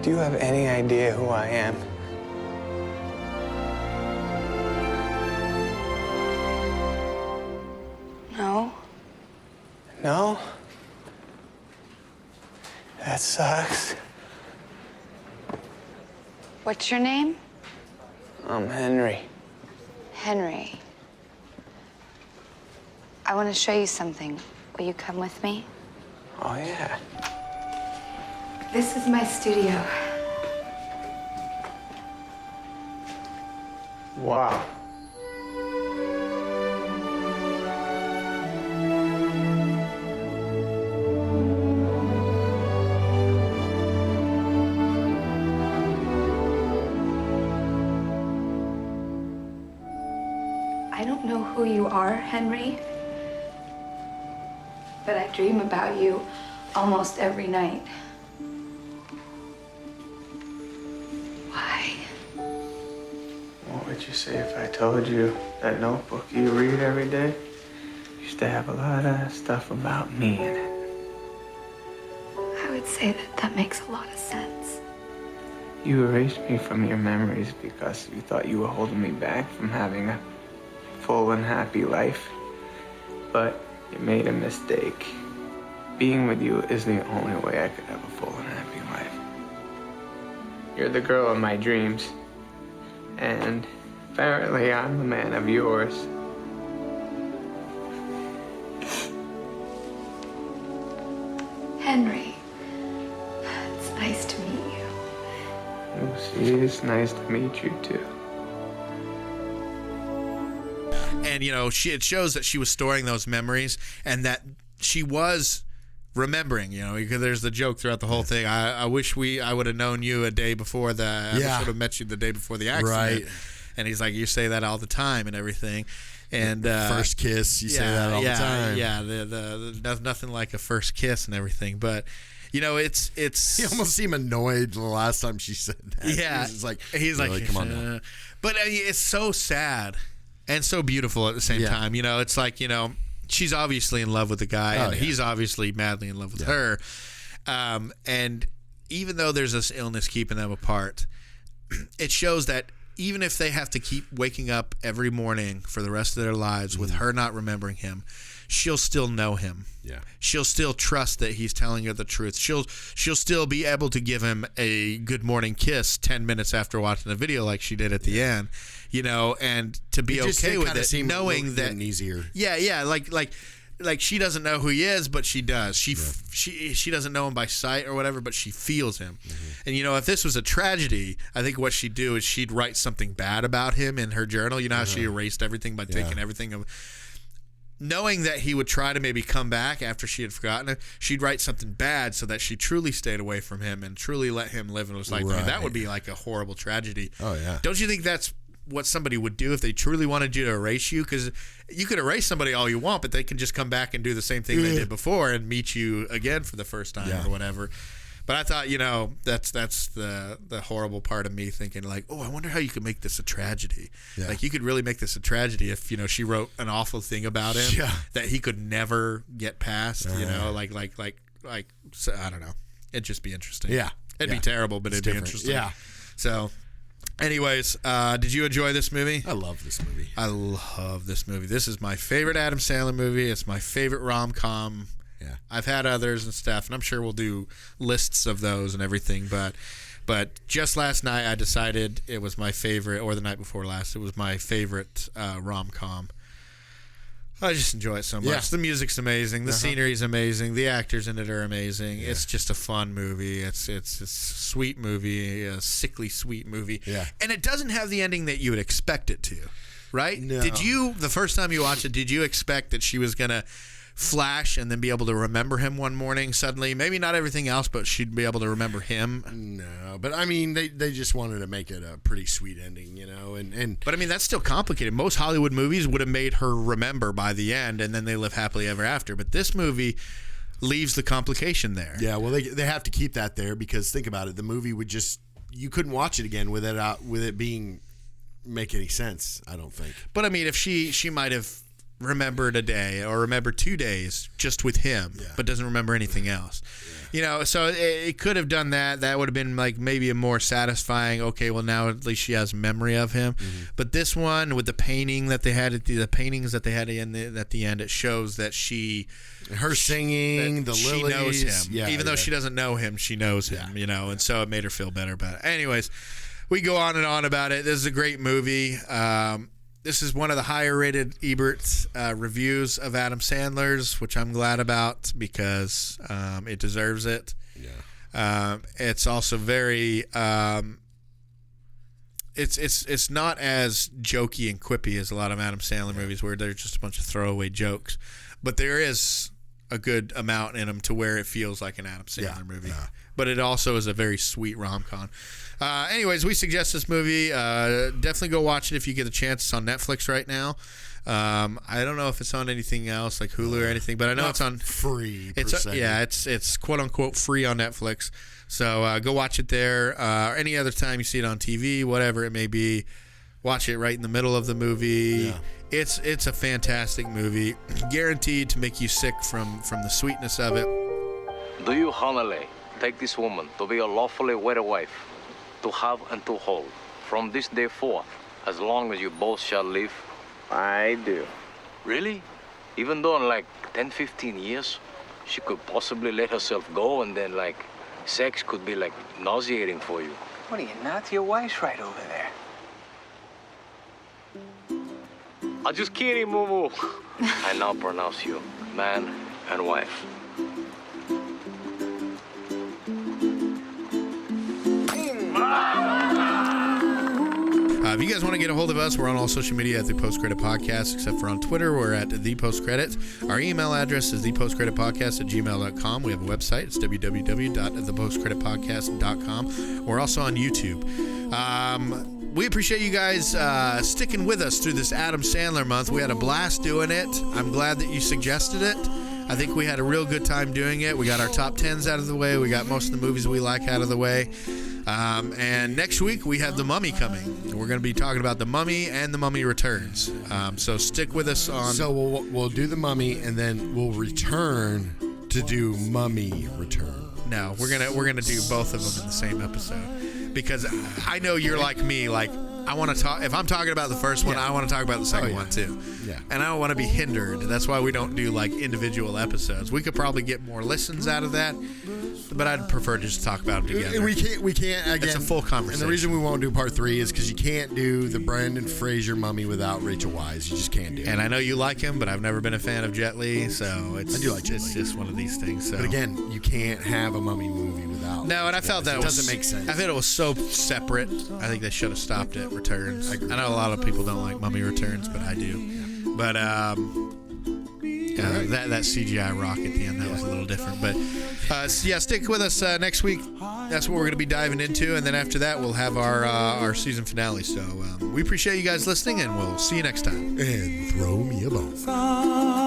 Do you have any idea who I am? No. No? That sucks. What's your name? I'm Henry. Henry. I want to show you something. Will you come with me? Oh, yeah. This is my studio. Wow. I don't know who you are, Henry, but I dream about you almost every night. Why? What would you say if I told you that notebook you read every day used to have a lot of stuff about me in it? I would say that makes a lot of sense. You erased me from your memories because you thought you were holding me back from having a full and happy life. But you made a mistake. Being with you is the only way I could have a full and happy life. You're the girl of my dreams. And apparently I'm the man of yours. Henry, it's nice to meet you. Lucy, it's nice to meet you too. And it shows that she was storing those memories and that she was remembering, because there's the joke throughout the whole thing. I wish I would have known you a day before I wish I would have met you the day before the accident. Right. And he's like, you say that all the time and everything. And first kiss, you say that all the time. Yeah, the nothing like a first kiss and everything. But it's He almost seemed annoyed the last time she said that. Yeah, he's like, come on now. But it's so sad and so beautiful at the same time. It's like she's obviously in love with the guy, and he's obviously madly in love with her. And even though there's this illness keeping them apart, it shows that even if they have to keep waking up every morning for the rest of their lives with her not remembering him, she'll still know him. Yeah. She'll still trust that he's telling her the truth. She'll still be able to give him a good morning kiss 10 minutes after watching the video like she did at the end, and to be okay with it, knowing that easier. Yeah, like she doesn't know who he is, but she does. She doesn't know him by sight or whatever, but she feels him. And if this was a tragedy, I think what she'd do is she'd write something bad about him in her journal. You know how she erased everything by taking everything of. Knowing that he would try to maybe come back after she had forgotten it, she'd write something bad so that she truly stayed away from him and truly let him live and was like, man, that would be like a horrible tragedy. Oh, yeah. Don't you think that's what somebody would do if they truly wanted you to erase you? Because you could erase somebody all you want, but they can just come back and do the same thing they did before and meet you again for the first time or whatever. But I thought, that's the horrible part of me thinking like, oh, I wonder how you could make this a tragedy. Yeah. Like you could really make this a tragedy if, she wrote an awful thing about him that he could never get past, like so, I don't know. It'd just be interesting. Yeah. It'd be terrible, but it'd be interesting. Yeah. So anyways, did you enjoy this movie? I love this movie. I love this movie. This is my favorite Adam Sandler movie. It's my favorite rom-com. Yeah. I've had others and stuff, and I'm sure we'll do lists of those and everything, but just last night I decided it was my favorite, or the night before last, it was my favorite rom-com. I just enjoy it so much. Yeah. The music's amazing. The scenery's amazing. The actors in it are amazing. Yeah. It's just a fun movie. It's a sweet movie, a sickly sweet movie. Yeah. And it doesn't have the ending that you would expect it to, right? No. Did you, the first time you watched it, did you expect that she was going to flash and then be able to remember him one morning suddenly? Maybe not everything else, but she'd be able to remember him. No, but I mean, they just wanted to make it a pretty sweet ending, and But I mean, that's still complicated. Most Hollywood movies would have made her remember by the end, and then they live happily ever after. But this movie leaves the complication there. Yeah, well, they have to keep that there because think about it, the movie would just, you couldn't watch it again with it being make any sense. I don't think. But I mean, if she might have remembered a day or remembered 2 days just with him, but doesn't remember anything else. So it could have done that. That would have been like maybe a more satisfying, okay, well now at least she has memory of him. But this one with the painting that they had at the paintings that they had at the end, it shows that her singing, the she lilies, knows him. Even though she doesn't know him, she knows him, and so it made her feel better about it. Anyways, we go on and on about it. This is a great movie. This is one of the higher rated Ebert reviews of Adam Sandler's, which I'm glad about because it deserves it. Yeah. It's also very it's not as jokey and quippy as a lot of Adam Sandler movies where there's just a bunch of throwaway jokes, but there is a good amount in them to where it feels like an Adam Sandler movie. Yeah. But it also is a very sweet rom-com. Anyways, we suggest this movie. Definitely go watch it if you get a chance. It's on Netflix right now. I don't know if it's on anything else like Hulu or anything, but I know it's on free. It's quote unquote free on Netflix. So go watch it there. Or any other time you see it on TV, whatever it may be, watch it right in the middle of the movie. Yeah. It's a fantastic movie, guaranteed to make you sick from the sweetness of it. Do you, Honolulu, take this woman to be your lawfully wedded wife, to have and to hold, from this day forth, as long as you both shall live? I do. Really? Even though in 10, 15 years, she could possibly let herself go and then sex could be nauseating for you? What are you, nuts? Your wife's right over there. I'm just kidding, Moo. I now pronounce you man and wife. If you guys want to get a hold of us, we're on all social media at The Post Credit Podcast, except for on Twitter. We're at The Post Credit. Our email address is thepostcreditpodcast@gmail.com. We have a website. It's www.thepostcreditpodcast.com. We're also on YouTube. We appreciate you guys sticking with us through this Adam Sandler month. We had a blast doing it. I'm glad that you suggested it. I think we had a real good time doing it. We got our top 10s out of the way. We got most of the movies we like out of the way. And next week we have The Mummy coming. We're going to be talking about The Mummy and The Mummy Returns. So stick with us on. So we'll do The Mummy and then we'll return to do Mummy Return. No, we're gonna do both of them in the same episode because I know you're like me. I want to talk. If I'm talking about the first one, I want to talk about the second one too. Yeah. And I don't want to be hindered. That's why we don't do like individual episodes. We could probably get more listens out of that, but I'd prefer to just talk about them together. We can't. Again, it's a full conversation. And the reason we won't do part 3 is because you can't do the Brendan Fraser mummy without Rachel Weisz. You just can't do it. And I know you like him, but I've never been a fan of Jet Li, so I do like Jet Li. It's just one of these things. So. But again, you can't have a mummy movie without. No, and I felt that it doesn't make sense. I thought it was so separate. I think they should have stopped at Returns. I know a lot of people don't like Mummy Returns, but I do. But that CGI rock at the end, that was a little different. But stick with us next week. That's what we're going to be diving into, and then after that, we'll have our season finale. So we appreciate you guys listening, and we'll see you next time. And throw me a bone.